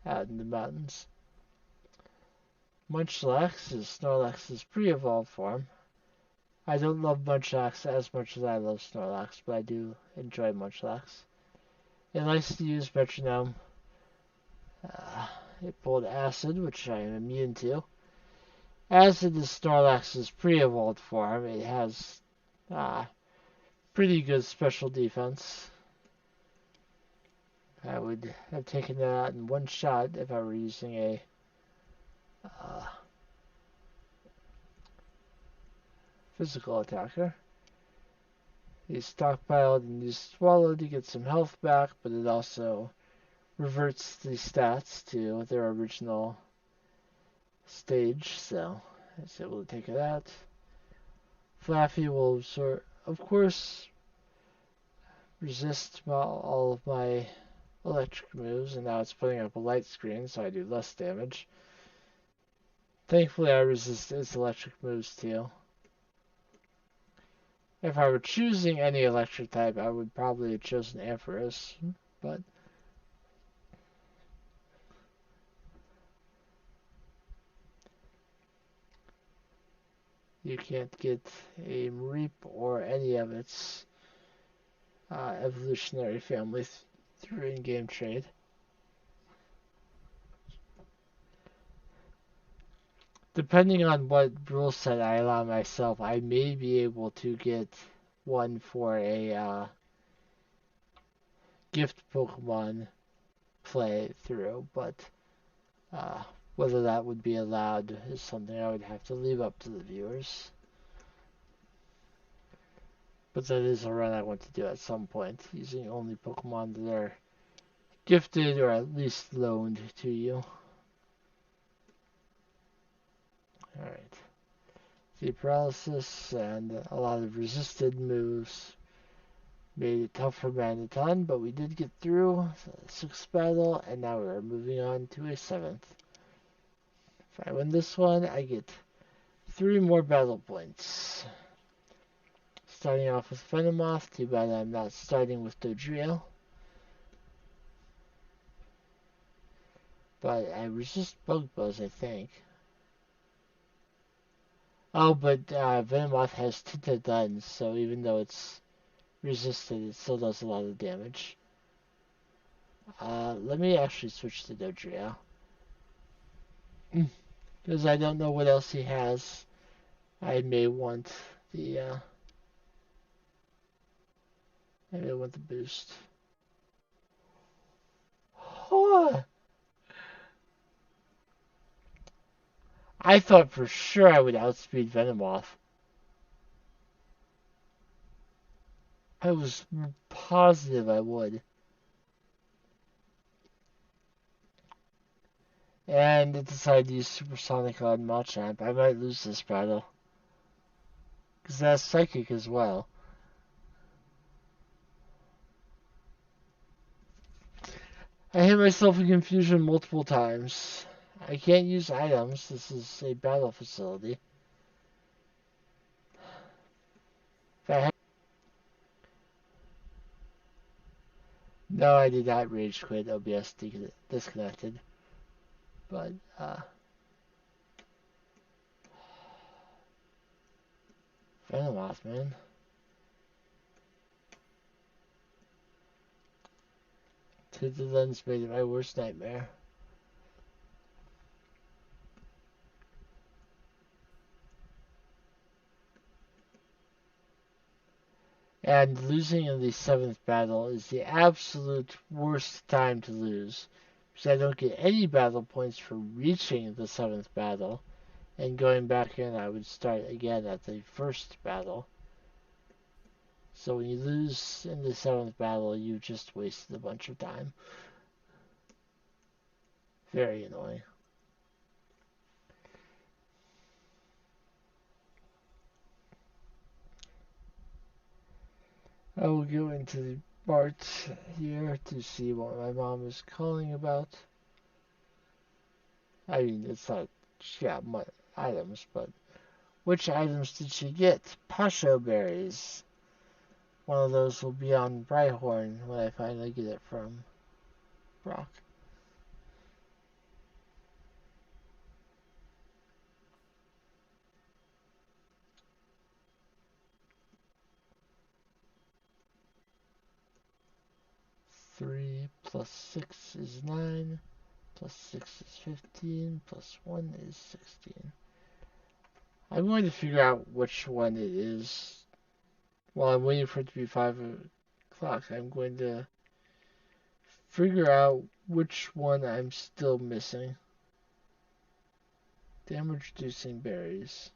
Speaker 1: in the mountains. Munchlax is Snorlax's pre-evolved form. I don't love Munchlax as much as I love Snorlax, but I do enjoy Munchlax. It likes to use Metronome. It pulled Acid, which I am immune to. Acid is Snorlax's pre-evolved form. It has pretty good special defense. I would have taken that out in one shot if I were using a physical attacker. He stockpiled and used Swallow to get some health back, but it also reverts the stats to their original stage, so I was able to take it out. Flaffy will, of course, resist all of my electric moves, and now it's putting up a light screen, so I do less damage. Thankfully, I resist its electric moves too. If I were choosing any electric type, I would probably have chosen Ampharos, but you can't get a Reap or any of its evolutionary family through in-game trade. Depending on what rule set I allow myself, I may be able to get one for a gift Pokemon play through, but Whether that would be allowed is something I would have to leave up to the viewers. But that is a run I want to do at some point, using only Pokemon that are gifted or at least loaned to you. Alright. The paralysis and a lot of resisted moves made it tough for Magneton, but we did get through the 6th battle, and now we're moving on to a 7th. If I win this one, I get 3 more battle points. Starting off with Venomoth, too bad I'm not starting with Dodrio. But I resist Bug Buzz, I think. Oh, but Venomoth has Tinted Lens, so even though it's resisted, it still does a lot of damage. Let me actually switch to Dodrio. Because I don't know what else he has. I may want the, I may want the boost. Oh, I thought for sure I would outspeed Venomoth. I was positive I would. And it decided to use Supersonic on Machamp. I might lose this battle. Because that's Psychic as well. I hit myself in confusion multiple times. I can't use items. This is a battle facility. No, I did not rage quit. OBS disconnected. But, Venomoth, man. Tinted Lens made it my worst nightmare. And losing in the 7th battle is the absolute worst time to lose. Because I don't get any battle points for reaching the 7th battle. And going back in, I would start again at the 1st battle. So when you lose in the 7th battle, you just wasted a bunch of time. Very annoying. I will go into the Bart here to see what my mom is calling about. I mean, it's not, she got items, but which items did she get? Pasho berries. One of those will be on Brihorn when I finally get it from Brock. Three plus 6 is 9, plus 6 is 15, plus 1 is 16. I'm going to figure out which one it is. While I'm waiting for it to be 5 o'clock, I'm going to figure out which one I'm still missing. Damage reducing berries.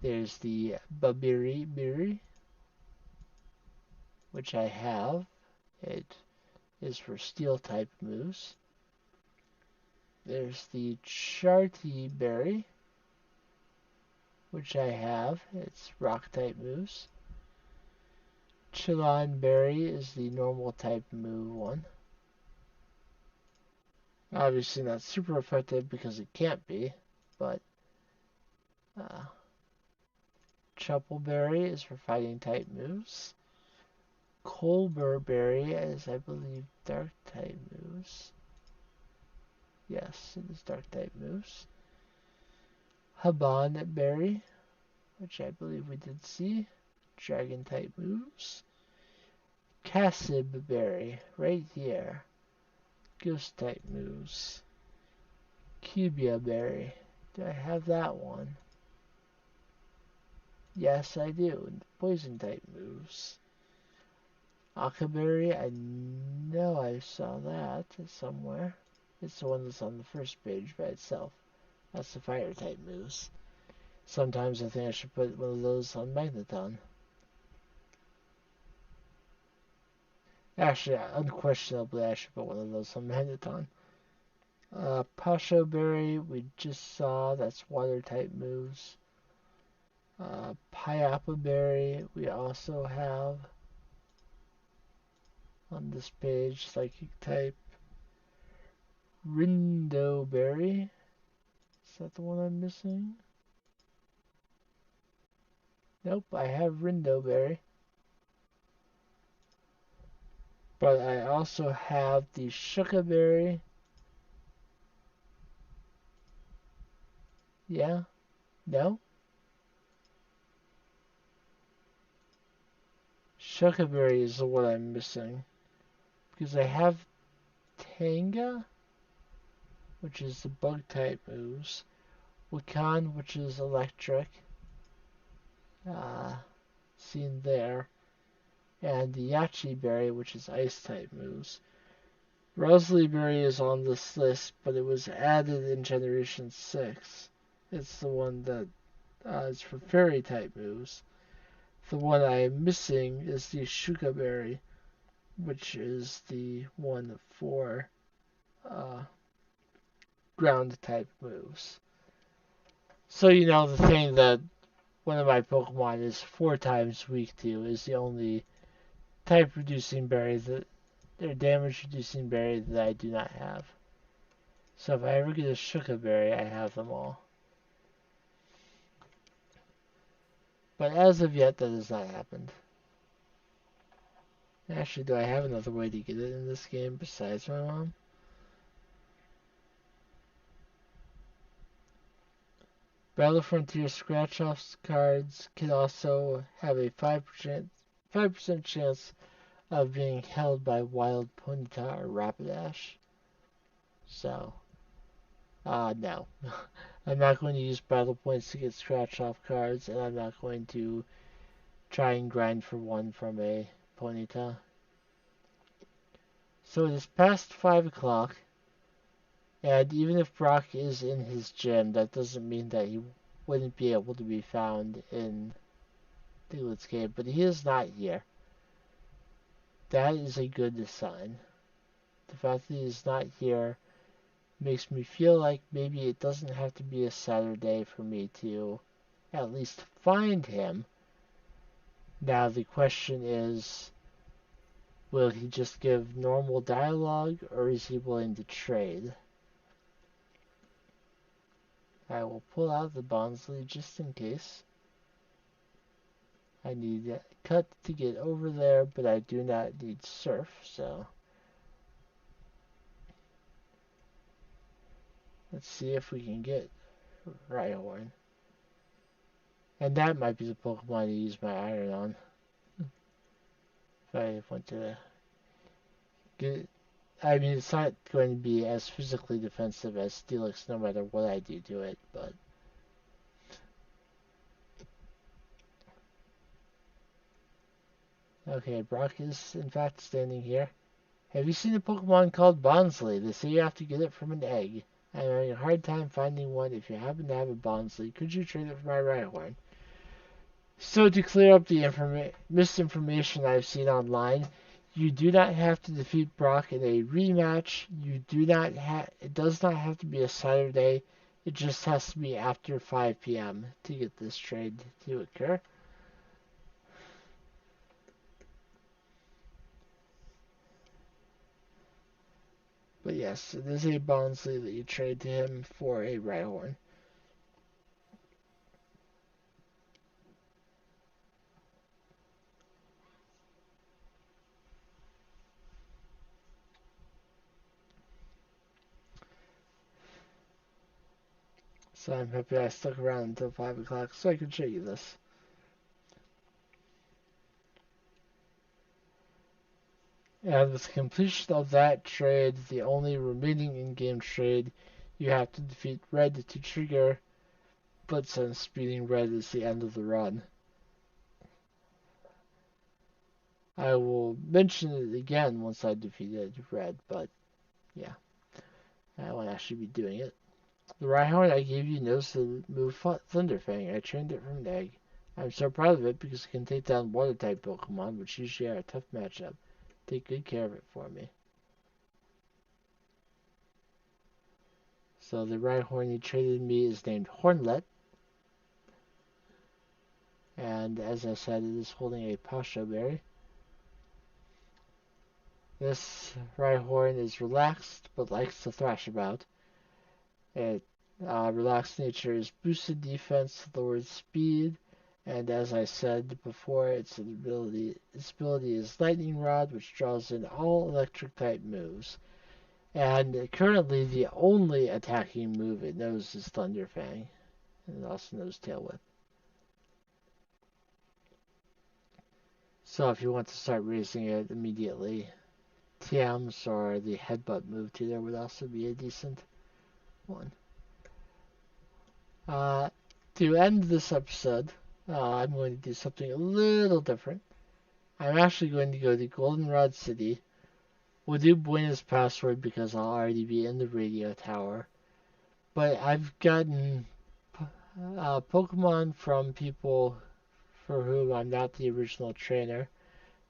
Speaker 1: There's the Babiri, which I have. It is for steel type moves. There's the Charty berry, which I have. It's rock type moves. Chillon berry is the normal type move one. Obviously not super effective because it can't be, but Chuppleberry is for fighting type moves. Colburberry is, I believe, dark type moves. Yes, it is dark type moves. Habanberry, which I believe we did see, dragon type moves. Cassibberry, right here, ghost type moves. Cubia berry, do I have that one? Yes, I do. Poison type moves. Akaberry, I know I saw that somewhere. It's the one that's on the first page by itself. That's the fire type moves. Sometimes I think I should put one of those on Magneton. Actually, unquestionably, I should put one of those on Magneton. Pasho Berry, we just saw, that's water type moves. Pineapple Berry, we also have on this page, psychic type. Rindo Berry, is that the one I'm missing? Nope, I have Rindo Berry. But I also have the Shuka Berry. Yeah? No? Shuka Berry is the one I'm missing. Because I have Tanga, which is the bug type moves. Wakan, which is electric. Seen there. And the Yachi Berry, which is ice type moves. Rosalie Berry is on this list, but it was added in Generation 6. It's the one that is for fairy type moves. The one I am missing is the Shuka Berry, which is the one for ground type moves. So, the thing that one of my Pokemon is 4 times weak to is the only type reducing berry or damage reducing berry that I do not have. So if I ever get a Shuka Berry, I have them all. But as of yet, that has not happened. Actually, do I have another way to get it in this game besides my mom? Battle Frontier scratch-off cards can also have a 5% chance of being held by Wild Ponyta or Rapidash. So, no. I'm not going to use battle points to get scratch-off cards, and I'm not going to try and grind for one from a Ponyta. So it is past 5 o'clock, and even if Brock is in his gym, that doesn't mean that he wouldn't be able to be found in Diglett's cave, but he is not here. That is a good sign. The fact that he is not here makes me feel like maybe it doesn't have to be a Saturday for me to at least find him. Now the question is, will he just give normal dialogue, or is he willing to trade? I will pull out the Bonsly just in case. I need cut to get over there, but I do not need surf, so let's see if we can get Rhyhorn. And that might be the Pokemon to use my iron on. If I want to get, I mean, it's not going to be as physically defensive as Steelix no matter what I do to it, but okay, Brock is in fact standing here. Have you seen a Pokemon called Bonsly? They say you have to get it from an egg. I'm having a hard time finding one. If you happen to have a Bonsly, could you trade it for my Rhyhorn? So to clear up the misinformation I've seen online, you do not have to defeat Brock in a rematch. You do not it does not have to be a Saturday. It just has to be after 5 p.m. to get this trade to occur. But yes, it is a Bonsly that you trade to him for a Rhyhorn. So I'm happy I stuck around until 5 o'clock so I could show you this. And with the completion of that trade, the only remaining in-game trade, you have to defeat Red to trigger, but since beating Red is the end of the run, I will mention it again once I defeated Red, but yeah. I won't actually be doing it. The Rhyhorn I gave you knows the move Thunderfang. I trained it from an egg. I'm so proud of it because it can take down water-type Pokemon, which usually are a tough matchup. Take good care of it for me. So the Rhyhorn you traded me is named Hornlet. And as I said, it is holding a Pasho Berry. This Rhyhorn is relaxed, but likes to thrash about. Its relaxed nature is boosted defense, lowered speed, and as I said before, its ability is Lightning Rod, which draws in all electric type moves. And currently, the only attacking move it knows is Thunderfang, and it also knows Tail Whip. So if you want to start raising it immediately, TMs or the Headbutt move to there would also be a decent one. To end this episode, I'm going to do something a little different. I'm actually going to go to Goldenrod City. We'll do Buena's password because I'll already be in the radio tower. But I've gotten Pokemon from people for whom I'm not the original trainer.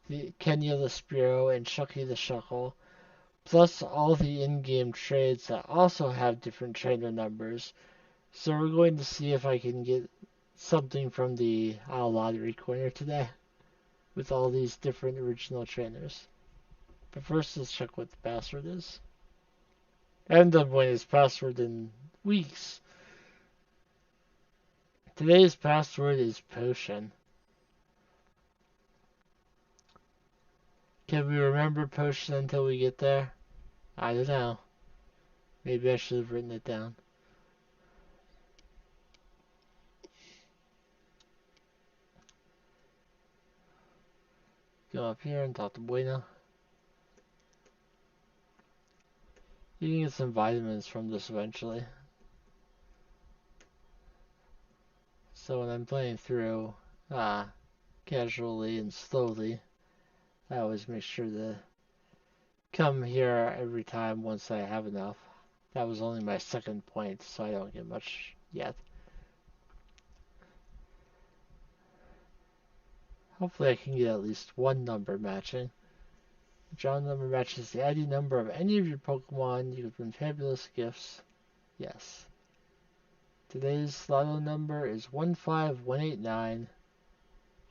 Speaker 1: The Kenya the Spearow and Shucky the Shuckle. Plus all the in-game trades that also have different trainer numbers. So we're going to see if I can get something from the lottery corner today with all these different original trainers. But first, let's check what the password is. I haven't done Buena's password in weeks. Today's password is potion. Can we remember potion until we get there? I don't know. Maybe I should have written it down. Go up here and talk to Buena. You can get some vitamins from this eventually. So when I'm playing through casually and slowly, I always make sure to come here every time once I have enough. That was only my second point, so I don't get much yet. Hopefully I can get at least one number matching. The draw number matches the ID number of any of your Pokemon. You can win fabulous gifts. Yes. Today's lotto number is 15189.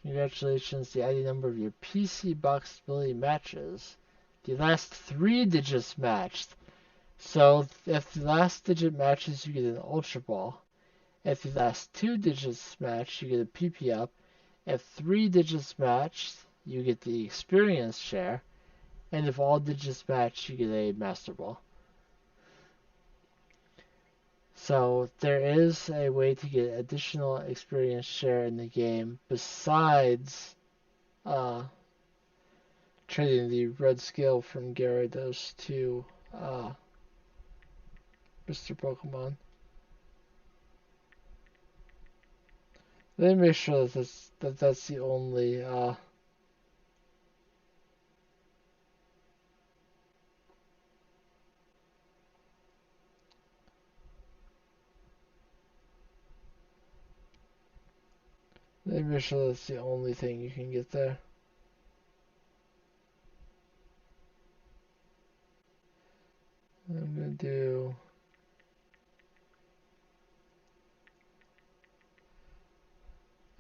Speaker 1: Congratulations, the ID number of your PC box ability matches. The last 3 digits matched. So if the last digit matches, you get an Ultra Ball. If the last 2 digits match, you get a PP up. If 3 digits match, you get the experience share. And if all digits match, you get a Master Ball. So there is a way to get additional experience share in the game besides trading the red scale from Gyarados to Mr. Pokemon. Let me make sure that that's the only let me make sure that's the only thing you can get there. I'm gonna do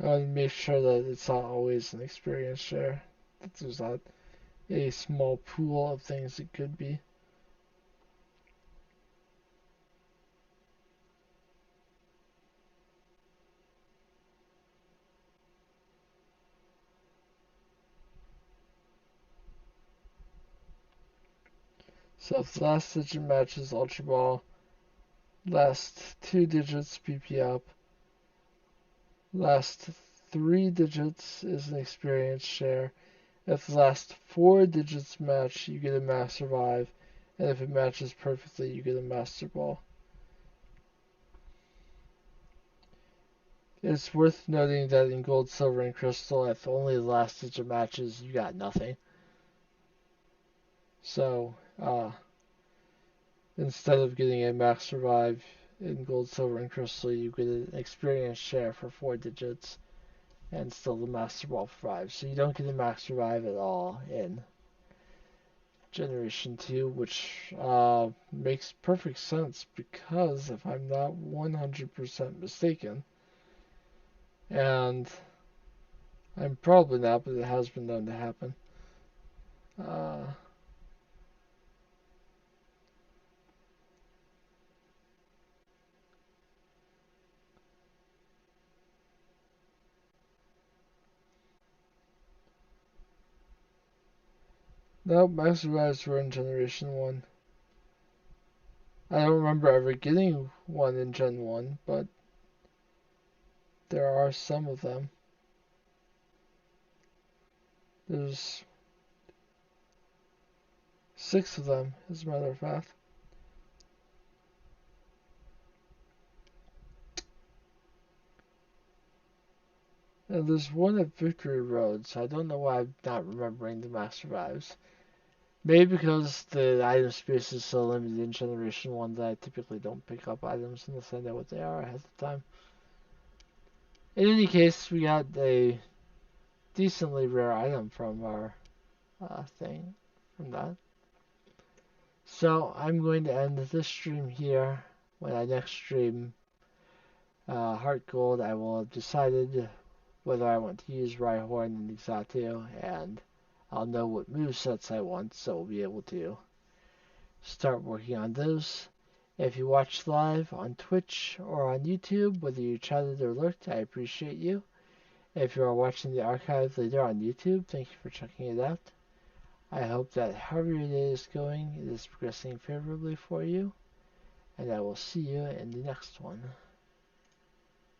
Speaker 1: I'll make sure that it's not always an experience share. That there's not a small pool of things it could be. So if the last digit matches Ultra Ball, last 2 digits PP up, last 3 digits is an experience share. If the last 4 digits match, you get a Max Revive, and if it matches perfectly, you get a Master Ball. It's worth noting that in Gold, Silver, and Crystal, if only the last digit matches, you got nothing. So, Instead of getting a max revive in gold, silver, and crystal, you get an experience share for 4 digits and still the master ball revive. So you don't get a max revive at all in Generation 2, which makes perfect sense because if I'm not 100% mistaken, and I'm probably not, but it has been known to happen. Uh, no, max revives were in Generation 1. I don't remember ever getting one in Gen 1, but there are some of them. There's 6 of them, as a matter of fact. And there's one at Victory Road, so I don't know why I'm not remembering the max revives. Maybe because the item space is so limited in Generation 1 that I typically don't pick up items unless I know what they are ahead of time. In any case, we got a decently rare item from our thing, from that. So I'm going to end this stream here. When I next stream HeartGold, I will have decided whether I want to use Rhyhorn and Exatu, and I'll know what movesets I want, so we'll be able to start working on those. If you watched live on Twitch or on YouTube, whether you chatted or lurked, I appreciate you. If you are watching the archive later on YouTube, thank you for checking it out. I hope that however your day is going, it is progressing favorably for you, and I will see you in the next one.